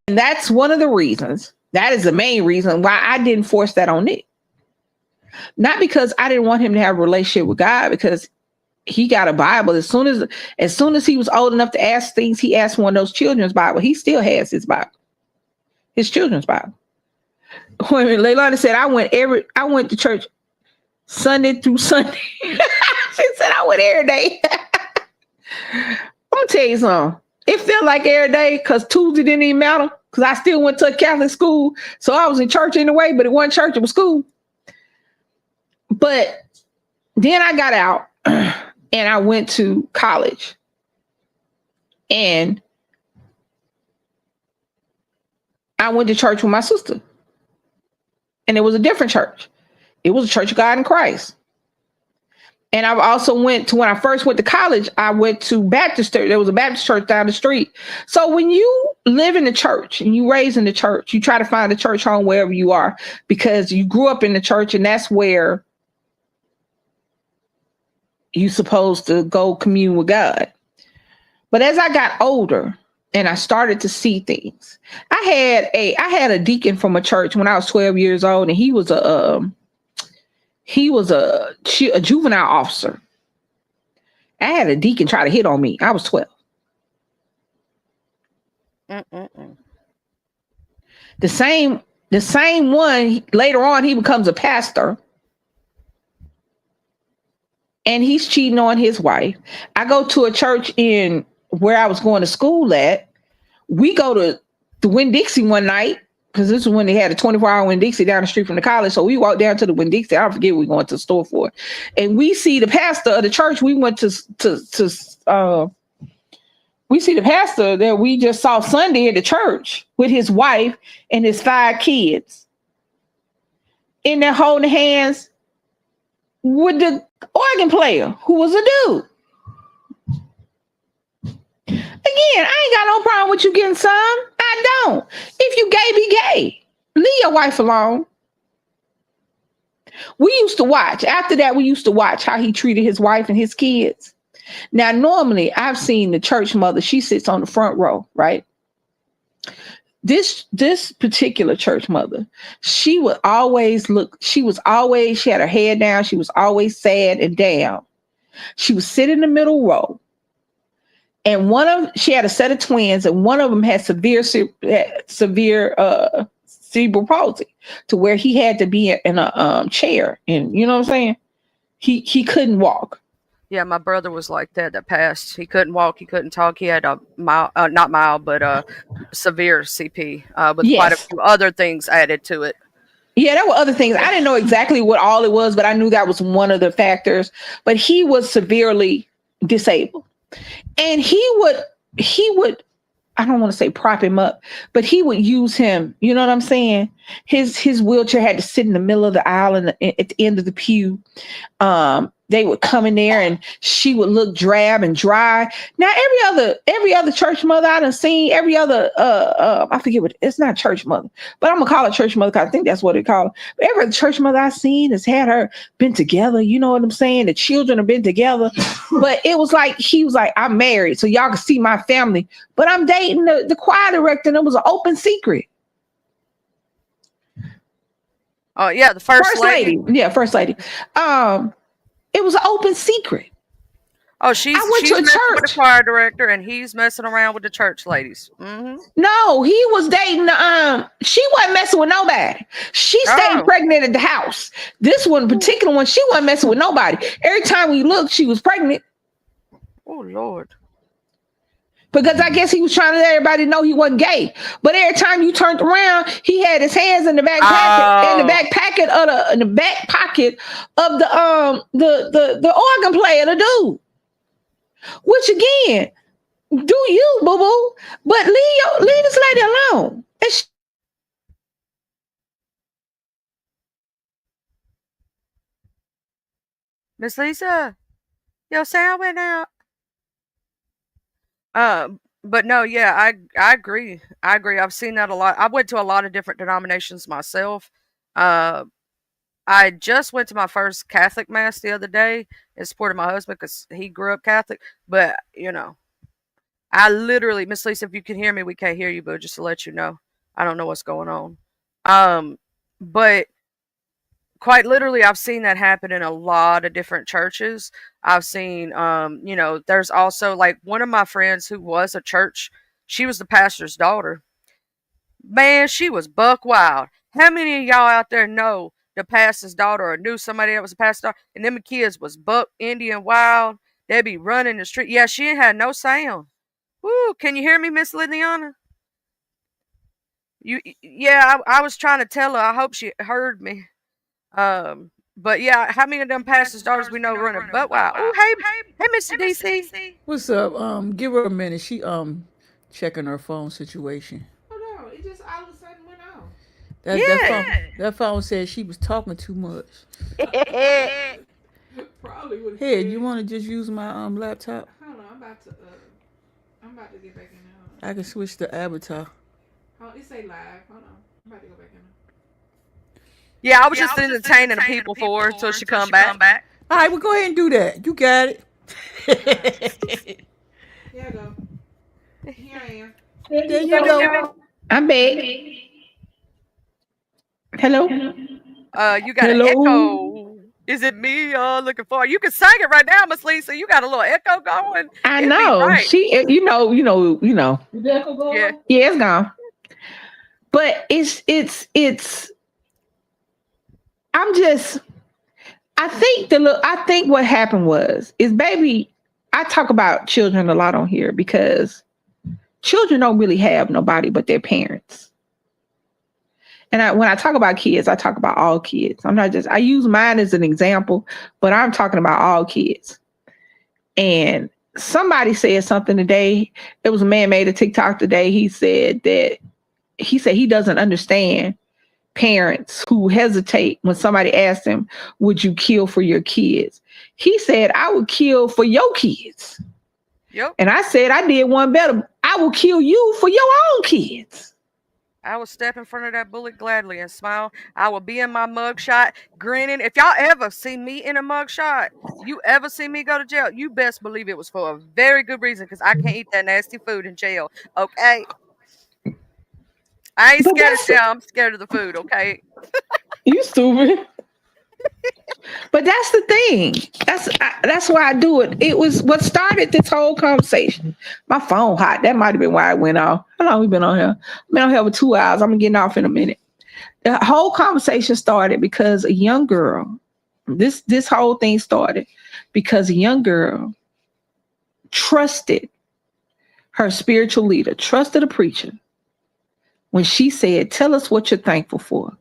that's one of the reasons That is the main reason why I didn't force that on Nick. Not because I didn't want him to have a relationship with God, because he got a Bible. As soon as he was old enough to ask things, he asked one of those children's Bible. He still has his Bible, his children's Bible. When Leilani said, I went to church Sunday through Sunday. She said I went every day. I'm gonna tell you something. It felt like every day because Tuesday didn't even matter because I still went to a Catholic school. So I was in church anyway, but it wasn't church, it was school. But then I got out and I went to college. And I went to church with my sister. And it was a different church. It was a Church of God in Christ. And I also went to, when I first went to college, I went to Baptist church. There was a Baptist church down the street. So when you live in the church and you raise in the church, you try to find a church home wherever you are because you grew up in the church and that's where you're supposed to go commune with God. But as I got older and I started to see things, I had a deacon from a church when I was 12 years old, and he was a juvenile officer. I had a deacon try to hit on me. I was 12. The same one, later on, he becomes a pastor. And he's cheating on his wife. I go to a church in where I was going to school at. We go to the Winn-Dixie one night, because this is when they had a 24-hour Winn-Dixie down the street from the college. So we walked down to the Winn-Dixie. I don't forget what we going to the store for. And we see the pastor of the church. We went we see the pastor that we just saw Sunday at the church with his wife and his 5 kids. In there holding hands with the organ player who was a dude. Again, I ain't got no problem with you getting some. I don't. If you gay, be gay. Leave your wife alone. We used to watch. After that, we used to watch how he treated his wife and his kids. Now, normally, I've seen the church mother. She sits on the front row, right? This particular church mother, she had her head down. She was always sad and down. She would sit in the middle row. And she had a set of twins, and one of them had severe cerebral palsy, to where he had to be in a chair. And you know what I'm saying? He couldn't walk. Yeah, my brother was like that passed. He couldn't walk, he couldn't talk. He had a severe CP with quite a few other things added to it. Yeah, there were other things. I didn't know exactly what all it was, but I knew that was one of the factors. But he was severely disabled. And he would, I don't want to say prop him up, but he would use him. You know what I'm saying? His wheelchair had to sit in the middle of the aisle and at the end of the pew. They would come in there and she would look drab and dry. Now, every other church mother I done seen, every other, I forget what, it's not church mother, but I'm gonna call it church mother because I think that's what they call it. But every other church mother I've seen has had her been together. You know what I'm saying? The children have been together. But it was like, he was like, I'm married, so y'all can see my family. But I'm dating the choir director, and it was an open secret. Oh, yeah, the first lady. Yeah, first lady. It was an open secret. Oh, she's messing with the choir director, and he's messing around with the church ladies. Mm-hmm. No, he was dating. She wasn't messing with nobody. She stayed pregnant at the house. This one, particular one, she wasn't messing with nobody. Every time we looked, she was pregnant. Oh Lord. Because I guess he was trying to let everybody know he wasn't gay. But every time you turned around, he had his hands in the back pocket, in the back pocket of the organ player, the dude. Which again, do you, boo boo? But leave this lady alone. Miss Lisa, your sound went out. But no, yeah, I agree. I've seen that a lot. I went to a lot of different denominations myself. I just went to my first Catholic mass the other day in support of my husband because he grew up Catholic. But I literally, Miss Lisa, if you can hear me, we can't hear you, but just to let you know, I don't know what's going on. But quite literally, I've seen that happen in a lot of different churches. I've seen, there's also like one of my friends who was a church. She was the pastor's daughter. Man, she was buck wild. How many of y'all out there know the pastor's daughter or knew somebody that was a pastor's daughter? And them kids was buck Indian wild. They'd be running the street. Yeah, she ain't had no sound. Woo, can you hear me, Miss Liliana? Yeah, I was trying to tell her. I hope she heard me. But yeah, how many of them pastors' daughters we know running butt wild? Oh, hey, Mr. DC. What's up? Give her a minute. She checking her phone situation. Oh no, it just all of a sudden went on. That phone said she was talking too much. Probably would. Hey, you want to just use my laptop? Hold on, I'm about to get back in there. I can switch the avatar. Oh, it say live. Hold on, I'm about to go back in there. Yeah, I was just entertaining the people for her until she come back. All right, well, go ahead and do that. You got it. Here I go. Here I am. There you go. I'm back. Hello. You got Hello? an echo. Is it me looking for? You can sing it right now, Miss Lisa. You got a little echo going. I It'd be know. right. She, you know. Did the echo go Yeah. on? Yeah, it's gone. But it's. I think what happened is baby. I talk about children a lot on here because children don't really have nobody but their parents. And when I talk about kids, I talk about all kids. I use mine as an example, but I'm talking about all kids. And somebody said something today. There was a man made a TikTok today. He said he doesn't understand parents who hesitate when somebody asks him, would you kill for your kids? He said, I would kill for your kids. Yep. And I said, I did one better. I will kill you for your own kids. I will step in front of that bullet gladly and smile. I will be in my mugshot grinning. If y'all ever see me in a mugshot, you ever see me go to jail, you best believe it was for a very good reason because I can't eat that nasty food in jail. Okay? I ain't But scared of that's- jail. I'm scared of the food. Okay? You stupid. But that's the thing. That's why I do it. It was what started this whole conversation. My phone hot. That might have been why it went off. How long we been on here? I've been on here for 2 hours. I'm getting off in a minute. The whole conversation started because a young girl. This whole thing started because a young girl trusted her spiritual leader, trusted a preacher when she said, "Tell us what you're thankful for."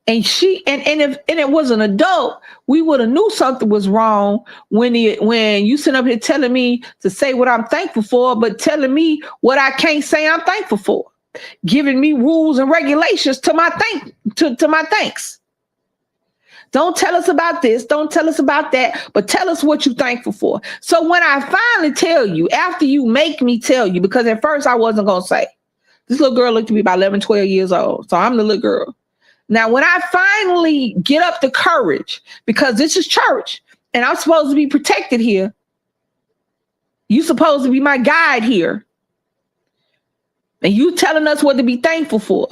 And if it was an adult, we would have knew something was wrong when you sit up here telling me to say what I'm thankful for, but telling me what I can't say I'm thankful for, giving me rules and regulations to my thanks. Don't tell us about this, don't tell us about that, but tell us what you're thankful for. So when I finally tell you, after you make me tell you, because at first I wasn't gonna say, this little girl looked to be about 11, 12 years old. So I'm the little girl. Now, when I finally get up the courage, because this is church and I'm supposed to be protected here, you supposed to be my guide here, and you telling us what to be thankful for.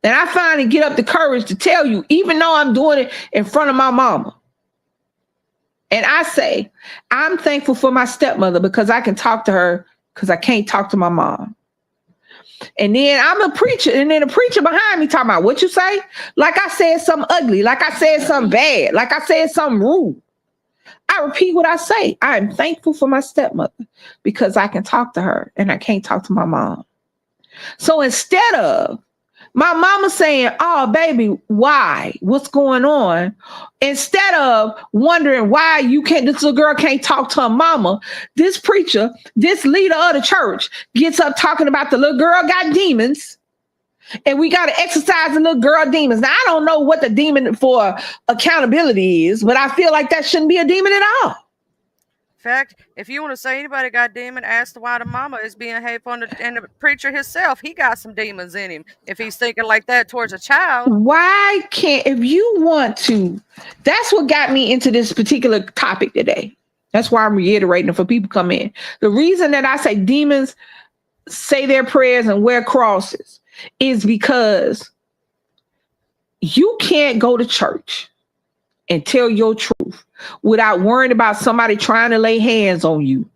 And I finally get up the courage to tell you, even though I'm doing it in front of my mama. And I say, I'm thankful for my stepmother because I can talk to her because I can't talk to my mom. And then I'm a preacher, and then a preacher behind me talking about what you say. Like I said something ugly, like I said something bad, like I said something rude. I repeat what I say. I am thankful for my stepmother because I can talk to her and I can't talk to my mom. So instead of my mama saying, "Oh, baby, why? What's going on?" Instead of wondering why this little girl can't talk to her mama, this preacher, this leader of the church gets up talking about the little girl got demons and we got to exercise the little girl demons. Now, I don't know what the demon for accountability is, but I feel like that shouldn't be a demon at all. In fact, if you want to say anybody got demon, ask why the mama is being hateful and the preacher himself, he got some demons in him. If he's thinking like that towards a child. Why can't, if you want to, that's what got me into this particular topic today. That's why I'm reiterating for people come in. The reason that I say demons say their prayers and wear crosses is because you can't go to church and tell your truth without worrying about somebody trying to lay hands on you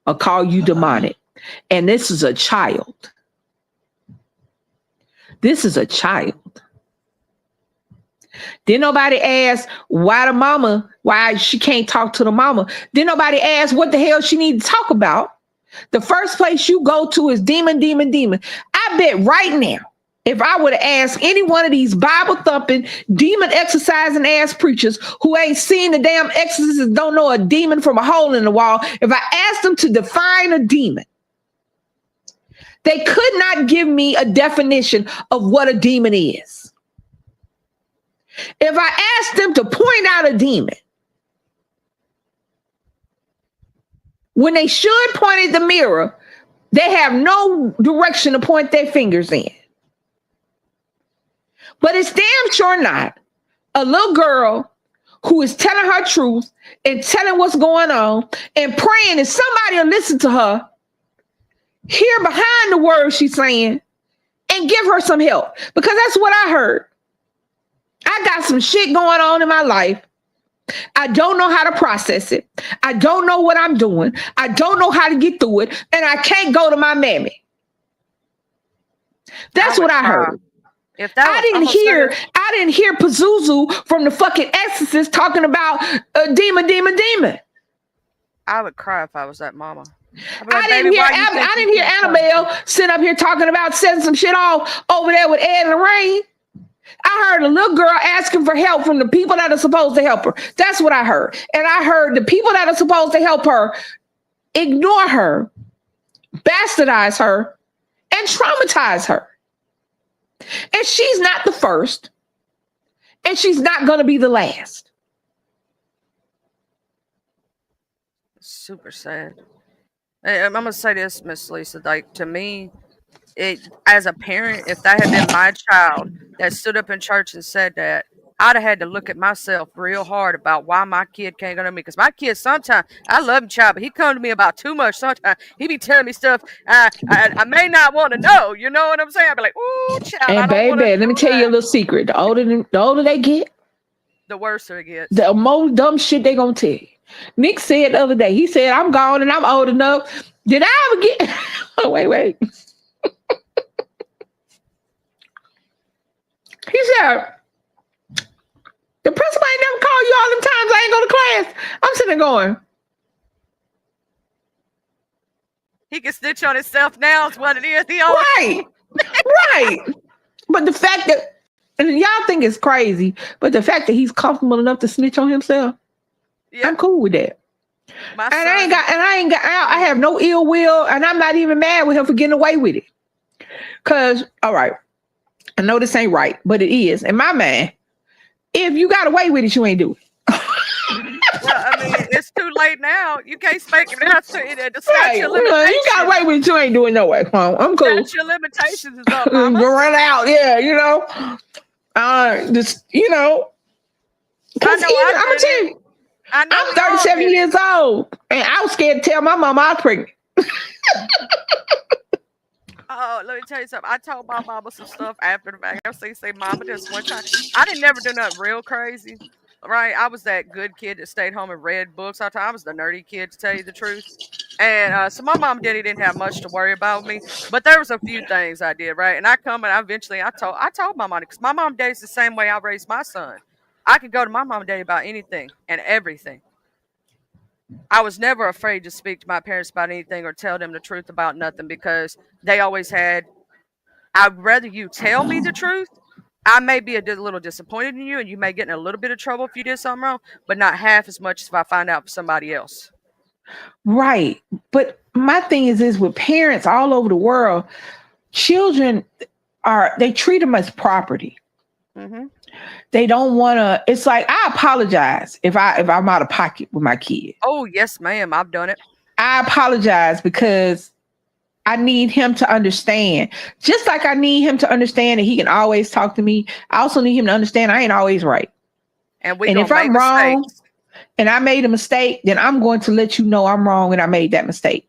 or call you demonic. And this is a child. This is a child. Then nobody asked why she can't talk to the mama. Then nobody asked what the hell she needs to talk about. The first place you go to is demon. I bet right now, if I would have asked any one of these Bible thumping, demon exercising ass preachers who ain't seen the damn exorcist, don't know a demon from a hole in the wall, if I asked them to define a demon, they could not give me a definition of what a demon is. If I asked them to point out a demon, when they should point at the mirror, they have no direction to point their fingers in. But it's damn sure not a little girl who is telling her truth and telling what's going on and praying that somebody will listen to her, hear behind the words she's saying, and give her some help. Because that's what I heard. I got some shit going on in my life. I don't know how to process it. I don't know what I'm doing. I don't know how to get through it. And I can't go to my mammy. That's what I heard. If that I didn't hear Pazuzu from the fucking Exorcist talking about demon. I would cry if I was that mama. I didn't hear Annabelle sitting up here talking about setting some shit off over there with Ed and Lorraine. I heard a little girl asking for help from the people that are supposed to help her. That's what I heard. And I heard the people that are supposed to help her ignore her, bastardize her, and traumatize her. And she's not the first. And she's not going to be the last. Super sad. I'm going to say this, Miss Lisa. Like, to me, as a parent, if that had been my child that stood up in church and said that, I'd have had to look at myself real hard about why my kid can't go to me. Because my kid, sometimes, I love him, child, but he come to me about too much. Sometimes he be telling me stuff I may not want to know. You know what I'm saying? I be like, ooh, child. And baby, let me tell you a little secret. The older they get, the worse it gets. The more dumb shit they gonna tell you. Nick said the other day, he said, I'm gone and I'm old enough. Did I ever get... Oh, wait. He said, the principal ain't never called you all them times I ain't go to class. I'm sitting there going. He can snitch on himself now is what it is. Right. But the fact that, and y'all think it's crazy, but the fact that he's comfortable enough to snitch on himself, I'm cool with that. I have no ill will, and I'm not even mad with him for getting away with it. Cause, all right, I know this ain't right, but it is. In my mind, if you got away with it, you ain't do it. Well, I mean, it's too late now. You can't speak it out to it. You got away with it, you ain't doing no way. I'm cool. Your limitations is up, mama. Run out, yeah, you know. Just, you know. I'm gonna tell you, I'm 37 years old, and I was scared to tell my mom I was pregnant. Oh, let me tell you something. I told my mama some stuff after the fact. I say, Mama, this one time. I didn't never do nothing real crazy, right? I was that good kid that stayed home and read books all the time. I was the nerdy kid, to tell you the truth. And so my mom and daddy didn't have much to worry about me. But there was a few things I did, right? And I told my mom, because my mom and daddy's the same way I raised my son. I could go to my mom and daddy about anything and everything. I was never afraid to speak to my parents about anything or tell them the truth about nothing, because they always had, I'd rather you tell me the truth. I may be a little disappointed in you, and you may get in a little bit of trouble if you did something wrong, but not half as much as if I find out for somebody else. Right. But my thing is with parents all over the world, children they treat them as property. Mm-hmm. They don't want to. It's like, I apologize if I'm out of pocket with my kid. Oh, yes, ma'am. I've done it. I apologize because I need him to understand. Just like I need him to understand that he can always talk to me. I also need him to understand I ain't always right. And if I'm wrong and I made a mistake, then I'm going to let you know I'm wrong and I made that mistake.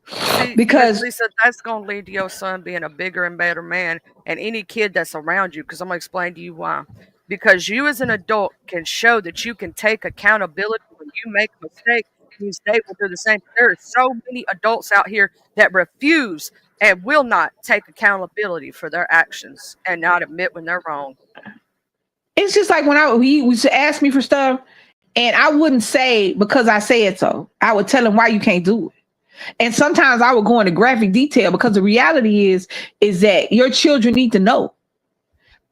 See, Miss Because Lisa, that's going to lead to your son being a bigger and better man, and any kid that's around you. Because I'm going to explain to you why. Because you, as an adult, can show that you can take accountability when you make a mistake. Means they will do the same. There are so many adults out here that refuse and will not take accountability for their actions and not admit when they're wrong. it's just like when he used to ask me for stuff, and I wouldn't say because I said so. I would tell him why you can't do it. And sometimes I would go into graphic detail because the reality is that your children need to know.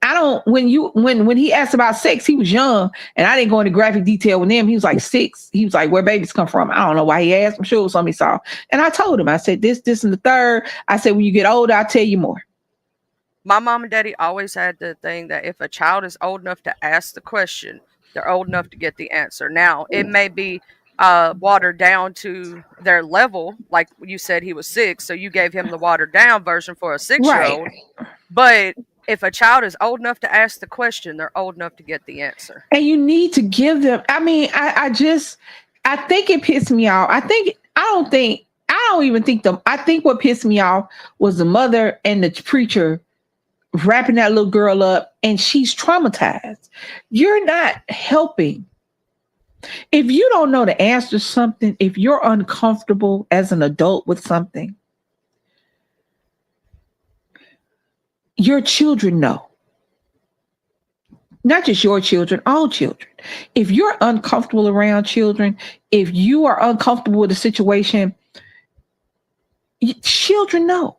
I don't when he asked about sex, he was young, and I didn't go into graphic detail with him. He was like 6. He was like, where babies come from? I don't know why he asked. I'm sure it was something he saw. And I told him, I said, this, and the third. I said, when you get older, I'll tell you more. My mom and daddy always had the thing that if a child is old enough to ask the question, they're old enough to get the answer. Now, it may be watered down to their level, like you said he was 6, so you gave him the watered down version for a 6-year-old. Right. But if a child is old enough to ask the question, they're old enough to get the answer. And you need to give them. I mean, I think it pissed me off. I think what pissed me off was the mother and the preacher wrapping that little girl up, and she's traumatized. You're not helping. If you don't know the answer to something, if you're uncomfortable as an adult with something, your children know. Not just your children, all children. If you're uncomfortable around children, if you are uncomfortable with a situation, children know.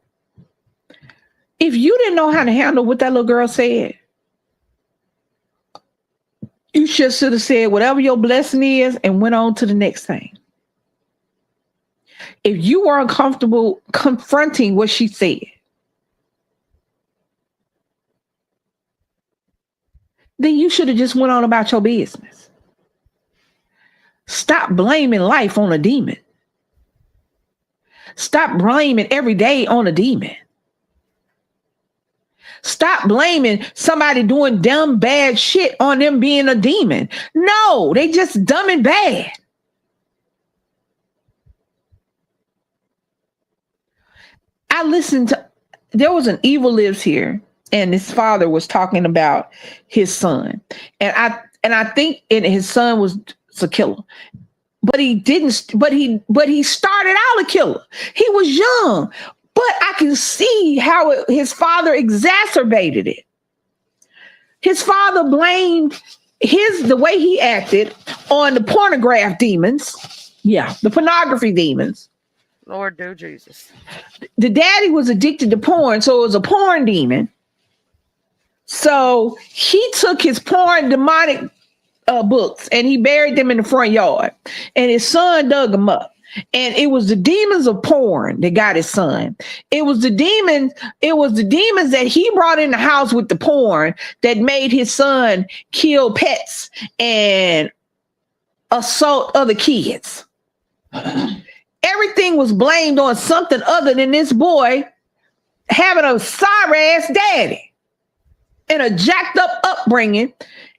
If you didn't know how to handle what that little girl said, you should have said whatever your blessing is and went on to the next thing. If you were uncomfortable confronting what she said, then you should have just went on about your business. Stop blaming life on a demon. Stop blaming every day on a demon. Stop blaming somebody doing dumb, bad shit on them being a demon. No, they just dumb and bad. There was an Evil Lives here, and his father was talking about his son. And I think his son was a killer. But he started out a killer. He was young. But I can see how his father exacerbated it. His father blamed the way he acted on the pornograph demons. Yeah, the pornography demons. Lord do Jesus. The daddy was addicted to porn, so it was a porn demon. So he took his porn demonic books and he buried them in the front yard. And his son dug them up. And it was the demons of porn that got his son. It was the demons that he brought in the house with the porn that made his son kill pets and assault other kids. Everything was blamed on something other than this boy having a sorry ass daddy and a jacked up upbringing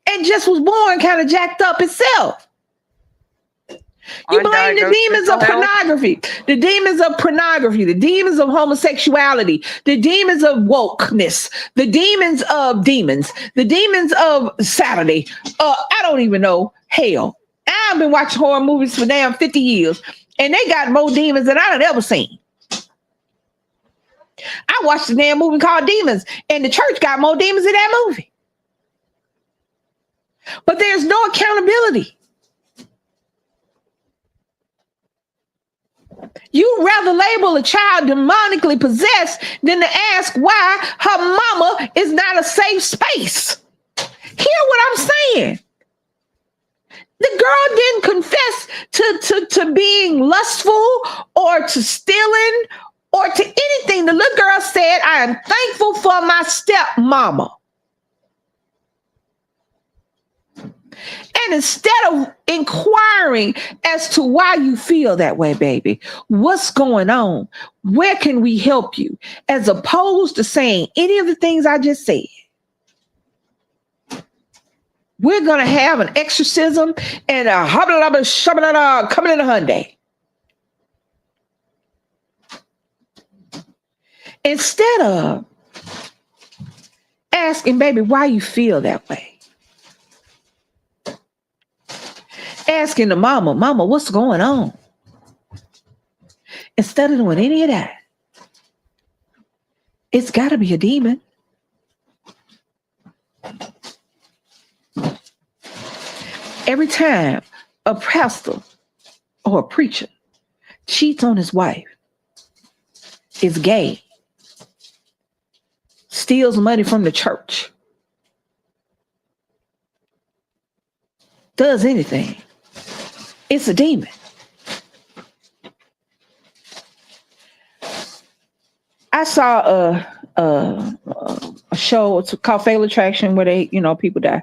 and just was born kind of jacked up itself. You blame the demons of pornography, the demons of pornography, the demons of homosexuality, the demons of wokeness, the demons of demons, the demons of Saturday. I don't even know. Hell, I've been watching horror movies for damn 50 years, and they got more demons than I've ever seen. I watched a damn movie called Demons, and the church got more demons in that movie. But there's no accountability. You'd rather label a child demonically possessed than to ask why her mama is not a safe space. Hear what I'm saying? The girl didn't confess to being lustful or to stealing or to anything. The little girl said, I am thankful for my stepmama. And instead of inquiring as to why you feel that way, baby, what's going on? Where can we help you? As opposed to saying any of the things I just said. We're going to have an exorcism and a coming in a Hyundai. Instead of asking, baby, why you feel that way? Asking the mama, what's going on? Instead of doing any of that, it's got to be a demon. Every time a pastor or a preacher cheats on his wife, is gay, steals money from the church, does anything, it's a demon. I saw a show, it's called Fatal Attraction, where they, people die.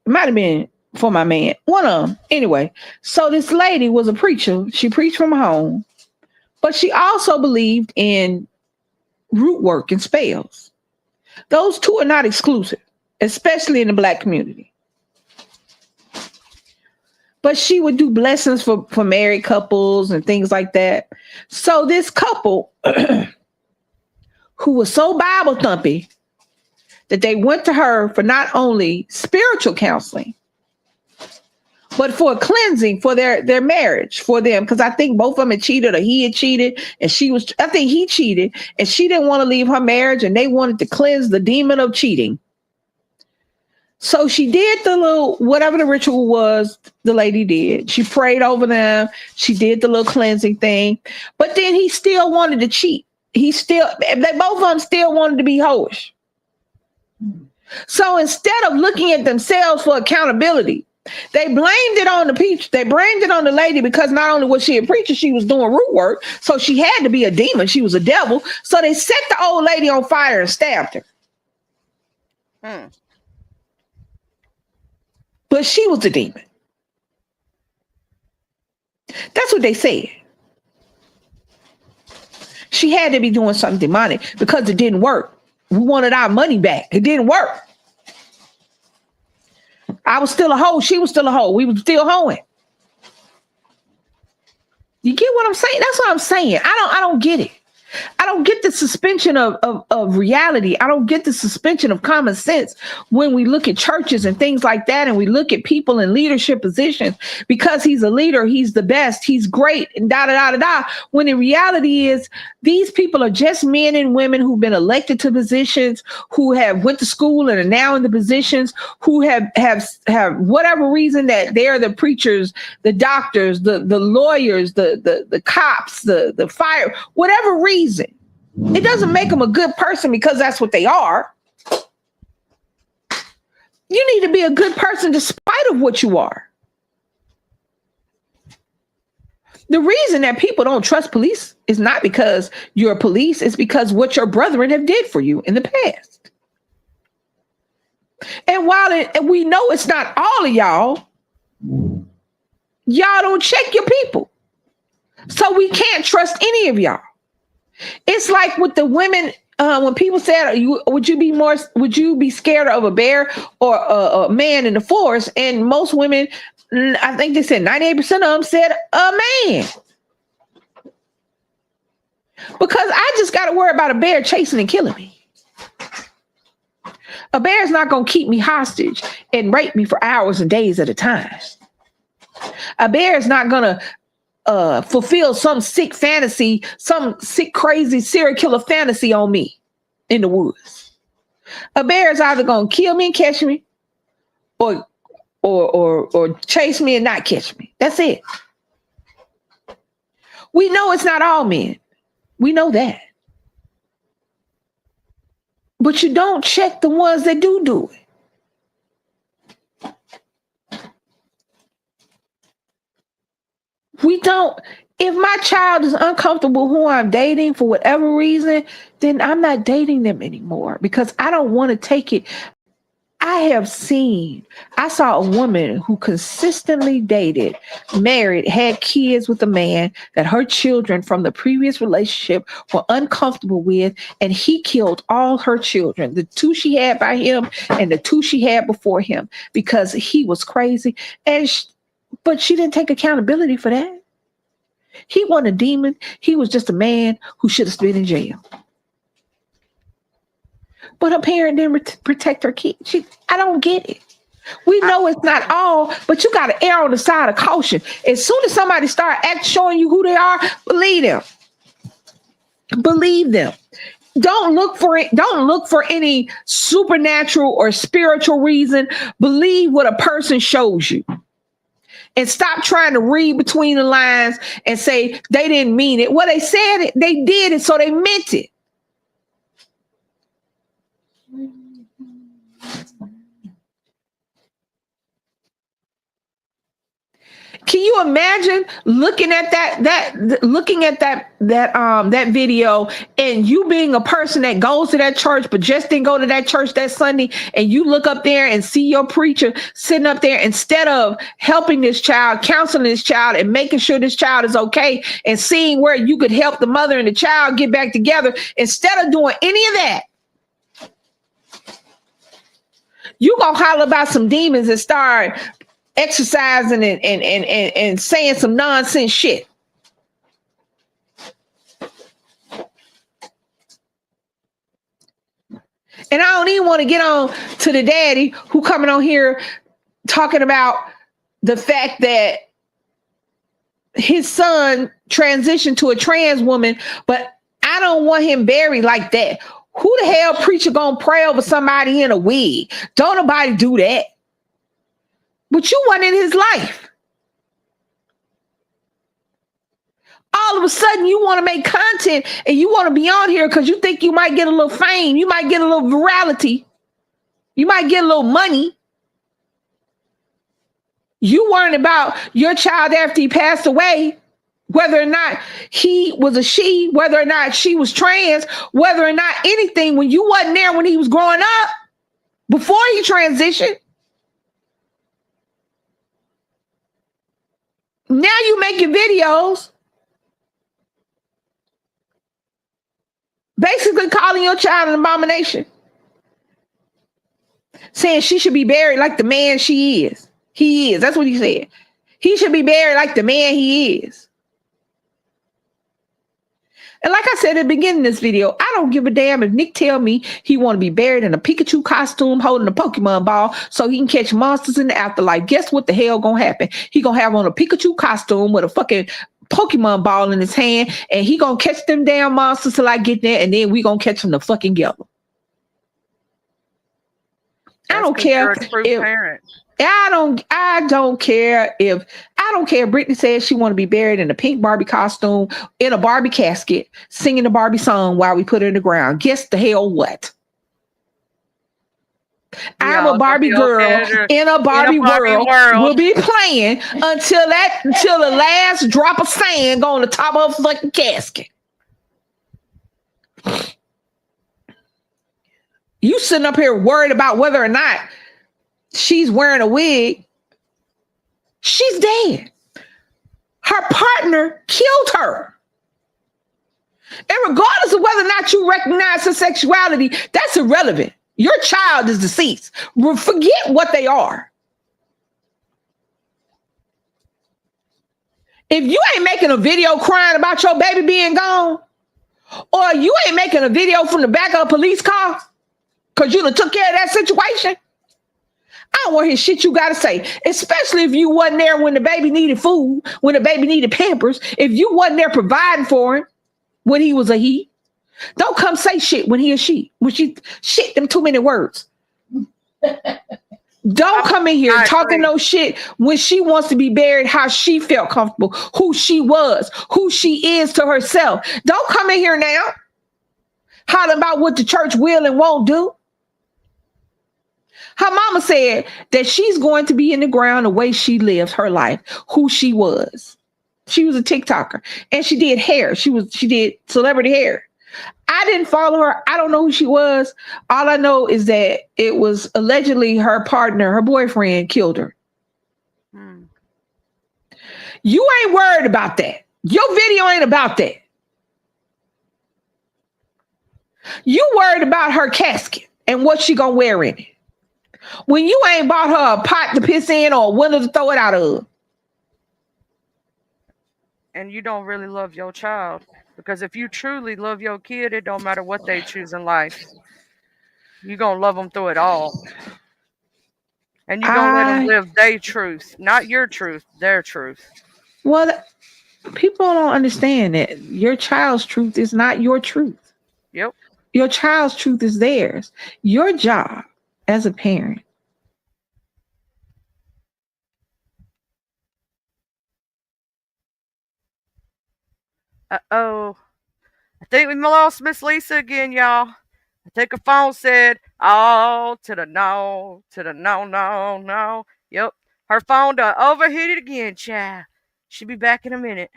It might have been for my man, one of them. Anyway, so this lady was a preacher. She preached from home, but she also believed in root work and spells. Those two are not exclusive, especially in the Black community. But she would do blessings for married couples and things like that. So this couple who was so Bible thumpy that they went to her for not only spiritual counseling, but for a cleansing for their marriage, for them. Because I think both of them had cheated, or he had cheated, and I think he cheated, and she didn't want to leave her marriage, and they wanted to cleanse the demon of cheating. So she did the little, whatever the ritual was, the lady did. She prayed over them. She did the little cleansing thing. But then he still wanted to cheat. Both of them still wanted to be hoish. So instead of looking at themselves for accountability, they blamed it on the preacher. They blamed it on the lady, because not only was she a preacher, she was doing root work. So she had to be a demon. She was a devil. So they set the old lady on fire and stabbed her. But she was a demon. That's what they said. She had to be doing something demonic because it didn't work. We wanted our money back. It didn't work. I was still a hoe. She was still a hoe. We were still hoeing. You get what I'm saying? That's what I'm saying. I don't get it. I don't get the suspension of reality. I don't get the suspension of common sense when we look at churches and things like that, and we look at people in leadership positions. Because he's a leader, he's the best, he's great, and da. When in reality is, these people are just men and women who've been elected to positions, who have went to school and are now in the positions, who have whatever reason that they're the preachers, the doctors, the lawyers, the cops, the fire, whatever reason. It doesn't make them a good person because that's what they are. You need to be a good person despite of what you are. The reason that people don't trust police is not because you're police, it's because what your brethren have did for you in the past. And while we know it's not all of y'all don't check your people. So we can't trust any of y'all. It's like with the women, when people said, would you be scared of a bear or a man in the forest? And most women, I think they said 98% of them said a man. Because I just got to worry about a bear chasing and killing me. A bear is not going to keep me hostage and rape me for hours and days at a time. A bear is not going to fulfill some sick fantasy, some sick, crazy serial killer fantasy on me in the woods. A bear is either going to kill me and catch me, or chase me and not catch me. That's it. We know it's not all men. We know that. But you don't check the ones that do it. We don't. If my child is uncomfortable who I'm dating for whatever reason, then I'm not dating them anymore because I don't want to take it. I saw a woman who consistently dated, married, had kids with a man that her children from the previous relationship were uncomfortable with, and he killed all her children, the 2 she had by him and the 2 she had before him, because he was crazy. But she didn't take accountability for that. He wasn't a demon. He was just a man who should have been in jail. but her parent didn't protect her kid. I don't get it. We know it's not all, but you got to err on the side of caution. As soon as somebody start showing you who they are, believe them. Believe them. Don't look for it. Don't look for any supernatural or spiritual reason. Believe what a person shows you. And stop trying to read between the lines and say they didn't mean it. Well, they said it, they did it, so they meant it. Can you imagine looking at that video and you being a person that goes to that church but just didn't go to that church that Sunday, and you look up there and see your preacher sitting up there, instead of helping this child, counseling this child, and making sure this child is okay, and seeing where you could help the mother and the child get back together, instead of doing any of that, you gonna holler about some demons and start exercising and saying some nonsense shit. And I don't even want to get on to the daddy who coming on here talking about the fact that his son transitioned to a trans woman, but I don't want him buried like that. Who the hell preacher gonna pray over somebody in a wig? Don't nobody do that. But you weren't in his life. All of a sudden, you want to make content and you want to be on here because you think you might get a little fame. You might get a little virality. You might get a little money. You worrying about your child after he passed away, whether or not he was a she, whether or not she was trans, whether or not anything, when you wasn't there when he was growing up, before he transitioned. Now you making videos basically calling your child an abomination, saying she should be buried like the man she is. He is. That's what he said. He should be buried like the man he is. And like I said at the beginning of this video, I don't give a damn if Nick tell me he want to be buried in a Pikachu costume holding a Pokemon ball so he can catch monsters in the afterlife. Guess what the hell gonna happen? He gonna have on a Pikachu costume with a fucking Pokemon ball in his hand, and he gonna catch them damn monsters till I get there, and then we gonna catch them the fucking together. I don't care if I don't care if Brittany says she want to be buried in a pink Barbie costume in a Barbie casket, singing the Barbie song while we put her in the ground. Guess the hell what? I'm a Barbie girl in a Barbie world. Will be playing until the last drop of sand go on the top of a fucking casket. You sitting up here worried about whether or not she's wearing a wig. She's dead. Her partner killed her. And regardless of whether or not you recognize her sexuality, that's irrelevant. Your child is deceased. Forget what they are. If you ain't making a video crying about your baby being gone, or you ain't making a video from the back of a police car because you done took care of that situation, I don't want to hear shit you got to say, especially if you wasn't there when the baby needed food, when the baby needed Pampers, if you wasn't there providing for him when he was a he. Don't come say shit when he or she. When she shit, them too many words. Don't come in here talking no shit when she wants to be buried how she felt comfortable, who she was, who she is to herself. Don't come in here now hollering about what the church will and won't do. Her mama said that she's going to be in the ground the way she lived her life, who she was. She was a TikToker and she did hair. She did celebrity hair. I didn't follow her. I don't know who she was. All I know is that it was allegedly her partner, her boyfriend killed her. You ain't worried about that. Your video ain't about that. You worried about her casket and what she gonna wear in it. When you ain't bought her a pot to piss in or a window to throw it out of. And you don't really love your child. Because if you truly love your kid, it don't matter what they choose in life. You're going to love them through it all. And you're going to let them live their truth. Not your truth, their truth. Well, people don't understand that your child's truth is not your truth. Yep. Your child's truth is theirs. Your job as a parent. Uh-oh. I think we lost Miss Lisa again, y'all. I think her phone said, oh, to the no, to the no, no, no. Yep. Her phone done overheated again, child. She'll be back in a minute.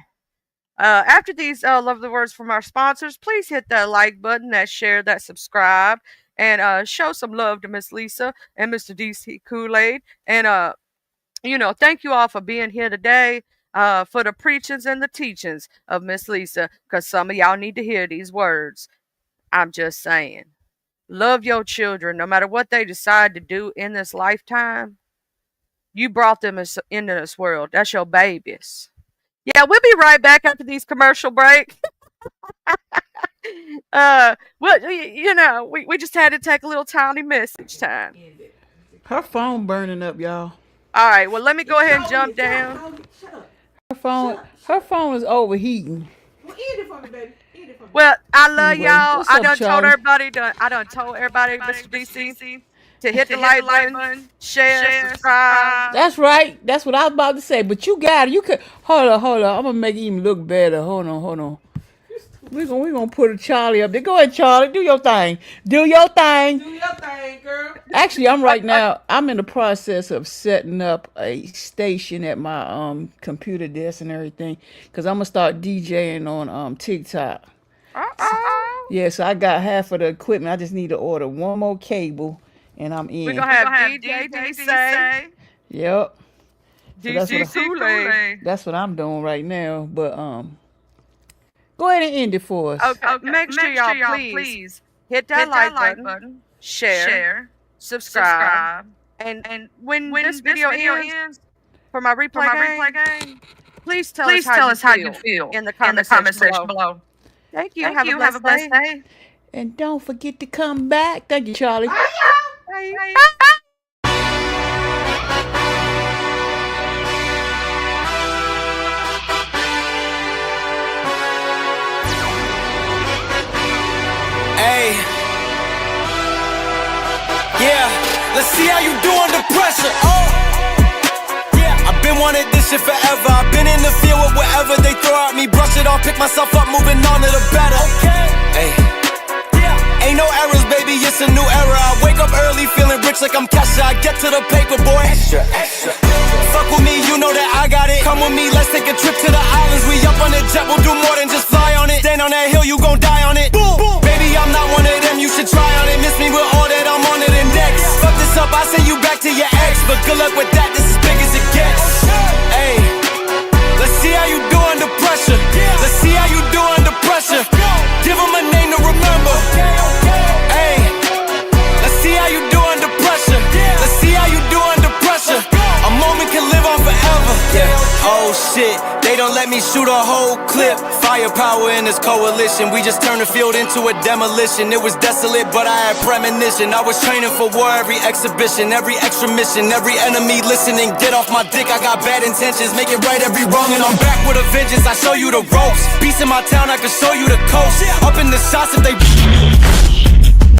After these lovely words from our sponsors, please hit that like button, that share, that subscribe, and show some love to Miss Lisa and Mr. DC Kool-Aid. And, thank you all for being here today for the preachings and the teachings of Miss Lisa, because some of y'all need to hear these words. I'm just saying. Love your children, no matter what they decide to do in this lifetime. You brought them into this world. That's your babies. Yeah, we'll be right back after these commercial break. We just had to take a little tiny message time. Her phone burning up, y'all. All right, well, let me go ahead and jump down. Her phone is overheating. Well, I love Anyway, y'all. what's I up, done told Charlie? everybody, Mr. DC, to hit the like button, share, subscribe. That's right. That's what I was about to say. But you got it. You could hold on. I'm gonna make it even look better. Hold on. We're gonna put a Charlie up there. Go ahead, Charlie. Do your thing. Do your thing, girl. Actually, I'm in the process of setting up a station at my computer desk and everything, because I'm gonna start DJing on TikTok. Yeah, so I got half of the equipment. I just need to order one more cable, and I'm in. We're gonna have DJ DC. Yep. DC Kool-Aid. That's what I'm doing right now. But go ahead and end it for us. Okay, make sure y'all please hit that like button, share, subscribe, and when this video ends for my replay game, please tell us how you feel in the comment section below. Thank you. Have a blessed day. And don't forget to come back. Thank you, Charlie. Bye. Hey, yeah, let's see how you do under pressure. I've been wanting this shit forever. I've been in the field with whatever they throw at me. Brush it off, pick myself up, moving on to the better. Hey, ain't no errors, baby, it's a new era. I wake up early, feeling rich like I'm Kesha. I get to the paper, boy. Extra. Fuck with me, you know that I got it. Come with me, let's take a trip to the islands. We up on the jet, we'll do more than just fly on it. Stand on that hill, you gon' die on it. Boom. Baby, I'm not one of them, you should try on it. Miss me with all that, I'm on to the next. Fuck this up, I send you back to your ex. But good luck with that, this is big as it gets. Hey, let's see how you do under pressure. Let's see how you do under pressure. Give them a name to remember. Hey, let's see how you do under pressure. Let's see how you do under pressure. A moment can live on forever. Yeah. Oh shit, they don't let me shoot a whole clip. Firepower in this coalition. We just turned the field into a demolition. It was desolate, but I had premonition. I was training for war, every exhibition, every extra mission, every enemy listening. Get off my dick, I got bad intentions. Make it right every wrong, and I'm back with a vengeance. I show you the ropes. Peace in my town, I can show you the coast. Up in the shots if they